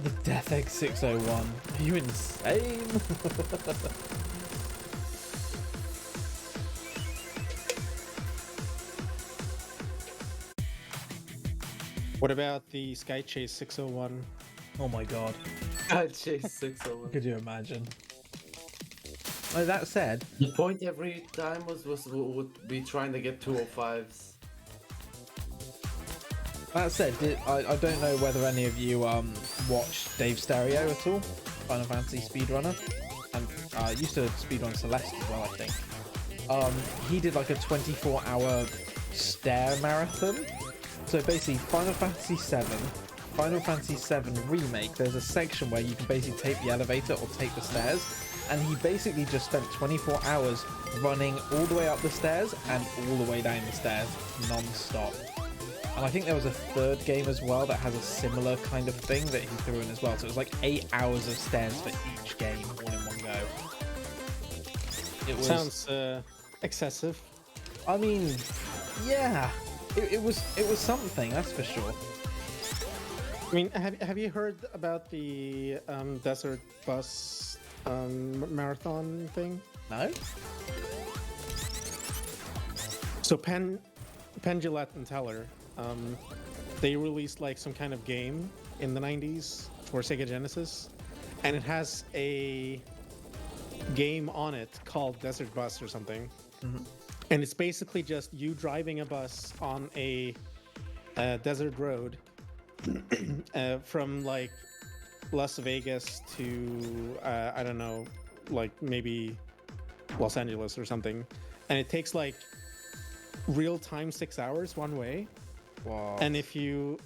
The Death Egg 601. Are you insane? What about the Sky Chase 601? Oh my god. God, Chase 601. Could you imagine? Oh, that said, The point every time would be trying to get 205s. I don't know whether any of you watched Dave Stereo at all, Final Fantasy Speedrunner, and used to speedrun Celeste as well, I think. He did like a 24-hour stair marathon. So basically, Final Fantasy VII Remake, there's a section where you can basically take the elevator or take the stairs, and he basically just spent 24 hours running all the way up the stairs and all the way down the stairs non-stop. And I think there was a third game as well that has a similar kind of thing that he threw in as well. So it was like 8 hours of stairs for each game, all in one go. It was... Sounds excessive. I mean, yeah, it was something, that's for sure. I mean, have you heard about the Desert Bus marathon thing? No? So Penn Jillette and Teller, they released like some kind of game in the 90s for Sega Genesis, and it has a game on it called Desert Bus or something. Mm-hmm. And it's basically just you driving a bus on a desert road from like Las Vegas to I don't know, like maybe Los Angeles or something, and it takes like real time 6 hours one way. Wow. And if you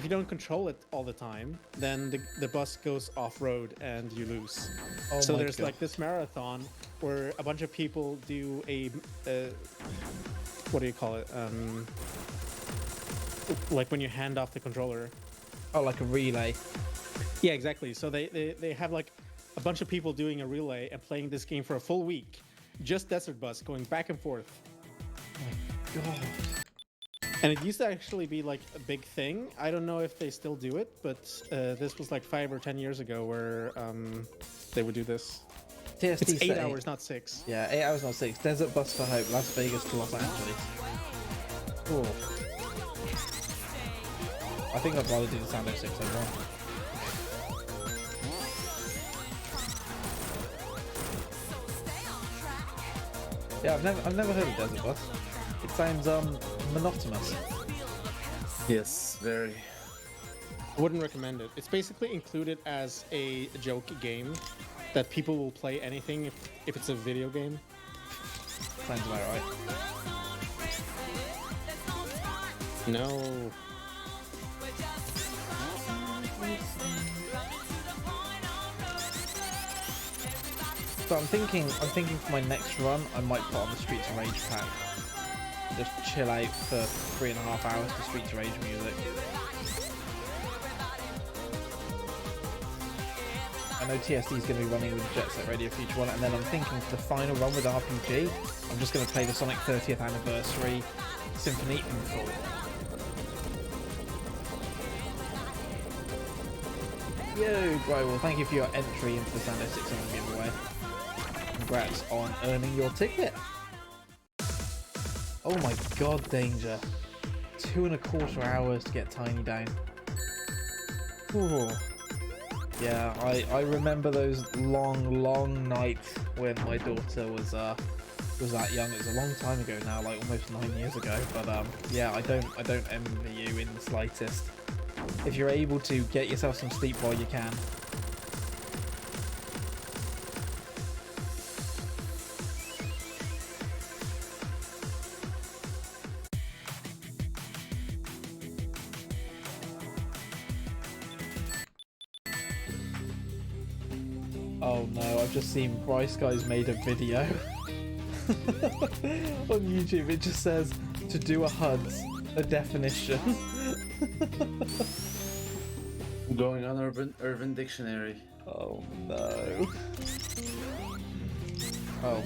don't control it all the time, then the bus goes off road and you lose. Oh So my there's God. like this marathon where a bunch of people do a what do you call it? Like when you hand off the controller. Oh, like a relay. Yeah, exactly. So they have like a bunch of people doing a relay and playing this game for a full week. Just Desert Bus going back and forth. God. And it used to actually be like a big thing. I don't know if they still do it, but this was like 5 or 10 years ago where they would do this. TST It's 8 say- hours, not 6. Yeah, 8 hours, not 6. Desert Bus for Hope, Las Vegas to Los Angeles. Cool. I think I'd rather do the Sando 601. Yeah, I've never heard of Desert Bus. It sounds monotonous. Yes, very. I wouldn't recommend it. It's basically included as a joke game that people will play anything if it's a video game. Sounds about right. No. So I'm thinking for my next run, I might put on the Streets of Rage pack. Just chill out for 3.5 hours to Streets of Rage music. I know TSD is going to be running with Jet Set Radio Future 1, and then I'm thinking for the final run with RPG, I'm just going to play the Sonic 30th Anniversary Symphony in full. Yo, right, well thank you for your entry into the Sando 600 giveaway. Congrats on earning your ticket. Oh my god, Danger. 2.25 hours to get Tiny down. Ooh. Yeah, I remember those long nights when my daughter was that young. It was a long time ago now, like almost 9 years ago. But yeah, I don't envy you in the slightest. If you're able to, get yourself some sleep while you can. Oh no, I've just seen Bryce Guy's made a video on YouTube. It just says, to do a HUD's a definition. Going on Urban Dictionary. Oh no. Oh.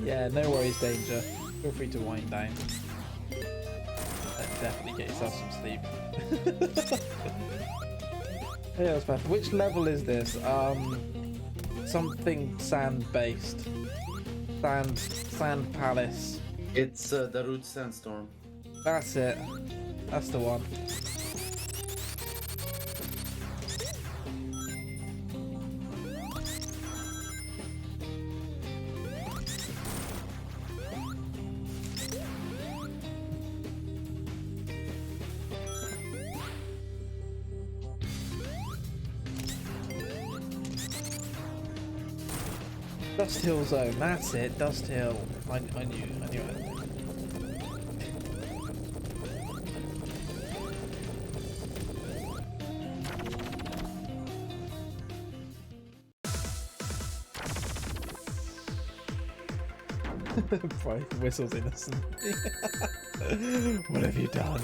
Yeah, no worries, Danger. Feel free to wind down. And definitely get yourself some sleep. Yeah, that's bad. Which level is this? Something sand-based. Sand Palace. It's the Root Sandstorm. That's it. That's the one. Dust Hill Zone, that's it, Dust Hill. I knew it. Bro, whistle's innocent. What have you done?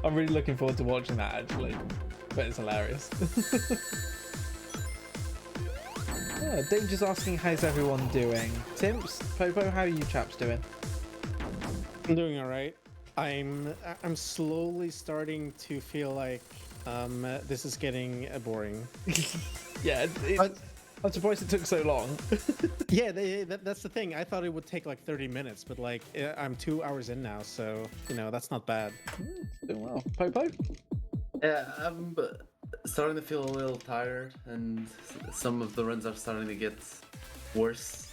I'm really looking forward to watching that actually. But it's hilarious. Yeah, Danger's asking how's everyone doing. Timps, Popo, how are you chaps doing? I'm doing all right. I'm slowly starting to feel like this is getting boring. Yeah, I'm surprised it took so long. Yeah, that's the thing. I thought it would take like 30 minutes, but like I'm 2 hours in now, so you know that's not bad. Doing well. Popo? Yeah, I'm starting to feel a little tired, and some of the runs are starting to get worse.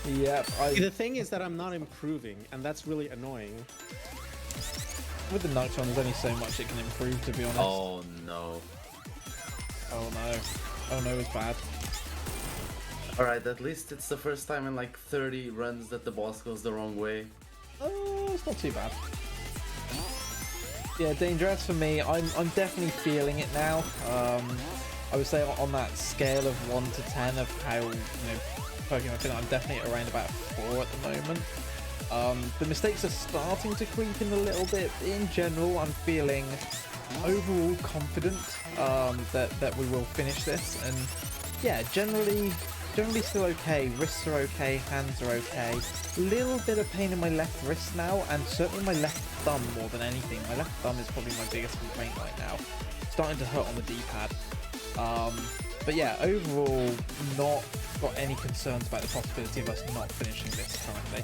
Yeah, The thing is that I'm not improving, and that's really annoying. with the Nocturne, there's only so much it can improve, to be honest. Oh no. Oh no. Oh no, it's bad. Alright, at least it's the first time in like 30 runs that the boss goes the wrong way. Oh, it's not too bad. Yeah, Dangerous for me, I'm definitely feeling it now. I would say on that scale of 1 to 10 of how, you know, Pokemon feel, I'm definitely around about 4 at the moment. The mistakes are starting to creep in a little bit. In general, I'm feeling overall confident that we will finish this, and yeah, generally still okay. Wrists are okay, hands are okay. Little bit of pain in my left wrist now, and certainly my left thumb more than anything. My left thumb is probably my biggest complaint right now. Starting to hurt on the D-pad. But yeah, overall, not got any concerns about the possibility of us not finishing this currently.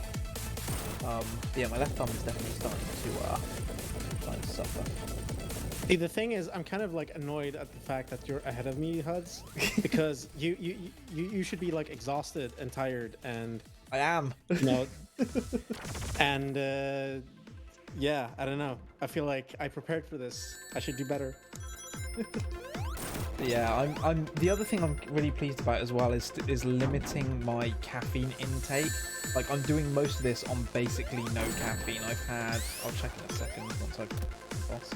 Yeah, my left thumb is definitely starting to suffer. See, the thing is, I'm kind of like annoyed at the fact that you're ahead of me, Huds, because you should be like exhausted and tired, and I am. you know, and yeah, I don't know. I feel like I prepared for this. I should do better. Yeah, I'm. The other thing I'm really pleased about as well is limiting my caffeine intake. Like, I'm doing most of this on basically no caffeine. I'll check in a second once I've boss.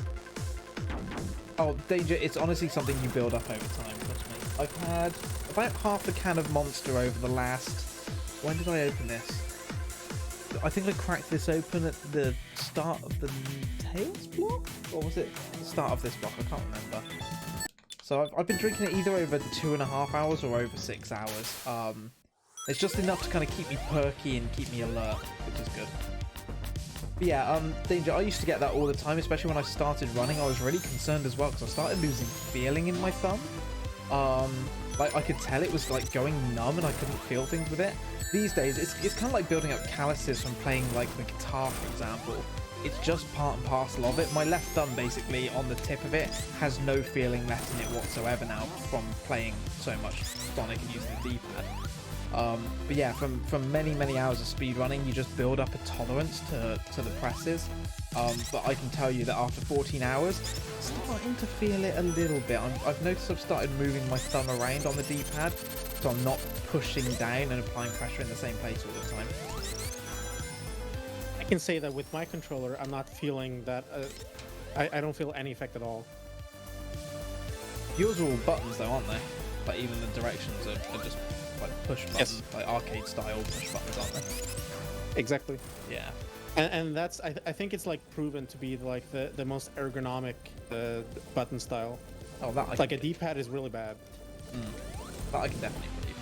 Oh, Danger, it's honestly something you build up over time, trust me. I've had about half a can of Monster over the last... When did I open this? I think I cracked this open at the start of the Tails block? Or was it the start of this block? I can't remember. So I've been drinking it either over 2.5 hours or over 6 hours. It's just enough to kind of keep me perky and keep me alert, which is good. But yeah, Danger, I used to get that all the time, especially when I started running. I was really concerned as well, because I started losing feeling in my thumb. Like, I could tell it was like going numb and I couldn't feel things with it. These days, it's kind of like building up calluses from playing like the guitar, for example. It's just part and parcel of it. My left thumb, basically, on the tip of it, has no feeling left in it whatsoever now from playing so much Sonic and using the D-pad. But yeah, from many hours of speedrunning, you just build up a tolerance to the presses. But I can tell you that after 14 hours, starting to feel it a little bit. I've noticed I've started moving my thumb around on the D-pad, so I'm not pushing down and applying pressure in the same place all the time. I can say that with my controller, I'm not feeling that. I don't feel any effect at all. Yours are all buttons though, aren't they? Like, even the directions are just like push buttons, like arcade style push buttons, aren't they? Exactly. Yeah. And that's I think it's like proven to be like the most ergonomic button style. Oh, that like a D-pad is really bad. That I can definitely believe.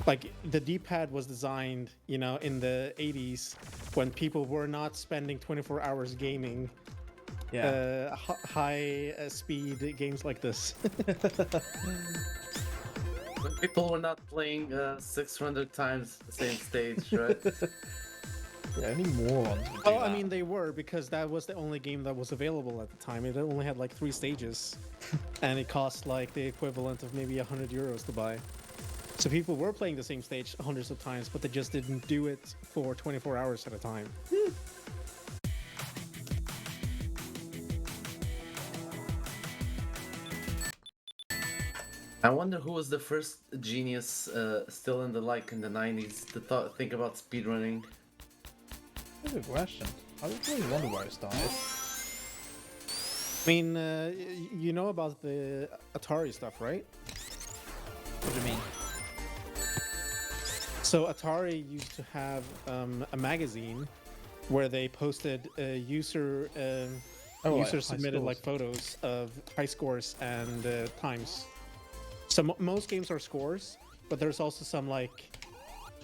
Like, the D-pad was designed, you know, in the 80s when people were not spending 24 hours gaming high speed games like this. When people were not playing 600 times the same stage, right? Yeah, only morons would do Well, that. I mean, they were, because that was the only game that was available at the time. It only had like 3 stages, and it cost like the equivalent of maybe €100 to buy. So people were playing the same stage hundreds of times, but they just didn't do it for 24 hours at a time. I wonder who was the first genius still in the the 90s to think about speedrunning. That's a good question. I really wonder where it started. I mean, you know about the Atari stuff, right? What do you mean? So Atari used to have a magazine where they posted user submitted like photos of high scores and times. So most games are scores, but there's also some like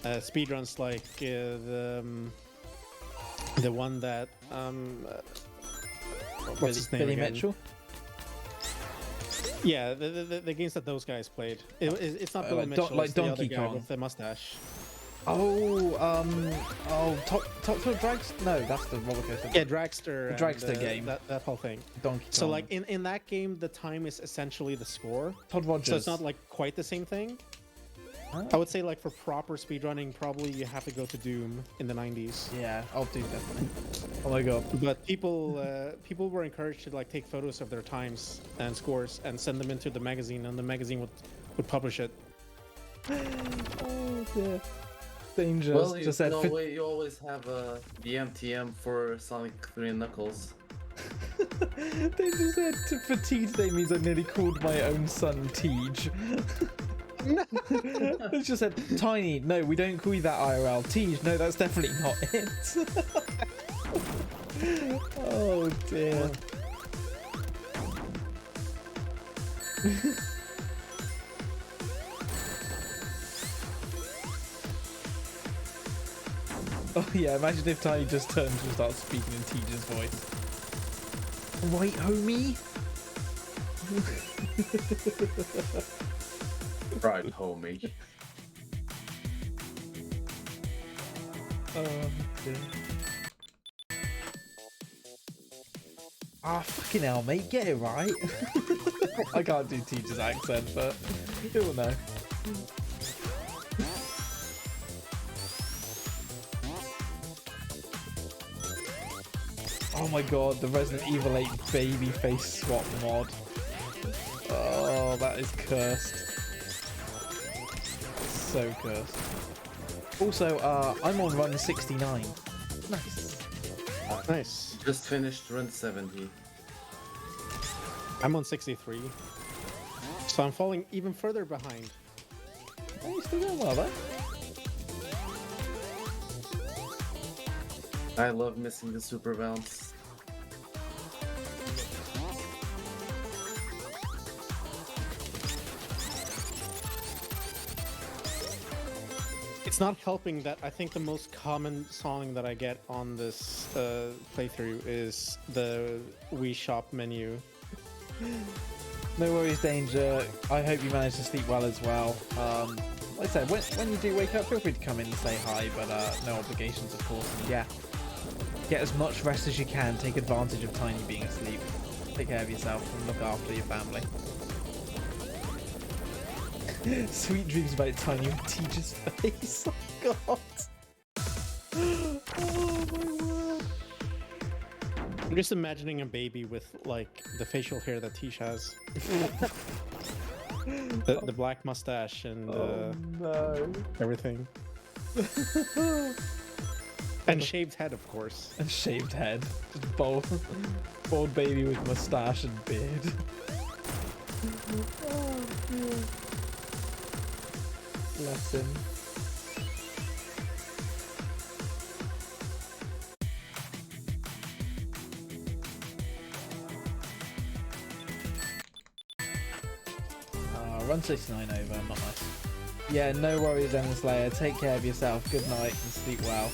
speedruns, like the one that what's his name Billy again? Mitchell? Yeah, the games that those guys played. It's not Billy like Mitchell, like it's the other Donkey guy Kong. with the mustache. Top Drags? No, that's the roller coaster. Yeah, Dragster. The Dragster game. That whole thing. Donkey Kong. So like in that game, the time is essentially the score. Todd Rogers. So it's not like quite the same thing. Huh? I would say like for proper speedrunning, probably you have to go to Doom in the 90s. Yeah, I'll do definitely. Oh my god. But people were encouraged to like take photos of their times and scores and send them into the magazine, and the magazine would publish it. Oh dear. Dangerous. Well, you, Just said you always have the MTM for Sonic 3 and Knuckles. They just said for T today means I nearly called my own son Tej. They just said Tiny. No, we don't call you that IRL. Tej. No, that's definitely not it. Oh dear. Oh yeah, imagine if Tiny just turned to start speaking in Tej's voice. Right, homie? Right, homie. Dear. Ah, fucking hell, mate, get it right. I can't do Tej's accent, but you'll know. Oh my god, the Resident Evil 8 baby face swap mod. Oh, that is cursed. So cursed. Also, I'm on run 69. Nice. Nice. Just finished run 70. I'm on 63. So I'm falling even further behind. Oh, you're still doing well there. I love missing the super bounce. It's not helping that I think the most common song that I get on this playthrough is the Wii Shop menu. No worries, Danger. I hope you managed to sleep well as well. Like I said, when you do wake up, feel free to come in and say hi, but no obligations, of course. And yeah, get as much rest as you can. Take advantage of Tiny being asleep. Take care of yourself and look after your family. Sweet dreams about Tiny with Teach's face. Oh god. Oh my word. I'm just imagining a baby with like the facial hair that Tish has. the black mustache and No. everything. And shaved head, of course. A shaved head. Just bald baby with mustache and beard. Oh dear. Bless him. Run 69 over, not nice. Yeah, no worries, Demon Slayer. Take care of yourself. Good night and sleep well.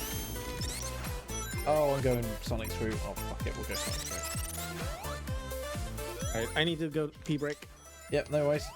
Oh, I'm going Sonic through. Oh, fuck it, we'll go Sonic through. Alright, I need to go pee break. Yep, no worries.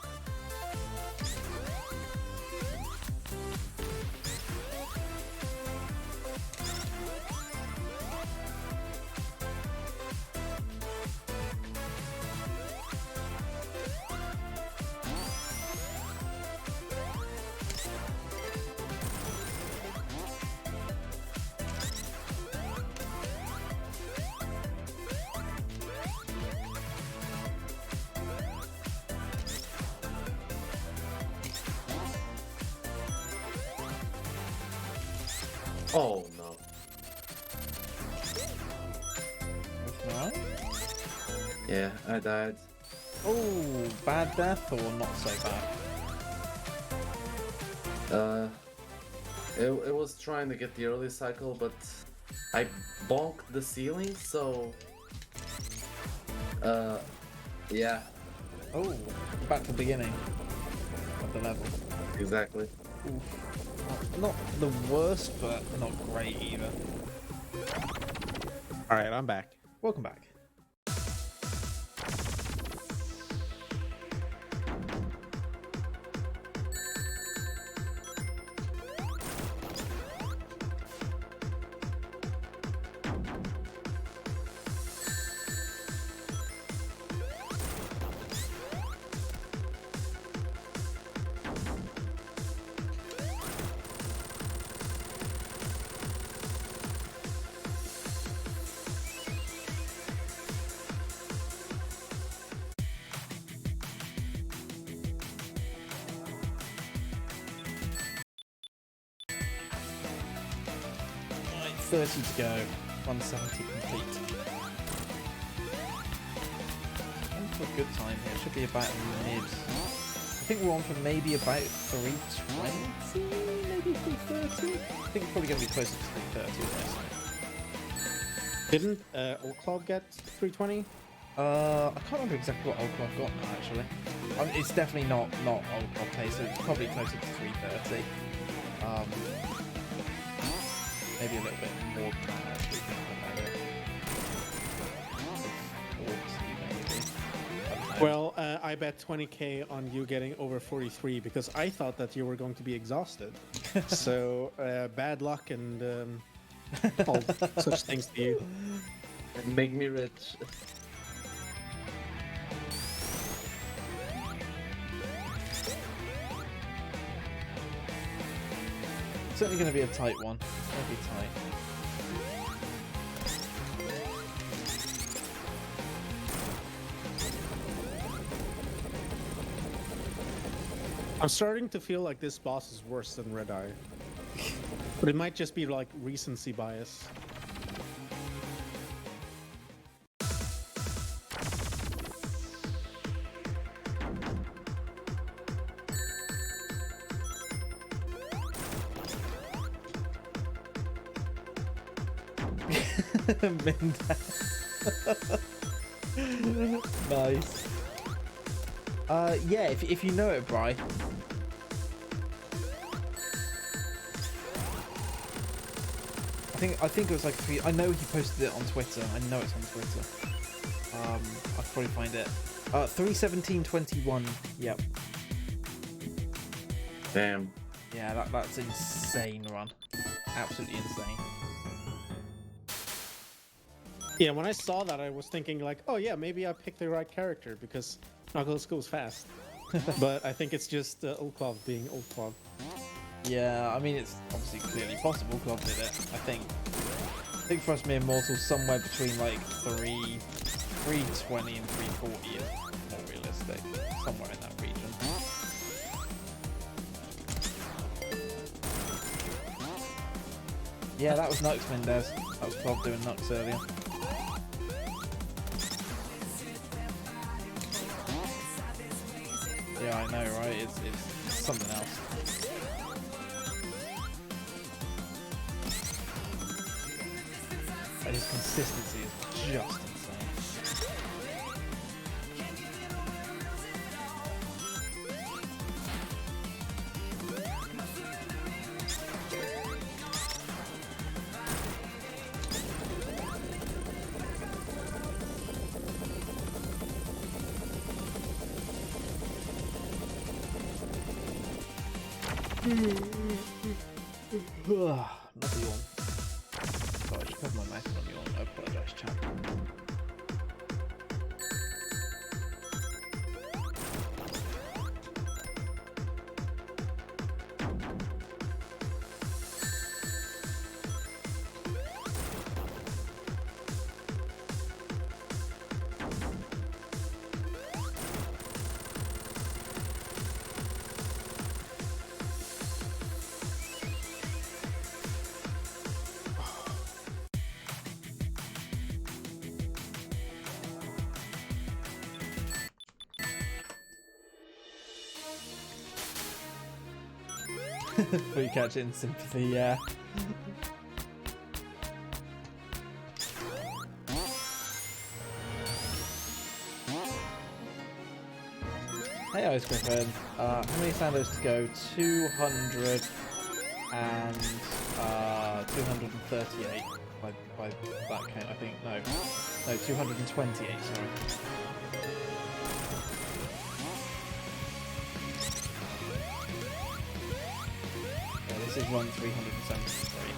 Oh no. Everything alright? Yeah, I died. Oh, bad death or not so bad? It was trying to get the early cycle, but I bonked the ceiling, so yeah, Oh, back to the beginning of the level. exactly. Oof. Not the worst, but not great either. All right, I'm back. Welcome back. Right, 30 to go. 170 complete. On for a good time here. Should be about mid. I think we're on for maybe about 320, maybe 330. I think it's probably going to be closer to 330 honestly. Didn't Old Cloud get 320? I can't remember exactly what Old Cloud got now, actually. It's definitely not Old Cloud pace, so it's probably closer to 330. Maybe a little bit more than that, actually. Thinking about it. 40 maybe. I don't know. Well, I bet 20k on you getting over 43 because I thought that you were going to be exhausted. So bad luck and all such things to you. Make me rich. Certainly going to be a tight one. It's going to be tight. I'm starting to feel like this boss is worse than Red Eye. But it might just be like recency bias. Nice. Yeah, if you know it, Bri. I think it was like I know he posted it on Twitter. I know it's on Twitter. I'll probably find it. 3:17:21. Yep. Damn. Yeah, that's insane run. Absolutely insane. Yeah, when I saw that, I was thinking like, oh yeah, maybe I picked the right character because Knuckles goes fast. But I think it's just Old Cloud being Old Cloud. Yeah, I mean it's obviously clearly possible. Club did it. I think for us mere mortals, somewhere between like 320 and 340 is more realistic. Somewhere in that region. Yeah, that was Nux Mendez. That was Club doing Nux earlier. Yeah, I know, right? It's something else. And his consistency is just insane. Not the yawn. Sorry, I should cover my mouth on the yawn. I apologise, chat. Before you catch it in sympathy, yeah. Hey, Ice Griffin. How many Sandos to go? 200 and 238 by that count, I think. No, 228. Sorry. Yeah, this is run 373.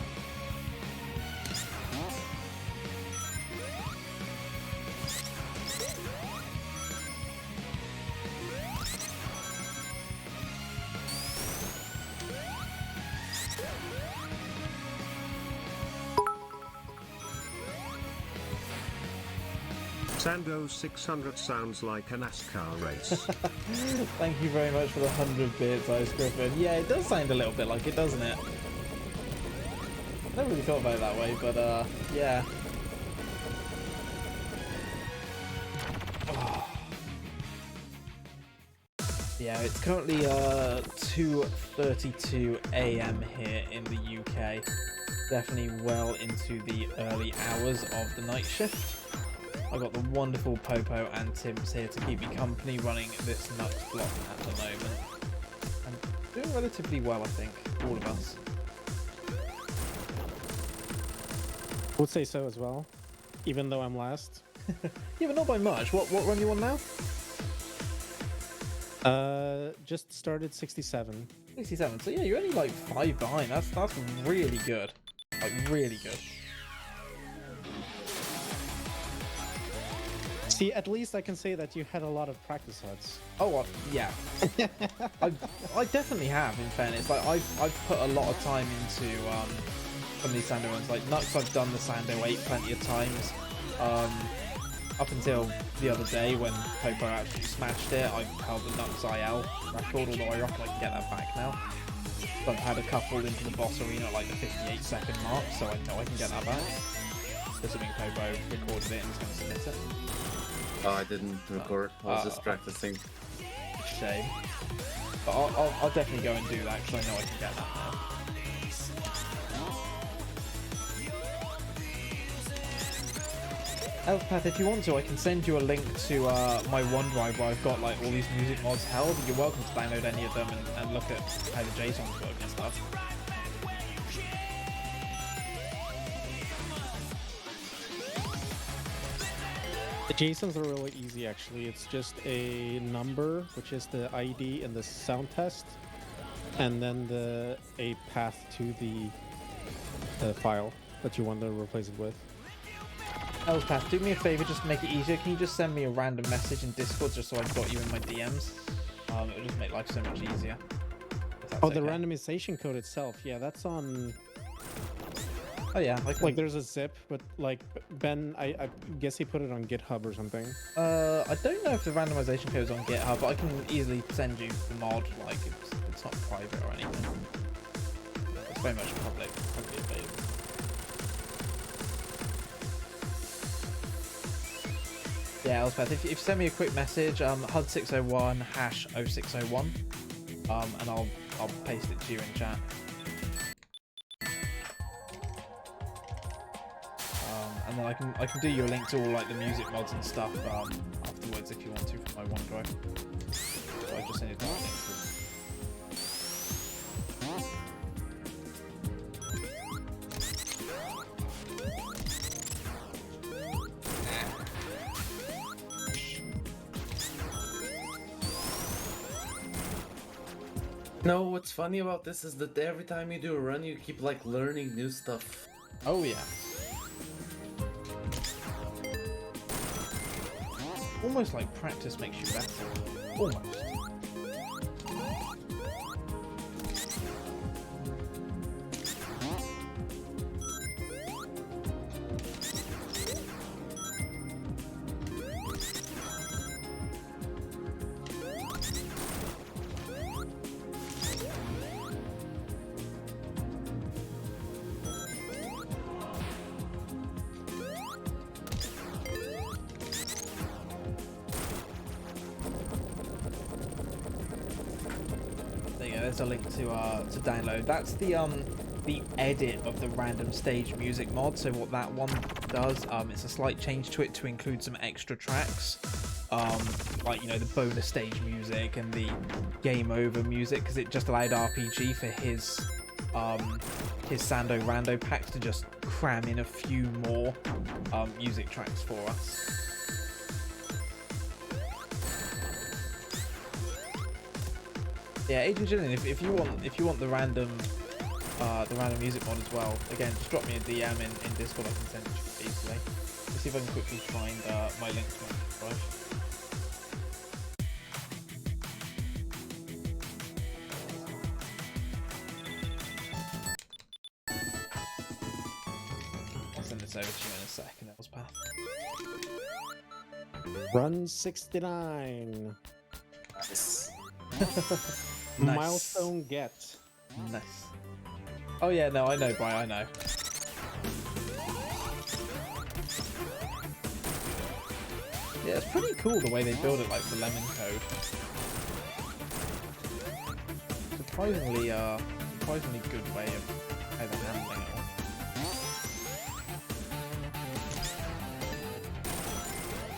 Sando 600 sounds like a NASCAR race. Thank you very much for the 100 bits, Ice Griffin. Yeah, it does sound a little bit like it, doesn't it? I never really thought about it that way, but yeah. Oh. Yeah, it's currently 2:32 AM here in the UK. Definitely well into the early hours of the night shift. I got the wonderful Popo and Tims here to keep me company running this nuts block at the moment. And doing relatively well, I think, all of us. I would say so as well, even though I'm last. Yeah, but not by much. What run you on now? Just started 67. 67. So yeah, you're only like 5 behind. That's really good. Like really good. See, at least I can say that you had a lot of practice HUDs. Oh, yeah. I definitely have. In fairness, like I've put a lot of time into some of these Sando ones. Like Nux, I've done the Sando 8 plenty of times. Up until the other day when Popo actually smashed it, I held the Nux IL record. Although I reckon I can get that back now. I've had a couple into the boss arena at like the 58-second mark, so I know I can get that back. Assuming Popo recorded it and is going to submit it. Oh, I didn't record. I was just practicing. Shame. But I'll definitely go and do that because I know I can get that now. Elfpath, if you want to, I can send you a link to my OneDrive where I've got like all these music mods held. You're welcome to download any of them and look at how the JSONs work and stuff. The JSONs are really easy, actually. It's just a number, which is the ID in the sound test, and then a path to the file that you want to replace it with. Elfpath, do me a favor, just to make it easier. Can you just send me a random message in Discord just so I've got you in my DMs? It'll just make life so much easier. Oh, the randomization code itself. Yeah, that's on... Oh yeah, like there's a zip, but like Ben, I guess he put it on GitHub or something. I don't know if the randomization code is on GitHub, but I can easily send you the mod. Like it's not private or anything. It's very much publicly available. Yeah, Elspeth, if you send me a quick message, HUD601 #0601, and I'll paste it to you in chat. And then I can do you a link to all like the music mods and stuff afterwards if you want to from my OneDrive. So I just send it to my link. No, what's funny about this is that every time you do a run, you keep like learning new stuff. Oh yeah. Almost like practice makes you better. Almost. there's a link to download. That's the edit of the random stage music mod. So what that one does, it's a slight change to it to include some extra tracks, like the bonus stage music and the game over music, because it just allowed RPG for his Sando Rando packs to just cram in a few more music tracks for us. Yeah, Agent Jillian, if you want the random music mod as well, again, just drop me a DM in Discord. I can send it to you easily. Let's see if I can quickly find my link to my drive. I'll send this over to you in a second. That was path. Run 69. Nice. Nice. Milestone get. Nice. Oh yeah, no, I know, Brian, I know. Yeah, it's pretty cool the way they build it, like the lemon code. Surprisingly good way of how they're handling it all.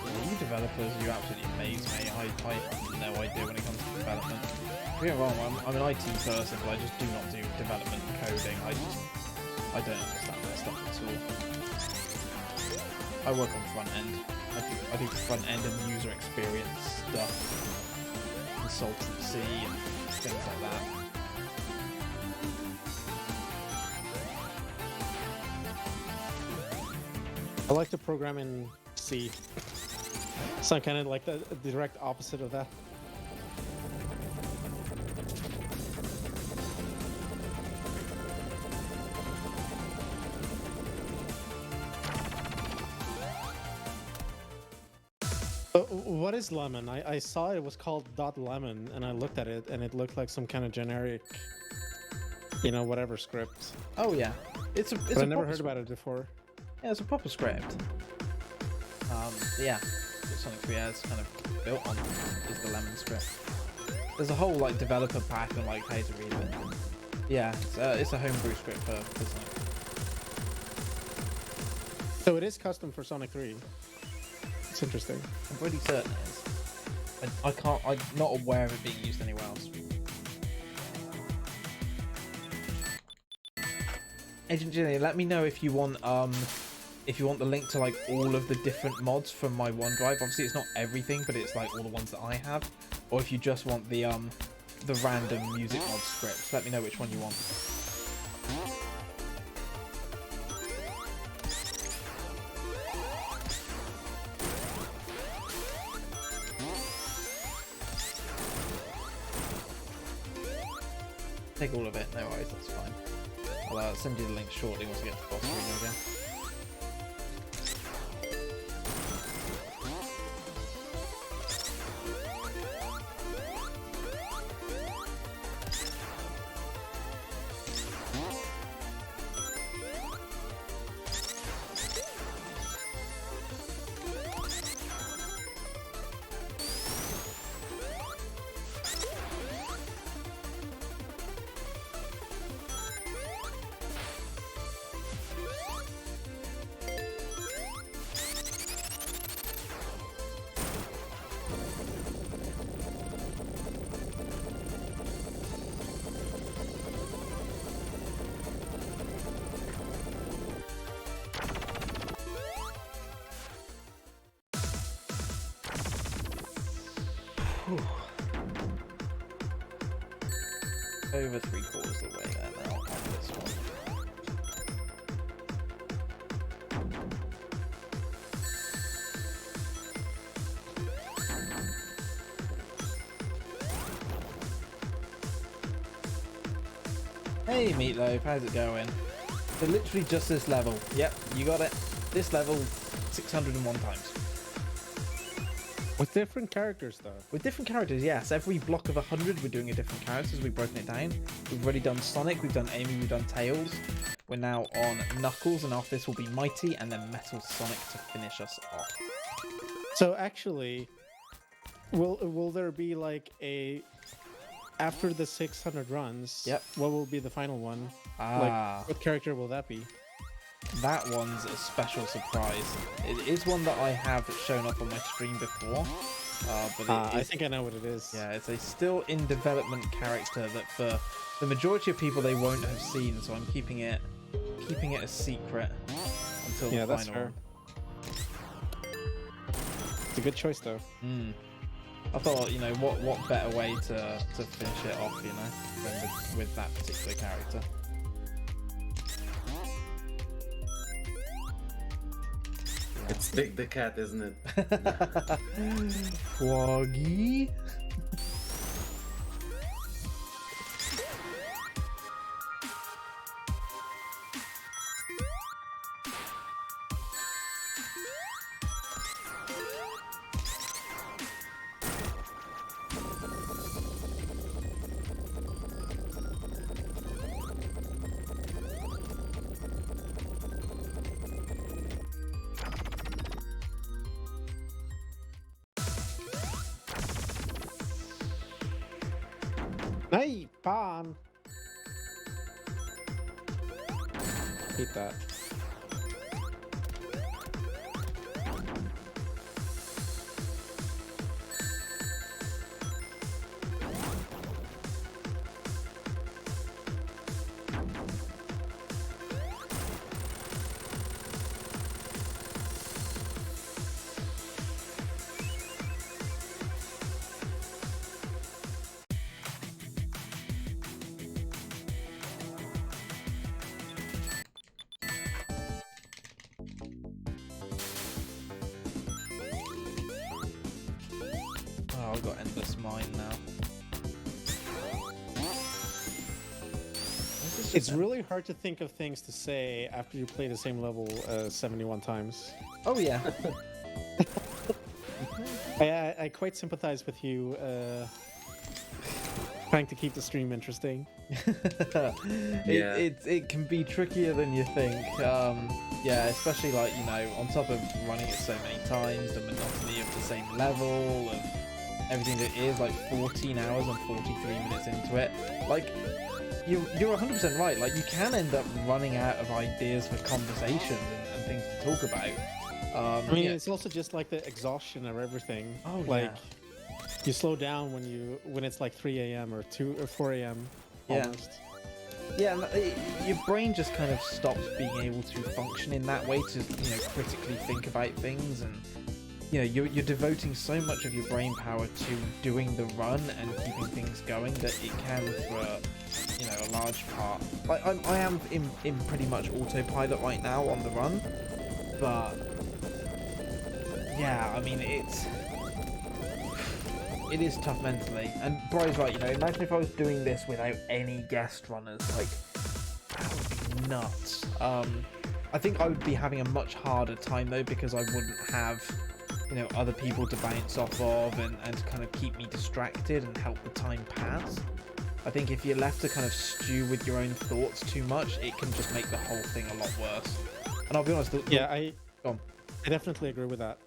Yeah, you developers, you absolutely amaze me. I have no idea when it comes to development. Don't get me wrong, I'm an IT person, but I just do not do development and coding. I don't understand that stuff at all. I work on front end. I do front end and user experience stuff, consultancy and things like that. I like to program in C. So I'm kind of like the direct opposite of that. What is lemon? I saw it was called .lemon, and I looked at it, and it looked like some kind of generic, whatever script. Oh yeah, it's a. But I never heard about it before. Yeah, it's a proper script. Yeah, what Sonic 3 has kind of built on is the lemon script. There's a whole like developer pack and like how to read it. Yeah, it's a homebrew script for Sonic. So it is custom for Sonic 3. It's interesting. I'm pretty certain it is. I'm not aware of it being used anywhere else. Agent Jillian, let me know if you want the link to like all of the different mods from my OneDrive. Obviously, it's not everything, but it's like all the ones that I have. Or if you just want the random music mod scripts, let me know which one you want. Take all of it, no worries, that's fine. I'll send you the link shortly once we get to boss arena again. Over 3/4 of the way there now on this one. Hey Meatloaf, how's it going? So literally just this level. Yep, you got it. This level 601 times. With different characters, though. With different characters, yes. Every block of 100, we're doing a different characters. We've broken it down. We've already done Sonic, we've done Amy, we've done Tails. We're now on Knuckles, and after this will be Mighty, and then Metal Sonic to finish us off. So actually, will there be like a after the 600 runs, Yep. what will be the final one? Ah, Like, what character will that be? that one's a special surprise. It is one that I have shown up on my stream before, but I think I know what it is. yeah, it's a still in development character that for the majority of people they won't have seen. So I'm keeping it a secret until Yeah, the that's final fair. It's a good choice, though. one. I thought, you know, what better way to finish it off, you know, than with that particular character. It's Dick the Cat, isn't it? Froggy. Hey, Pan! Hate that. Oh, I've got endless mine now. It's really hard to think of things to say after you play the same level 71 times. Oh yeah. I quite sympathize with you trying to keep the stream interesting. Yeah. It can be trickier than you think. Yeah, especially like, you know, on top of running it so many times, the monotony of the same level, of everything that is like 14 hours and 43 minutes into it. Like, you're 100% right. Like, you can end up running out of ideas for conversation and things to talk about. I mean, yeah. it's also just like the exhaustion of everything. Oh, like, yeah. you slow down when it's like 3 a.m. or 2 or 4 a.m. Yeah. almost. Yeah, and your brain just kind of stops being able to function in that way to, you know, critically think about things, and you know, you're devoting so much of your brain power to doing the run and keeping things going that it can, for you know, a large part. Like I am in pretty much autopilot right now on the run, but yeah, I mean it is tough mentally. And Bri's right, you know, imagine if I was doing this without any guest runners, like, that would be nuts. I think I would be having a much harder time though, because I wouldn't have, you know, other people to bounce off of and kind of keep me distracted and help the time pass. I think if you're left to kind of stew with your own thoughts too much, it can just make the whole thing a lot worse. And I'll be honest, I go on. definitely agree with that.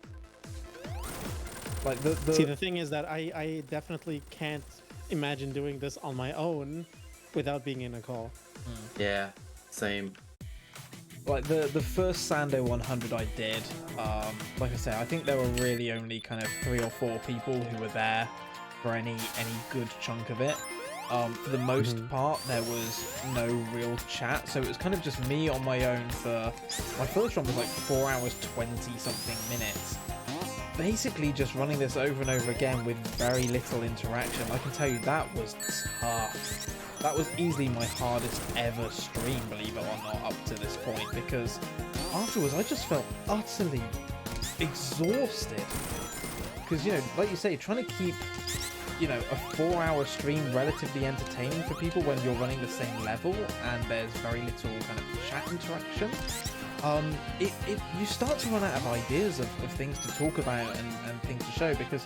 Like See, the thing is that I definitely can't imagine doing this on my own without being in a call. Yeah, same. like the first Sando 100 I did, like I say, I think there were really only kind of 3 or 4 people who were there for any good chunk of it. For the most part, there was no real chat, so it was kind of just me on my own for my first run was like 4 hours 20 something minutes. Basically just running this over and over again with very little interaction. I can tell you that was tough. That was easily my hardest ever stream, believe it or not, up to this point, because afterwards I just felt utterly exhausted. Because, you know, like you say, trying to keep, you know, a 4-hour stream relatively entertaining for people when you're running the same level and there's very little kind of chat interaction. You start to run out of ideas of things to talk about and things to show, because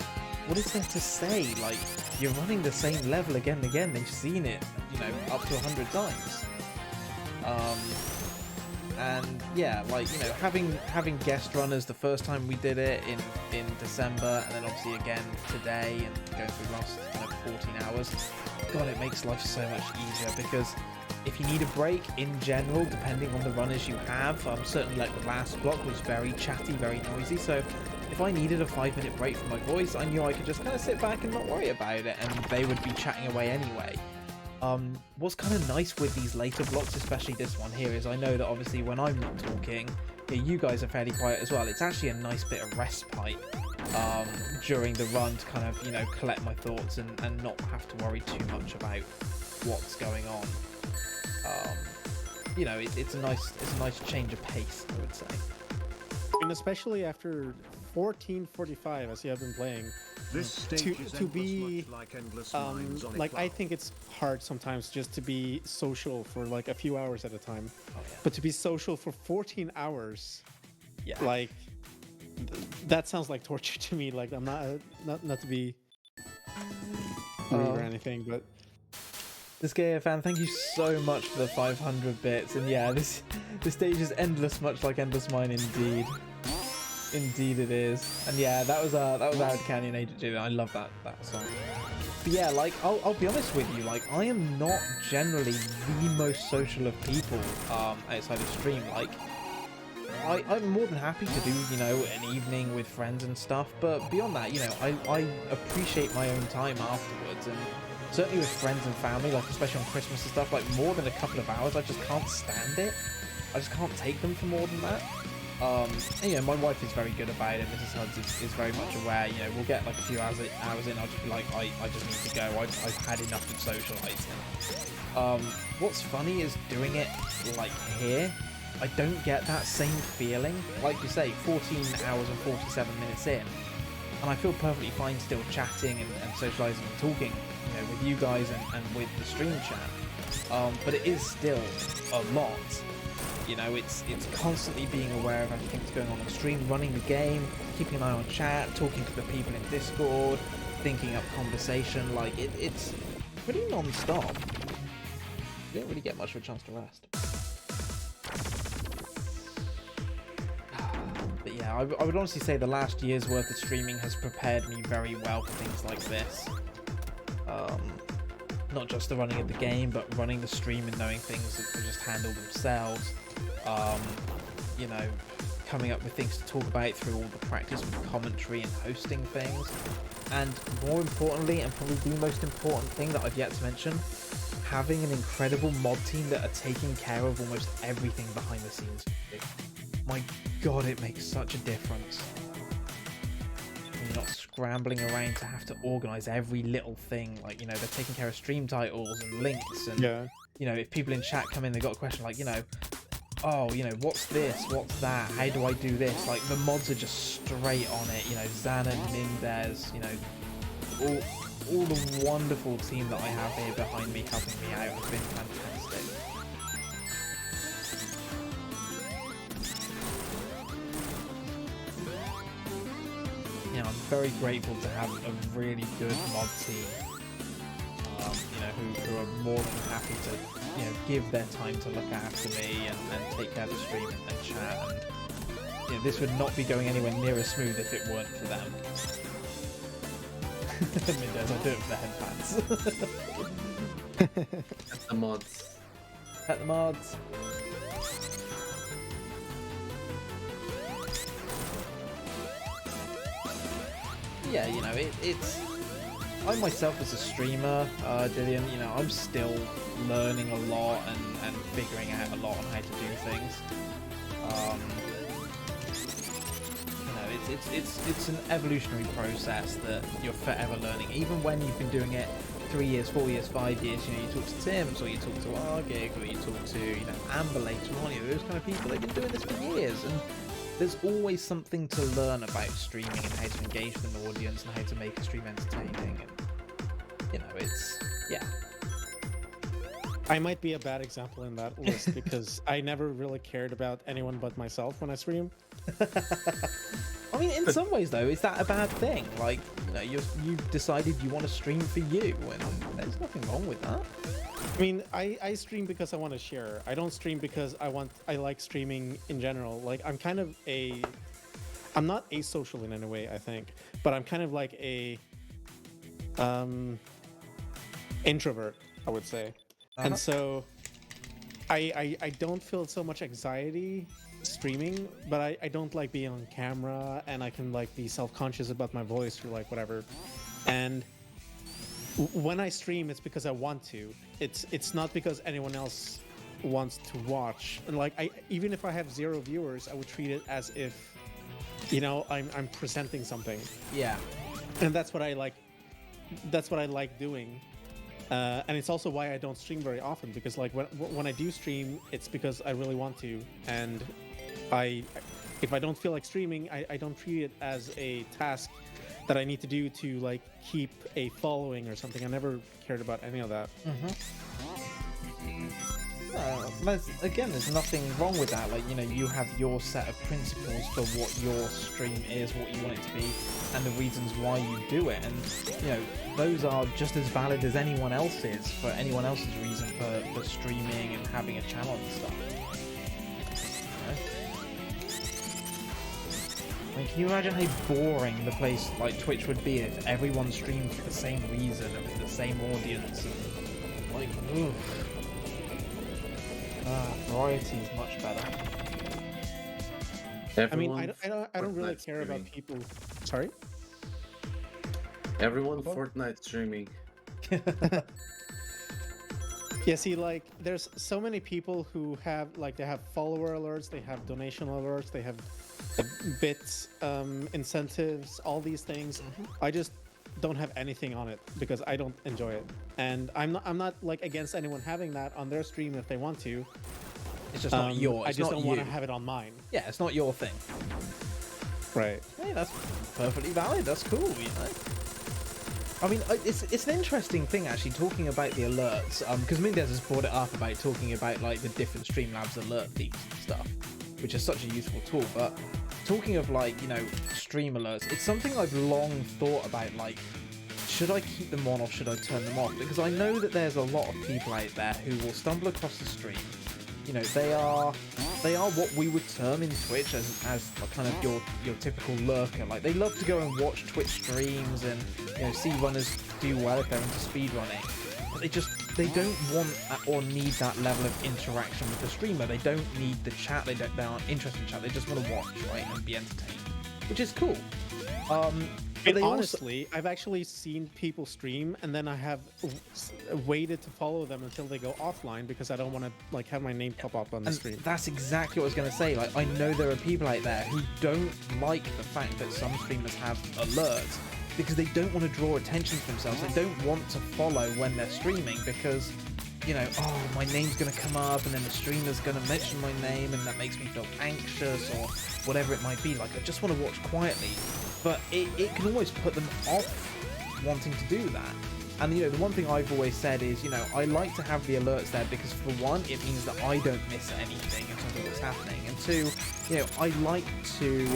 what is there to say? Like, you're running the same level again and again, and you've seen it, you know, up to 100 times. And yeah, like, you know, having guest runners the first time we did it in in December, and then obviously again today, and going through the last 14 hours. God, it makes life so much easier, because if you need a break in general, depending on the runners you have, certainly like the last block was very chatty, very noisy, so if I needed a 5-minute break from my voice, I knew I could just kind of sit back and not worry about it, and they would be chatting away anyway. What's kind of nice with these later blocks, especially this one here, is I know that obviously when I'm not talking, you guys are fairly quiet as well. It's actually a nice bit of respite during the run to kind of, collect my thoughts and not have to worry too much about what's going on. It's a nice change of pace, I would say. And especially after 14:45, as you have been playing, This stage is to be like endless mines on a like I cloud. think it's hard sometimes just to be social for like a few hours at a time. Oh, yeah. But to be social for 14 hours, Yeah. like that sounds like torture to me. Like I'm not to be rude or anything, but This Gaia fan, thank you so much for the 500 bits. And yeah, this stage is endless, much like Endless Mine indeed. Indeed it is. And yeah, that was Arid Canyon Agent, I love that song. But yeah, like I'll be honest with you, like I am not generally the most social of people outside of stream. Like I'm more than happy to do, an evening with friends and stuff, but beyond that, I appreciate my own time afterwards, and certainly with friends and family, like especially on Christmas and stuff, like more than a couple of hours, I just can't stand it. I just can't take them for more than that. And, my wife is very good about it. Mrs. Huds is very much aware. We'll get like a few hours in. I'll just be like, I just need to go. I've had enough of socializing. What's funny is doing it like here, I don't get that same feeling. Like you say, 14 hours and 47 minutes in, and I feel perfectly fine still chatting and socializing and talking, with you guys and with the stream chat. But it is still a lot. It's constantly being aware of everything that's going on stream, running the game, keeping an eye on chat, talking to the people in Discord, thinking up conversation. Like it's pretty non-stop. You don't really get much of a chance to rest. But yeah, I would honestly say the last year's worth of streaming has prepared me very well for things like this. Not just the running of the game, but running the stream and knowing things that will just handle themselves. Coming up with things to talk about through all the practice with commentary and hosting things. And more importantly, and probably the most important thing that I've yet to mention, having an incredible mod team that are taking care of almost everything behind the scenes. My God, it makes such a difference. You're not scrambling around to have to organize every little thing. Like, they're taking care of stream titles and links, and if people in chat come in, they've got a question like, what's this, what's that, how do I do this? Like, the mods are just straight on it. Xanon, Mindez, all the wonderful team that I have here behind me helping me out has been fantastic. I'm very grateful to have a really good mod team, who are more than happy to, give their time to look after me and take care of the stream and chat. And, this would not be going anywhere near as smooth if it weren't for them. Mindez, I do it for the headbands. At the mods. At the mods. Yeah, it's... I myself as a streamer, Dillian, I'm still learning a lot and figuring out a lot on how to do things. It's an evolutionary process that you're forever learning. Even when you've been doing it 3 years, 4 years, 5 years, you talk to Tims, or you talk to Argig, or you talk to, Amber later on, those kind of people, they've been doing this for years, and there's always something to learn about streaming and how to engage with an audience and how to make a stream entertaining, and, it's, yeah. I might be a bad example in that list because I never really cared about anyone but myself when I stream. I mean, in some ways, though, is that a bad thing? Like, you decided you want to stream for you, and there's nothing wrong with that. I mean, I stream because I want to share. I don't stream because I like streaming in general. Like, I'm kind of I'm not asocial in any way, I think, but I'm kind of like a introvert, I would say. And so I don't feel so much anxiety streaming, but I don't like being on camera, and I can like be self-conscious about my voice or like whatever. And when I stream, it's because I want to. It's not because anyone else wants to watch. And like even if I have 0 viewers, I would treat it as if, you know, I'm presenting something. Yeah. And that's what I like. That's what I like doing. And it's also why I don't stream very often, because like when I do stream, it's because I really want to. And if I don't feel like streaming, I don't treat it as a task that I need to do to like keep a following or something. I never cared about any of that. There's nothing wrong with that. Like, you know, you have your set of principles for what your stream is, what you want it to be, and the reasons why you do it. And, you know, those are just as valid as anyone else's for anyone else's reason for streaming and having a channel and stuff. I mean, can you imagine how boring the place like Twitch would be if everyone streamed for the same reason and for the same audience? And, like, oof. Variety is much better. I mean, I don't really care about people. Sorry? Everyone Fortnite streaming. Yeah, see, like, there's so many people who have, like, they have follower alerts, they have donation alerts, they have bits, incentives, all these things. I just don't have anything on it because I don't enjoy it. And I'm not like against anyone having that on their stream if they want to. It's just not your. I just don't want to have it on mine. Yeah, it's not your thing. Right. Hey, that's perfectly valid. That's cool, you know. I mean, it's an interesting thing actually talking about the alerts, because Mendez has brought it up about talking about like the different Streamlabs alert feeds and stuff, which is such a useful tool. But talking of like, you know, stream alerts, it's something I've long thought about, like, should I keep them on or should I turn them off? Because I know that there's a lot of people out there who will stumble across the stream. You know, they are what we would term in Twitch as kind of your typical lurker. Like, they love to go and watch Twitch streams and, you know, see runners do well if they're into speedrunning. But they don't want or need that level of interaction with the streamer. They don't need the chat. They aren't interested in chat. They just want to watch, right, and be entertained, which is cool. But honestly, I've actually seen people stream, and then I have waited to follow them until they go offline because I don't want to like have my name pop up on the stream. That's exactly what I was going to say. Like, I know there are people out there who don't like the fact that some streamers have alerts because they don't want to draw attention to themselves. They don't want to follow when they're streaming because, you know, oh, my name's going to come up and then the streamer's going to mention my name and that makes me feel anxious or whatever it might be. Like, I just want to watch quietly. But it can always put them off wanting to do that. And, you know, the one thing I've always said is, you know, I like to have the alerts there because, for one, it means that I don't miss anything in terms of what's happening. And two, you know, I like to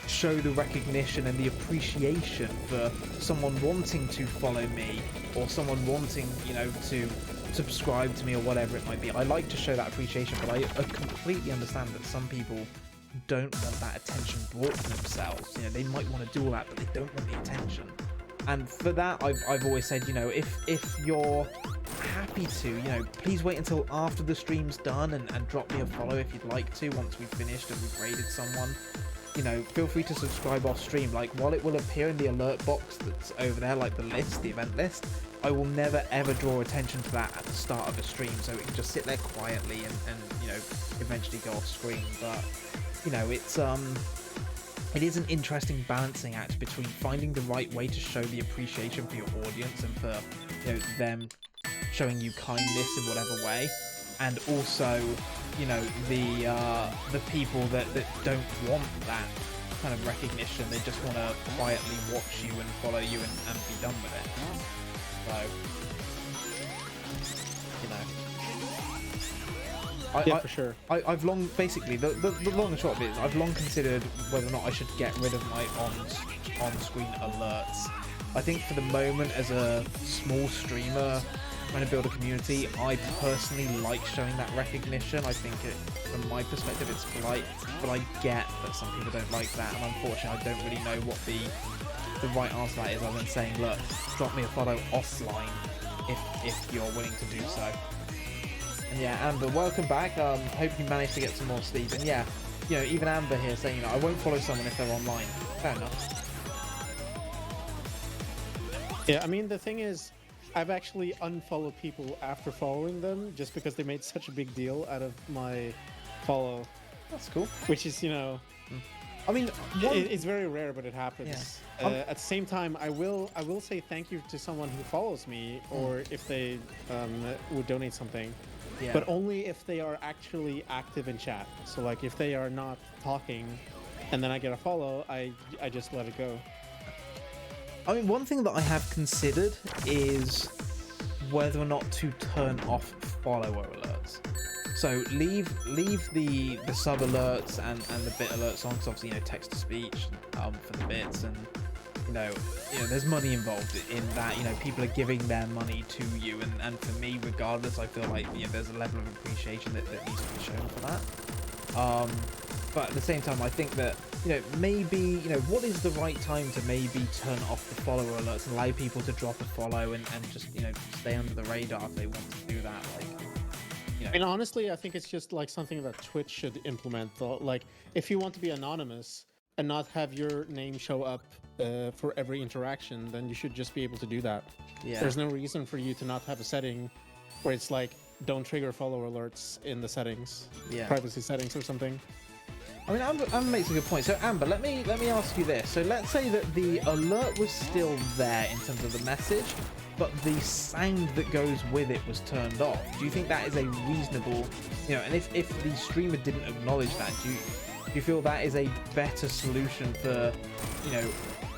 show the recognition and the appreciation for someone wanting to follow me or someone wanting, you know, to subscribe to me or whatever it might be. I like to show that appreciation, but I completely understand that some people don't want that attention brought to themselves. You know, they might want to do all that, but they don't want the attention. And for that, I've always said, you know, if you're happy to, you know, please wait until after the stream's done and drop me a follow if you'd like to once we've finished and we've raided someone. You know, feel free to subscribe off stream. Like, while it will appear in the alert box that's over there, like the list, the event list, I will never ever draw attention to that at the start of a stream, so it can just sit there quietly and you know, eventually go off screen. But, you know, it is an interesting balancing act between finding the right way to show the appreciation for your audience and for, you know, them showing you kindness in whatever way, and also, you know, the people that don't want that kind of recognition. They just want to quietly watch you and follow you and be done with it. So, you know. Yeah, for sure. I've long, basically, the long and short of it is I've long considered whether or not I should get rid of my on-screen alerts. I think for the moment, as a small streamer, trying to build a community, I personally like showing that recognition. I think from my perspective, it's polite, but I get that some people don't like that, and unfortunately, I don't really know what the right answer to that is, other than saying, look, drop me a follow offline if you're willing to do so. And yeah, Amber, welcome back. Hope you managed to get some more sleep. And yeah, even Amber here saying, I won't follow someone if they're online. Fair enough. Yeah, I mean, the thing is, I've actually unfollowed people after following them just because they made such a big deal out of my follow. That's cool. Which is, I mean, it's very rare, but it happens. Yeah. At the same time, I will say thank you to someone who follows me, or if they would donate something. Yeah. But only if they are actually active in chat. So like if they are not talking, and then I get a follow, I just let it go. I mean, one thing that I have considered is whether or not to turn off follower alerts. So leave the sub alerts and the bit alerts on, because obviously text to speech for the bits, and there's money involved in that. People are giving their money to you, and for me, regardless, I feel like there's a level of appreciation that needs to be shown for that. But at the same time, I think that maybe what is the right time to maybe turn off the follower alerts and allow people to drop a follow and just stay under the radar if they want to do that. I mean, honestly, I think it's just like something that Twitch should implement. Like, if you want to be anonymous and not have your name show up for every interaction, then you should just be able to do that. Yeah. There's no reason for you to not have a setting where it's like, don't trigger follower alerts in the settings, privacy settings or something. I mean, Amber makes a good point. So, Amber, let me ask you this. So, let's say that the alert was still there in terms of the message, but the sound that goes with it was turned off. Do you think that is a reasonable, and if the streamer didn't acknowledge that, do you feel that is a better solution for,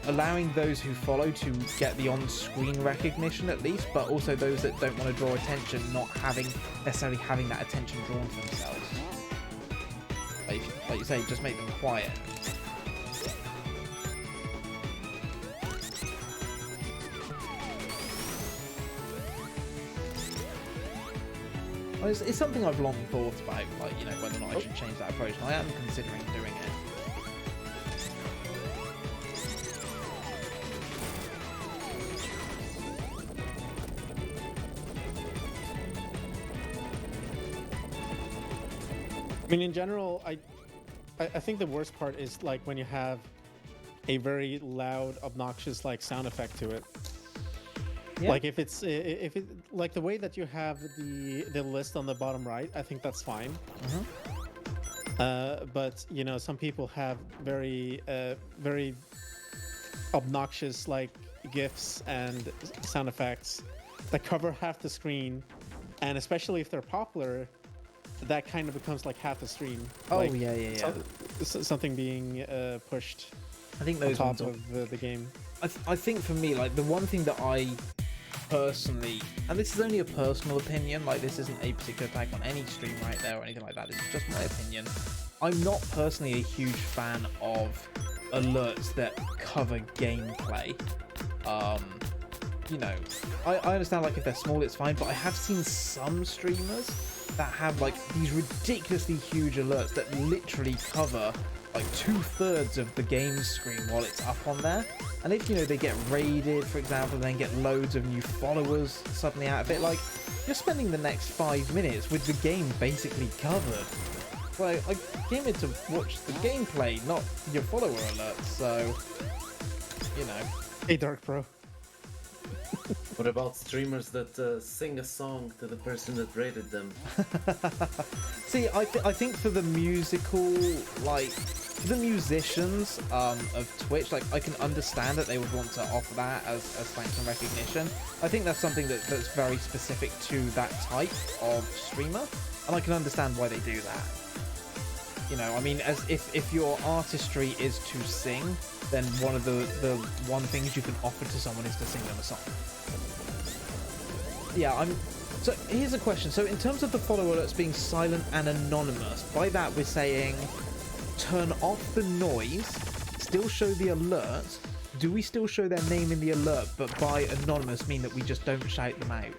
allowing those who follow to get the on-screen recognition at least, but also those that don't want to draw attention not necessarily having that attention drawn to themselves? Like you say, just make them quiet. Well, it's something I've long thought about, whether or not I should change that approach, and I am considering doing it. I mean, in general, I think the worst part is like when you have a very loud, obnoxious like sound effect to it. Yeah. Like if it like the way that you have the list on the bottom right, I think that's fine. Mm-hmm. But some people have very obnoxious like GIFs and sound effects that cover half the screen, and especially if they're popular, that kind of becomes like half the stream. Oh, like, yeah. Something being pushed. I think those on top of the game. I think for me, like the one thing that I personally, and this is only a personal opinion, like this isn't a particular attack on any stream right there or anything like that. This is just my opinion. I'm not personally a huge fan of alerts that cover gameplay. I understand like if they're small, it's fine, but I have seen some streamers that have like these ridiculously huge alerts that literally cover like 2/3 of the game screen while it's up on there. And if they get raided, for example, and then get loads of new followers suddenly out of it, like you're spending the next 5 minutes with the game basically covered. Like I came in to watch the gameplay, not your follower alerts, so Hey Dark Pro. What about streamers that sing a song to the person that rated them? See, I think for the musical, like, for the musicians of Twitch, like, I can understand that they would want to offer that as thanks and recognition. I think that's something that's very specific to that type of streamer, and I can understand why they do that. I mean, as if your artistry is to sing, then one of the one things you can offer to someone is to sing them a song. Yeah, so here's a question. So in terms of the follow alerts being silent and anonymous, by that we're saying turn off the noise, still show the alert. Do we still show their name in the alert, but by anonymous mean that we just don't shout them out?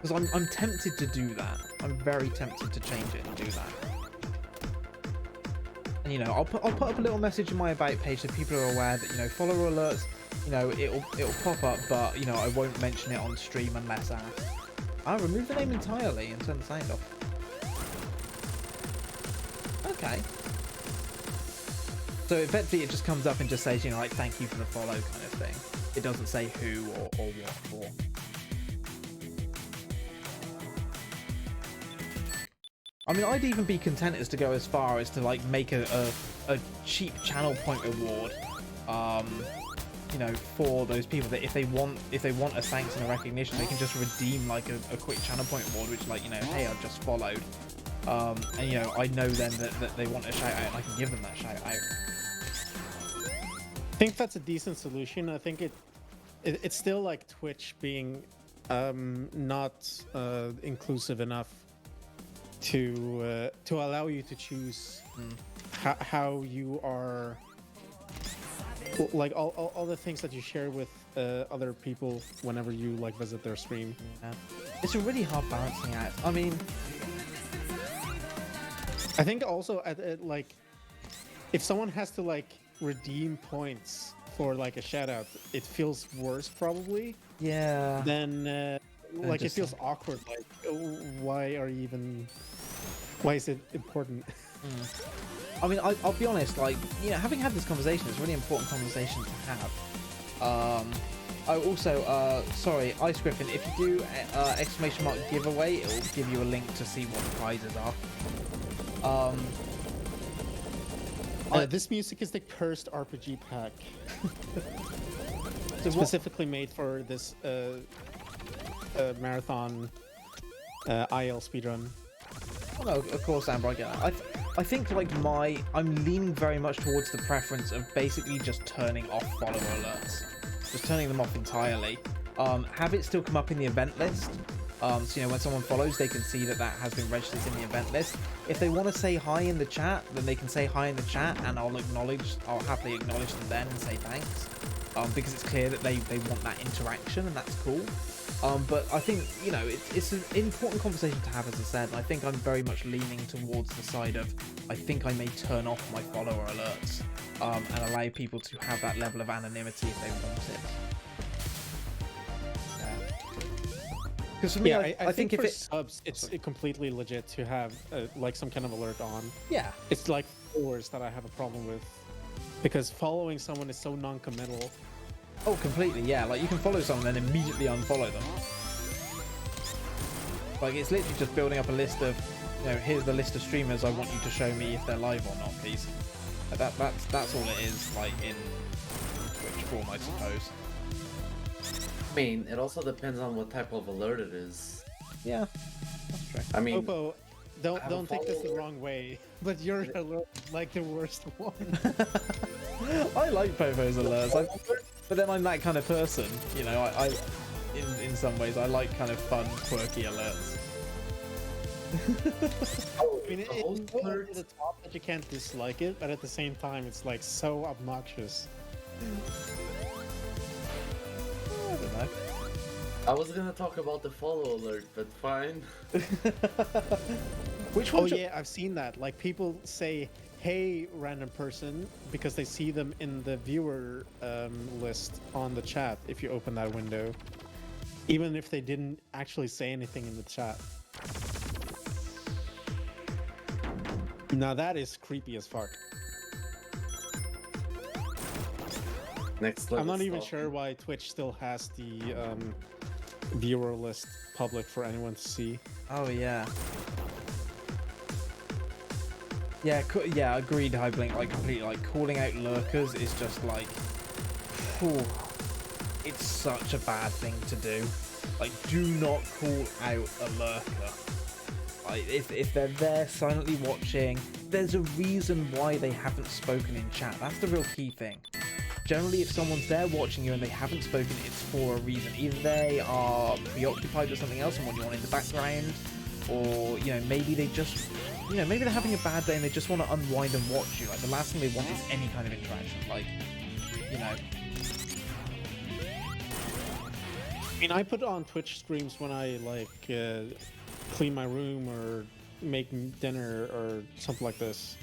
Because I'm tempted to do that. I'm very tempted to change it and do that. And you know, I'll put up a little message in my about page so people are aware that, you know, follower alerts, you know, it'll pop up, but you know, I won't mention it on stream unless asked. I'll remove the name entirely and turn the sound off. Okay. So effectively it just comes up and just says, you know, like, thank you for the follow kind of thing. It doesn't say who or what for. I mean, I'd even be content as to go as far as to like make a cheap channel point reward, you know, for those people that if they want a thanks and a recognition, they can just redeem like a quick channel point reward, which like, you know, hey, I've just followed, and you know, I know then that they want a shout out, and I can give them that shout out. I think that's a decent solution. I think it's still like Twitch being not inclusive enough to allow you to choose how you are, like all the things that you share with other people whenever you like visit their stream. Yeah. It's a really hard balancing act. I mean, I think also at like if someone has to like redeem points for like a shout out, it feels worse probably. Yeah. Then like it feels awkward. Like, why is it important? I mean, I'll be honest. Like, you know, having had this conversation, it's a really important conversation to have. I also, sorry, Ice Griffin. If you do exclamation mark giveaway, it will give you a link to see what the prizes are. This music is the cursed RPG pack, So specifically made for this marathon IL speedrun. Oh, no, of course, Amber, I get that. I think like I'm leaning very much towards the preference of basically just turning off follower alerts, just turning them off entirely. Have it still come up in the event list. So, you know, when someone follows, they can see that has been registered in the event list. If they want to say hi in the chat, then they can say hi in the chat, and I'll happily acknowledge them then and say thanks. Because it's clear that they want that interaction, and that's cool. But I think, you know, it's an important conversation to have, as I said. And I think I'm very much leaning towards the side of, I think I may turn off my follower alerts and allow people to have that level of anonymity if they want it. Because for me, yeah, I think if for it subs, it's completely legit to have like some kind of alert on. yeah. It's like followers that I have a problem with, because following someone is so non-committal. Oh, completely, yeah. Like, you can follow someone and then immediately unfollow them. Like, it's literally just building up a list of, you know, here's the list of streamers I want you to show me if they're live or not, please. That's all it is, like, in Twitch form, I suppose. I mean, it also depends on what type of alert it is. Yeah, that's true. I mean, Oppo, don't take this the wrong way, but your alert is like the worst one. I like Popo's alerts, but then I'm that kind of person, you know. I in some ways, I like kind of fun, quirky alerts. I mean, it's so over the top that you can't dislike it, but at the same time, it's like so obnoxious. I don't know. I was gonna talk about the follow alert, but fine. Which one? Oh yeah, I've seen that. Like, people say, "Hey, random person," because they see them in the viewer list on the chat if you open that window, even if they didn't actually say anything in the chat. Now that is creepy as fuck. Next level. I'm not even stuff. sure why Twitch still has the viewer list public for anyone to see. Oh yeah. Yeah, yeah, agreed, Hyblink, like, completely. Like, calling out lurkers is just like, whew, it's such a bad thing to do. Like, do not call out a lurker. Like, if they're there silently watching, there's a reason why they haven't spoken in chat. That's the real key thing. Generally, if someone's there watching you and they haven't spoken, it's for a reason. Either they are preoccupied with something else and want you on in the background, or, you know, maybe they just, you know, maybe they're having a bad day and they just want to unwind and watch you. Like, the last thing they want is any kind of interaction. Like, you know. I mean, I put on Twitch streams when I like clean my room or make dinner or something like this,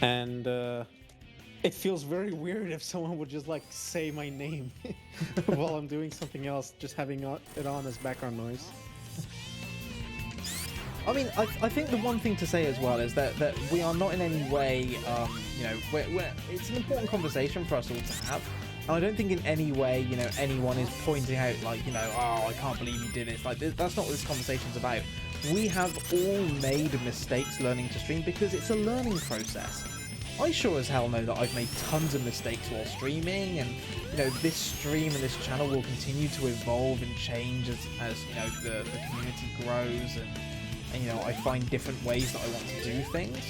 and it feels very weird if someone would just like say my name while I'm doing something else, just having it on as background noise. I mean, I think the one thing to say as well is that we are not in any way, you know, it's an important conversation for us all to have. And I don't think in any way, you know, anyone is pointing out like, you know, oh, I can't believe you did this. Like, that's not what this conversation's about. We have all made mistakes learning to stream because it's a learning process. I sure as hell know that I've made tons of mistakes while streaming, and you know, this stream and this channel will continue to evolve and change as you know, the community grows, and you know, I find different ways that I want to do things.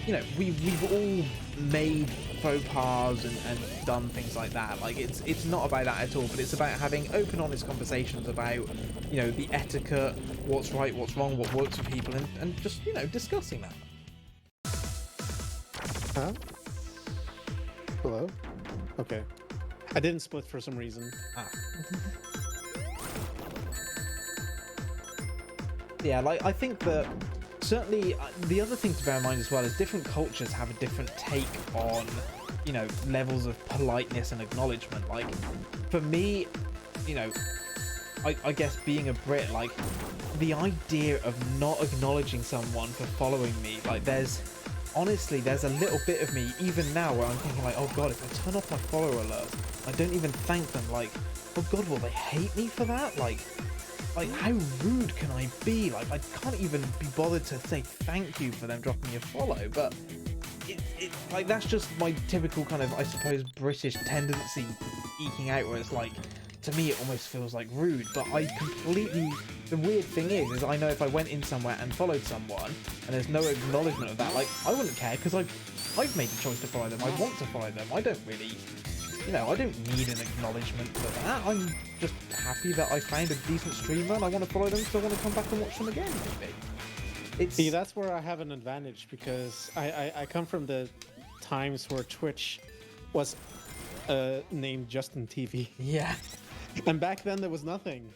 You know, we've all made faux pas and done things like that. Like, it's not about that at all, but it's about having open, honest conversations about, you know, the etiquette, what's right, what's wrong, what works for people, and just, you know, discussing that. Huh? Hello? Okay. I didn't split for some reason. Yeah, like, I think that certainly the other thing to bear in mind as well is different cultures have a different take on, you know, levels of politeness and acknowledgement. Like, for me, you know, I guess being a Brit, like, the idea of not acknowledging someone for following me, like, honestly, there's a little bit of me, even now, where I'm thinking like, oh god, if I turn off my follower alert, I don't even thank them, like, oh god, will they hate me for that? Like how rude can I be? Like, I can't even be bothered to say thank you for them dropping me a follow, but it like, that's just my typical kind of, I suppose, British tendency eking out, where it's like, to me it almost feels like rude, but the weird thing is I know if I went in somewhere and followed someone and there's no acknowledgement of that, like, I wouldn't care, because I've made the choice to follow them. I want to follow them. I don't really, you know, I don't need an acknowledgement for that. I'm just happy that I found a decent streamer and I want to follow them because I want to come back and watch them again, maybe. See, that's where I have an advantage, because I come from the times where Twitch was named Justin TV. Yeah. And back then there was nothing.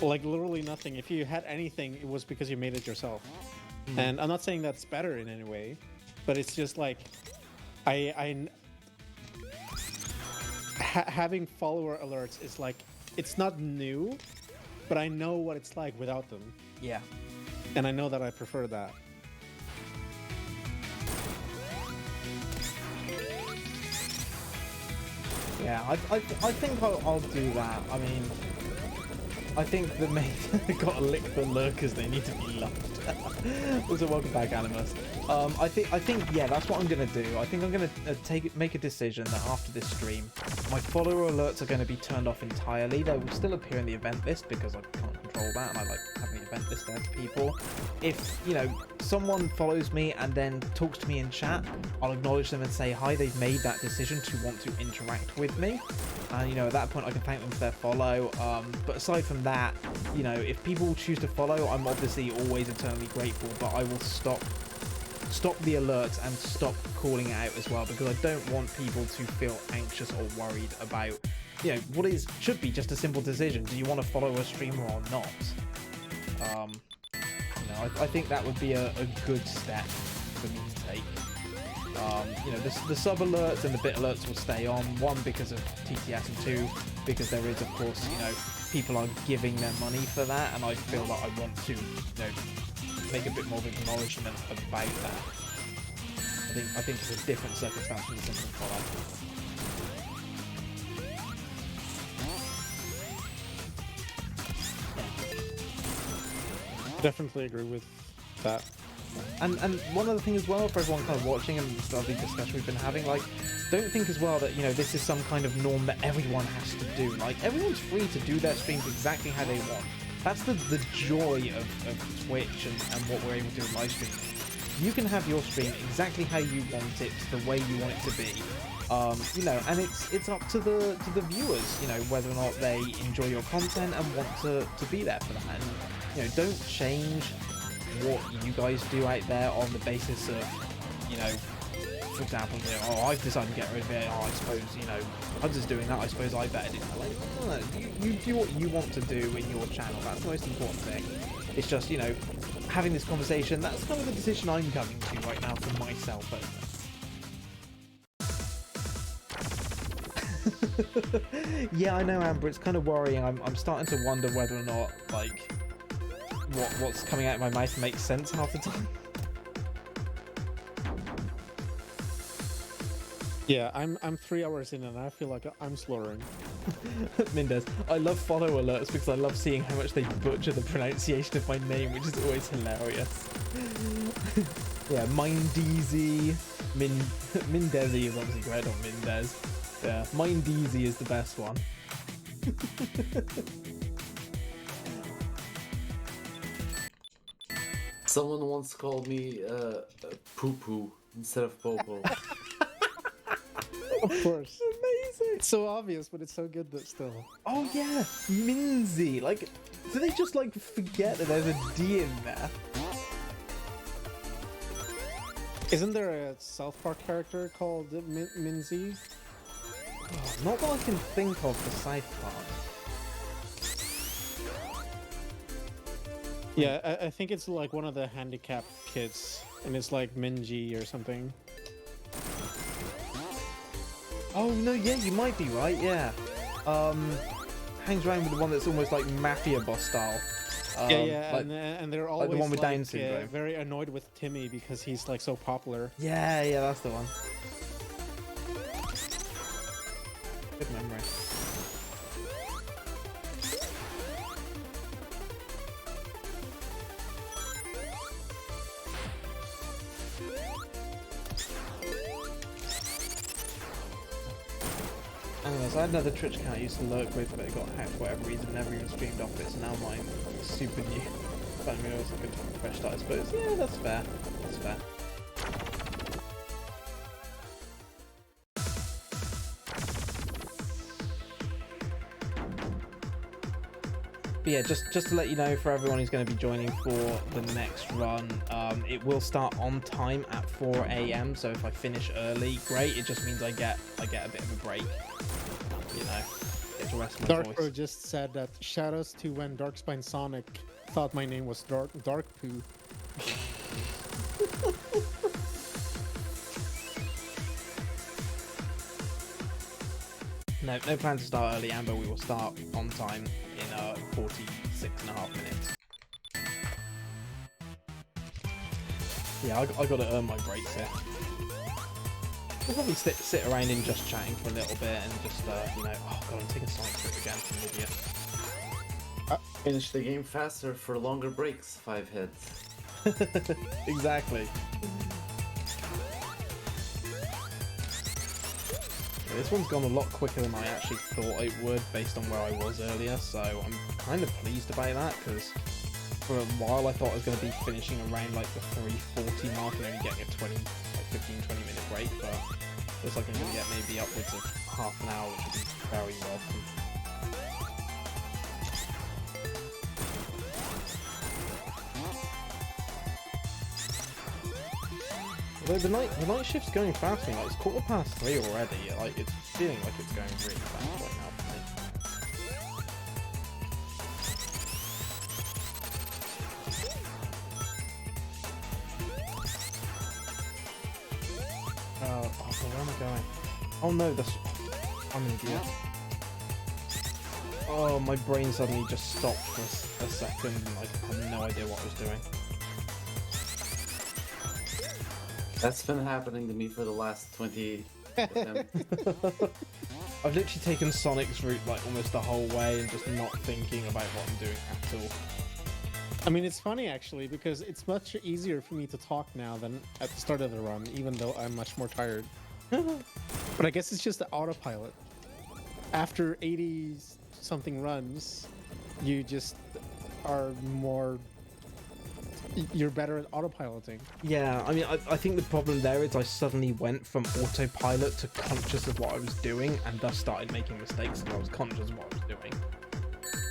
Like, literally nothing. If you had anything, it was because you made it yourself. And I'm not saying that's better in any way, but it's just like, having follower alerts is like, it's not new, but I know what it's like without them. Yeah. And I know that I prefer that. Yeah, I think I'll do that. I mean, I think that maybe they gotta lick the lurkers, they need to be loved. Also, welcome back, Animus. I think yeah, that's what I'm gonna do. I think I'm gonna make a decision that after this stream, my follower alerts are going to be turned off entirely. They will still appear in the event list because I can't control that, and I like having the event list there for people. If, you know, someone follows me and then talks to me in chat, I'll acknowledge them and say hi, they've made that decision to want to interact with me. And, you know, at that point I can thank them for their follow. But aside from that, you know, if people choose to follow, I'm obviously always eternally grateful, but I will stop the alerts and stop calling it out as well, because I don't want people to feel anxious or worried about, you know, what should be just a simple decision. Do you want to follow a streamer or not? You know, I think that would be a good step for me to take. You know, the sub alerts and the bit alerts will stay on, one because of TTS, and two because there is, of course, you know, people are giving their money for that, and I feel that I want to, you know, make a bit more of an acknowledgement about that. I think it's a different circumstance from the simple follow. Definitely agree with that. And one other thing as well, for everyone kind of watching and the lovely discussion we've been having, like, don't think as well that, you know, this is some kind of norm that everyone has to do. Like, everyone's free to do their streams exactly how they want. That's the joy of Twitch and what we're able to do in live streaming. You can have your stream exactly how you want it, the way you want it to be. You know, and it's up to the viewers, you know, whether or not they enjoy your content and want to be there for that. And, you know, don't change what you guys do out there on the basis of, you know, for example, oh, I've decided to get rid of it. Oh, I suppose, Hunter's doing that. I suppose I better do that. Like, no, you do what you want to do in your channel. That's the most important thing. It's just, having this conversation. That's kind of the decision I'm coming to right now for myself. Yeah, I know, Amber. It's kind of worrying. I'm starting to wonder whether or not, like, what's coming out of my mouth makes sense half the time. Yeah, I'm 3 hours in and I feel like I'm slurring. Mendez, I love follow alerts because I love seeing how much they butcher the pronunciation of my name, which is always hilarious. Yeah, Mindeezy, Mindezi is obviously correct, not Mendez. Yeah, Mindeezy is the best one. Someone once called me poo poo instead of popo. Of course. Amazing. It's so obvious, but it's so good that still. Oh yeah, Minzy. Like, do they just like forget that there's a D in there? Isn't there a South Park character called Minzy? Oh, not that I can think of for South Park. Yeah, I think it's like one of the handicapped kids, and it's like Minji or something. Oh no, yeah, you might be right. Yeah, hangs around with the one that's almost like mafia boss style. Yeah, like, and they're always the one with Down syndrome. very annoyed with Timmy because he's like so popular. yeah, that's the one. Good memory. Anyways, I had another Twitch account I used to lurk with, but it got hacked for whatever reason, never even streamed off it, so now mine's super new. But I mean, it was a good fresh start, I suppose. Yeah, that's fair. That's fair. But yeah, just to let you know, for everyone who's going to be joining for the next run, it will start on time at 4 AM. So if I finish early, great. It just means I get a bit of a break. Get to rest my Darkro voice. just said that shoutouts to when Darkspine Sonic thought my name was Dark Poo. No plan to start early, Amber. We will start on time in 46.5 minutes. Yeah, I got to earn my breaks here. We'll probably sit around and just chatting for a little bit and just, oh god, I'm taking Sonic trip again from an idiot. Finish the game faster for longer breaks, 5 hits. Exactly. Yeah, this one's gone a lot quicker than I actually thought it would based on where I was earlier, so I'm kind of pleased about that because for a while I thought I was going to be finishing around like the 3:40 mark and only getting a 15-20 minute break, but looks like I'm going to get maybe upwards of half an hour, which would be very welcome. Although the night shift's going fast for me, like it's 3:15 already, like it's feeling like it's going really fast right now for me. Where am I going? Oh no, I'm an idiot. Oh, my brain suddenly just stopped for a second and I had no idea what I was doing. That's been happening to me for the last 20 attempts. I've literally taken Sonic's route like almost the whole way and just not thinking about what I'm doing at all. I mean, it's funny actually because it's much easier for me to talk now than at the start of the run, even though I'm much more tired. But I guess it's just the autopilot. After 80 something runs, you just are more... You're better at autopiloting. Yeah, I mean, I think the problem there is I suddenly went from autopilot to conscious of what I was doing and thus started making mistakes and I was conscious of what I was doing.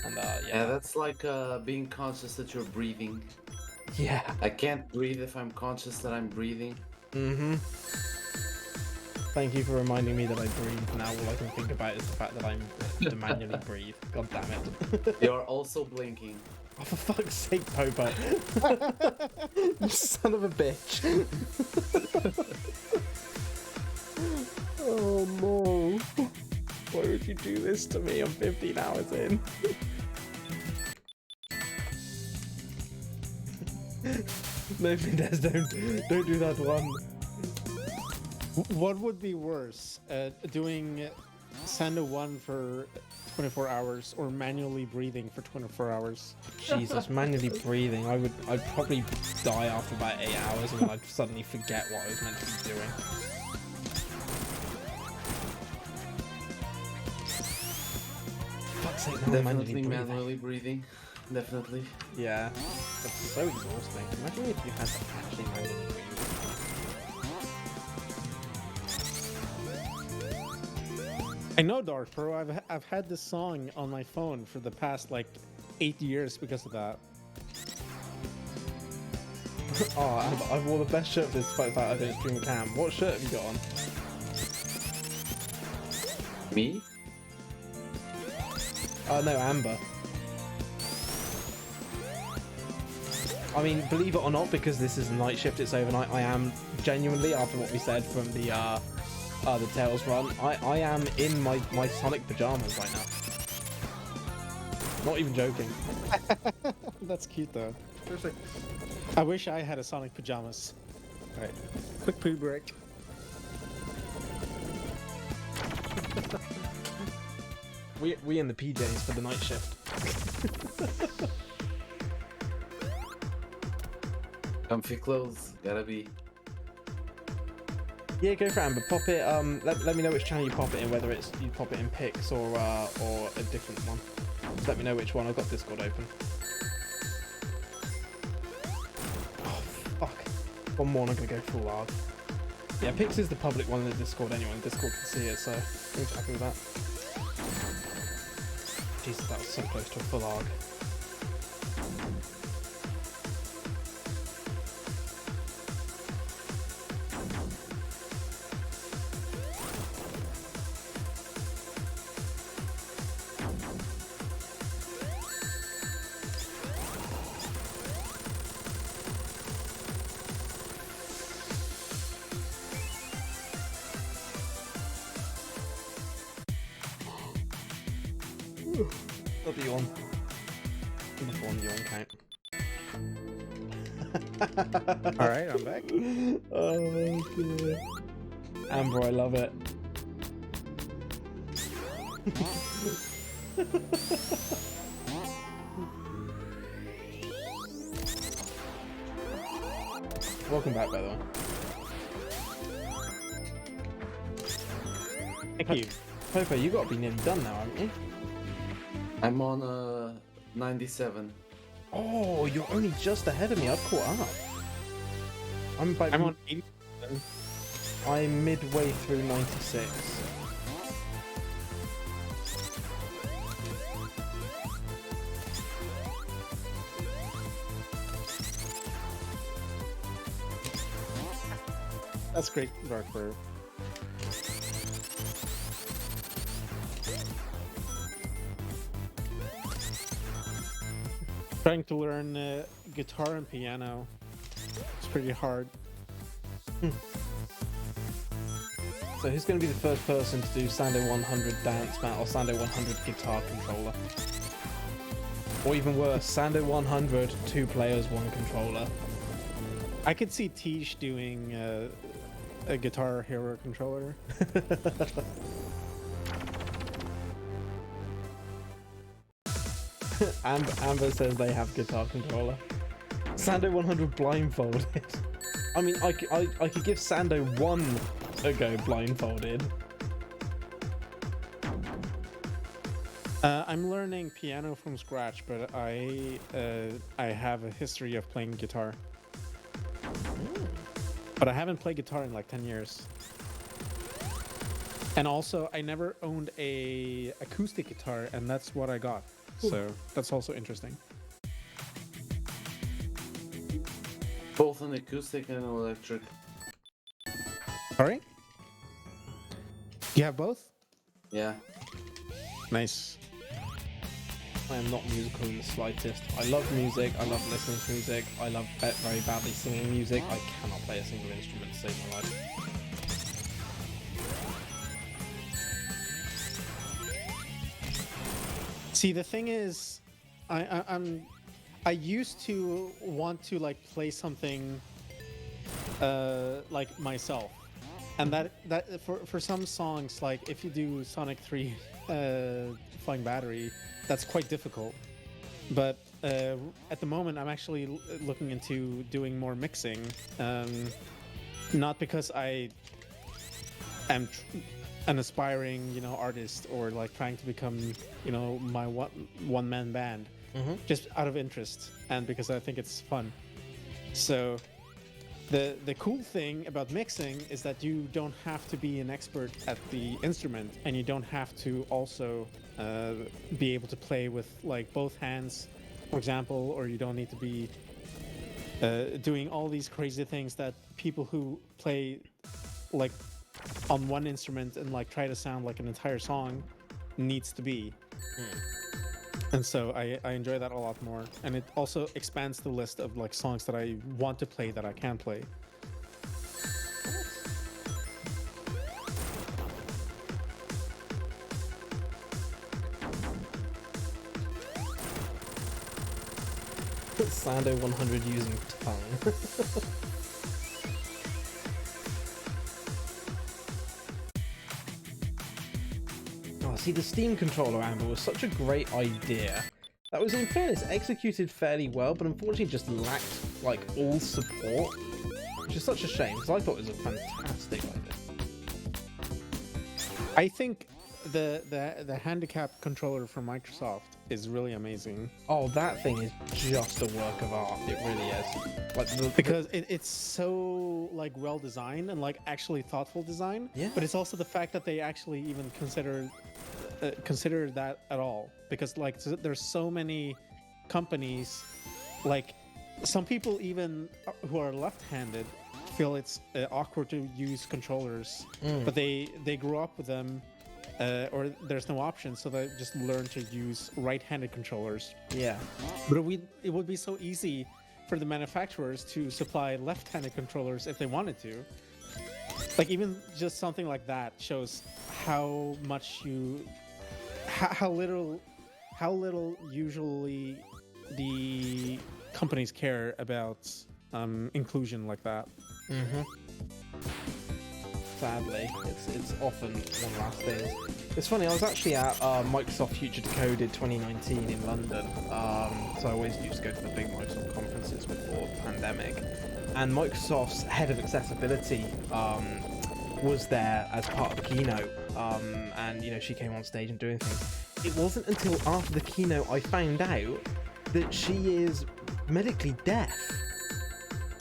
And Yeah, that's like being conscious that you're breathing. Yeah. I can't breathe if I'm conscious that I'm breathing. Mm-hmm. Thank you for reminding me that I breathe. Now all I can think about is the fact that I'm to manually breathe. God damn it. You're also blinking. Oh, for fuck's sake, Popo. You son of a bitch. Oh no. Why would you do this to me? I'm 15 hours in. No, Fidesz, don't do that one. What would be worse, doing Sando 1 for 24 hours or manually breathing for 24 hours? Jesus, manually breathing. I'd probably die after about 8 hours and then I'd suddenly forget what I was meant to be doing. Fuck's sake, now I'm Definitely manually breathing. Definitely. Yeah, that's so exhausting. Imagine if you had to actually manually breathe. I know, Dark Pro. I've had this song on my phone for the past like 8 years because of that. Oh, I wore the best shirt despite the fact I didn't stream cam. What shirt have you got on? Me? Oh no, Amber. I mean, believe it or not, because this is a night shift, it's overnight, I am genuinely, after what we said from the Tails run, I am in my Sonic pajamas right now. Not even joking. That's cute though. Seriously. I wish I had a Sonic pajamas. Alright, quick poo break. We in the PJs for the night shift. Comfy clothes, gotta be. Yeah, go for Amber. Pop it. Let me know which channel you pop it in. Whether it's you pop it in Pix or a different one. Just let me know which one. I've got Discord open. Oh fuck! One more, and I'm gonna go full ARG. Yeah, Pix is the public one in the Discord anyway. Discord can see it, so I'm happy with that. Jesus, that was so close to a full ARG. Not the yawn. Not one yawn count. Alright, I'm back. Oh dear. Amber, I love it. Welcome back, by the way. Thank you. Popo, you got to be nearly done now, haven't you? I'm on 97. Oh, you're only just ahead of me. I've caught up. I'm on 80. I'm midway through 96. That's great, Dark Pro. Trying to learn guitar and piano. It's pretty hard. So who's going to be the first person to do Sando 100 dance mat or Sando 100 guitar controller? Or even worse, Sando 100 2 players 1 controller. I could see Tish doing a Guitar Hero controller. Amber says they have guitar controller. Sando 100 blindfolded. I mean, I could give Sando 1 a go blindfolded. I'm learning piano from scratch, but I have a history of playing guitar. But I haven't played guitar in like 10 years. And also, I never owned a acoustic guitar, and that's what I got. So that's also interesting. Both an acoustic and an electric. Sorry? You have both? Yeah. Nice. I am not musical in the slightest. I love music. I love listening to music. I love very badly singing music. I cannot play a single instrument to save my life. See, the thing is, I used to want to like play something like myself, and that for some songs, like if you do Sonic 3 Flying Battery, that's quite difficult. But at the moment, I'm actually looking into doing more mixing, not because I am an aspiring, artist or like trying to become, my one man band, just out of interest and because I think it's fun. So the cool thing about mixing is that you don't have to be an expert at the instrument, and you don't have to also be able to play with like both hands, for example, or you don't need to be doing all these crazy things that people who play like on one instrument and like try to sound like an entire song needs to be. And so I enjoy that a lot more, and it also expands the list of like songs that I want to play that I can play. Sando 100 using tongue. Oh, see, the Steam controller, Amber, was such a great idea. That was, in fairness, executed fairly well, but unfortunately just lacked, like, all support. Which is such a shame, because I thought it was a fantastic idea. I think the handicap controller from Microsoft is really amazing. Oh, that thing is just a work of art. It really is. Like because it's so like well designed and like actually thoughtful design. Yeah. But it's also the fact that they actually even consider that at all, because like there's so many companies, like some people even who are left-handed feel it's awkward to use controllers, but they grew up with them. Or there's no option, so they just learn to use right-handed controllers. Yeah. But it would be so easy for the manufacturers to supply left-handed controllers if they wanted to. Like even just something like that shows how much how little usually the companies care about inclusion like that. Sadly, it's often one last thing. It's funny, I was actually at Microsoft Future Decoded 2019 in London, so I always used to go to the big Microsoft conferences before the pandemic, and Microsoft's head of accessibility was there as part of the keynote, and she came on stage and doing things. It wasn't until after the keynote I found out that she is medically deaf.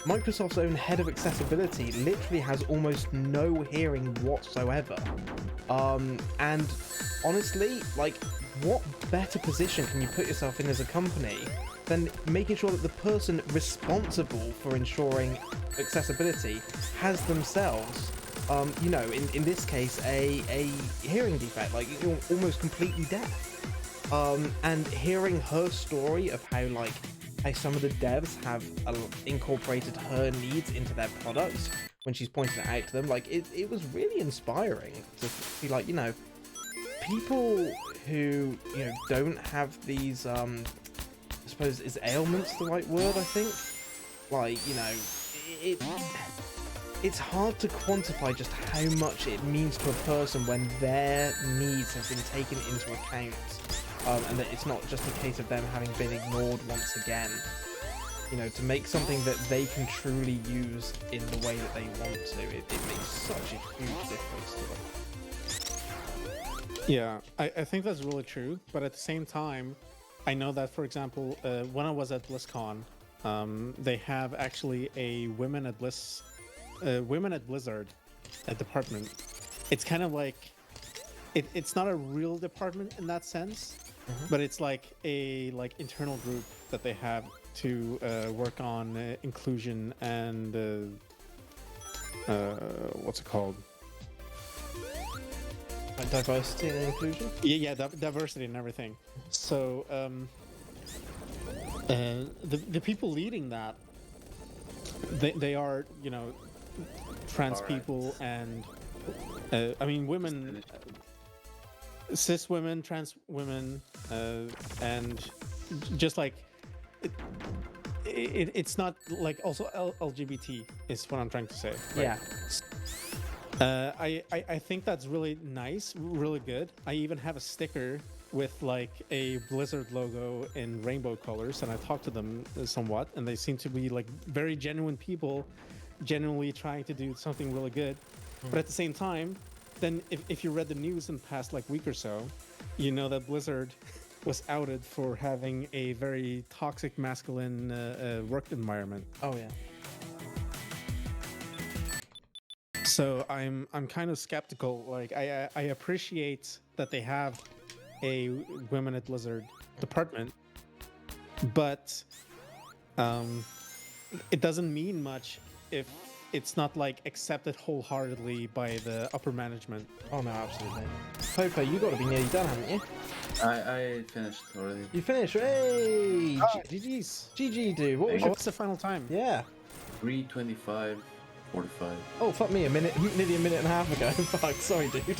Microsoft's own head of accessibility literally has almost no hearing whatsoever. And honestly, like, what better position can you put yourself in as a company than making sure that the person responsible for ensuring accessibility has themselves, in this case, a hearing defect, like almost completely deaf. And hearing her story of how some of the devs have incorporated her needs into their products when she's pointed it out to them, like it was really inspiring to be like, people who don't have these I suppose, is ailments the right word? I think, like, it's hard to quantify just how much it means to a person when their needs have been taken into account. And that it's not just a case of them having been ignored once again. To make something that they can truly use in the way that they want to, it makes such a huge difference to them. Yeah, I think that's really true, but at the same time, I know that, for example, when I was at BlizzCon, they have actually a Women at Blizzard department. It's kind of like, it's not a real department in that sense, but it's like a internal group that they have to work on inclusion and what's it called? Like diversity and inclusion. Yeah, diversity and everything. So the people leading that, they are, you know, trans Alright. people and I mean women, cis women, trans women, and just like it's not like also LGBT is what I'm trying to say. Yeah. I think that's really nice, really good. I even have a sticker with like a Blizzard logo in rainbow colors, and I talked to them somewhat, and they seem to be like very genuine people, genuinely trying to do something really good. But at the same time, then if you read the news in the past like week or so, you know that Blizzard was outed for having a very toxic masculine work environment. Oh yeah. So I'm kind of skeptical. Like I appreciate that they have a women at Blizzard department, but it doesn't mean much if it's not like accepted wholeheartedly by the upper management. Oh no, absolutely. Popo, you got to be nearly done, haven't you? I finished already. You finished. Hey! GG's. GG, dude. What was your... What's the final time? Yeah. 3:25, 45. Oh, fuck me, nearly a minute and a half ago. Fuck, sorry, dude.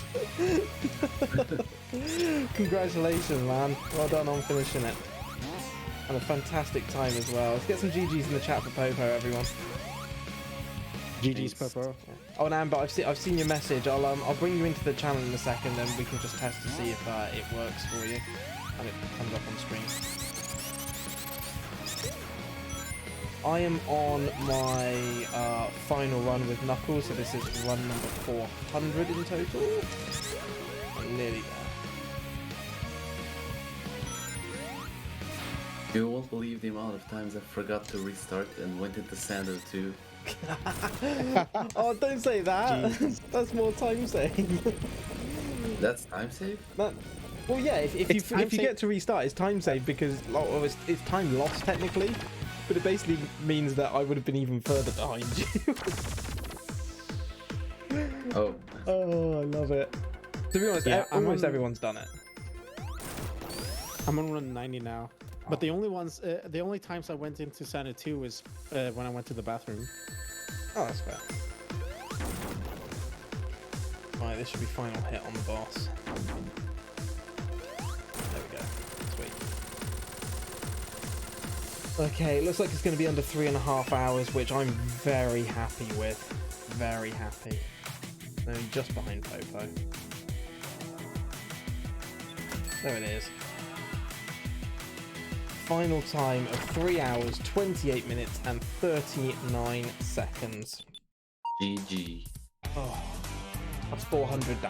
Congratulations, man. Well done on finishing it. And a fantastic time as well. Let's get some GGs in the chat for Popo, everyone. GG's, Popo. Oh, and Amber, I've seen your message. I'll bring you into the channel in a second, and we can just test to see if it works for you and it comes up on screen. I am on my final run with Knuckles, so this is run number 400 in total. I'm nearly there. You won't believe the amount of times I forgot to restart and went into Sando too. Oh, don't say that. That's more time save. That's time save? Well, yeah. If you get to restart, it's time save because it's time lost technically, but it basically means that I would have been even further behind you. Oh. Oh, I love it. To be honest, Yeah, almost everyone's done it. I'm on run 90 now. But the only times I went into Sando 2 was when I went to the bathroom. Oh, that's fair. Right, this should be final hit on the boss. There we go. Sweet. Okay, looks like it's going to be under 3.5 hours, which I'm very happy with. Very happy. Only just behind Popo. There it is. Final time of 3 hours, 28 minutes and 39 seconds. GG. Oh, that's 400 down.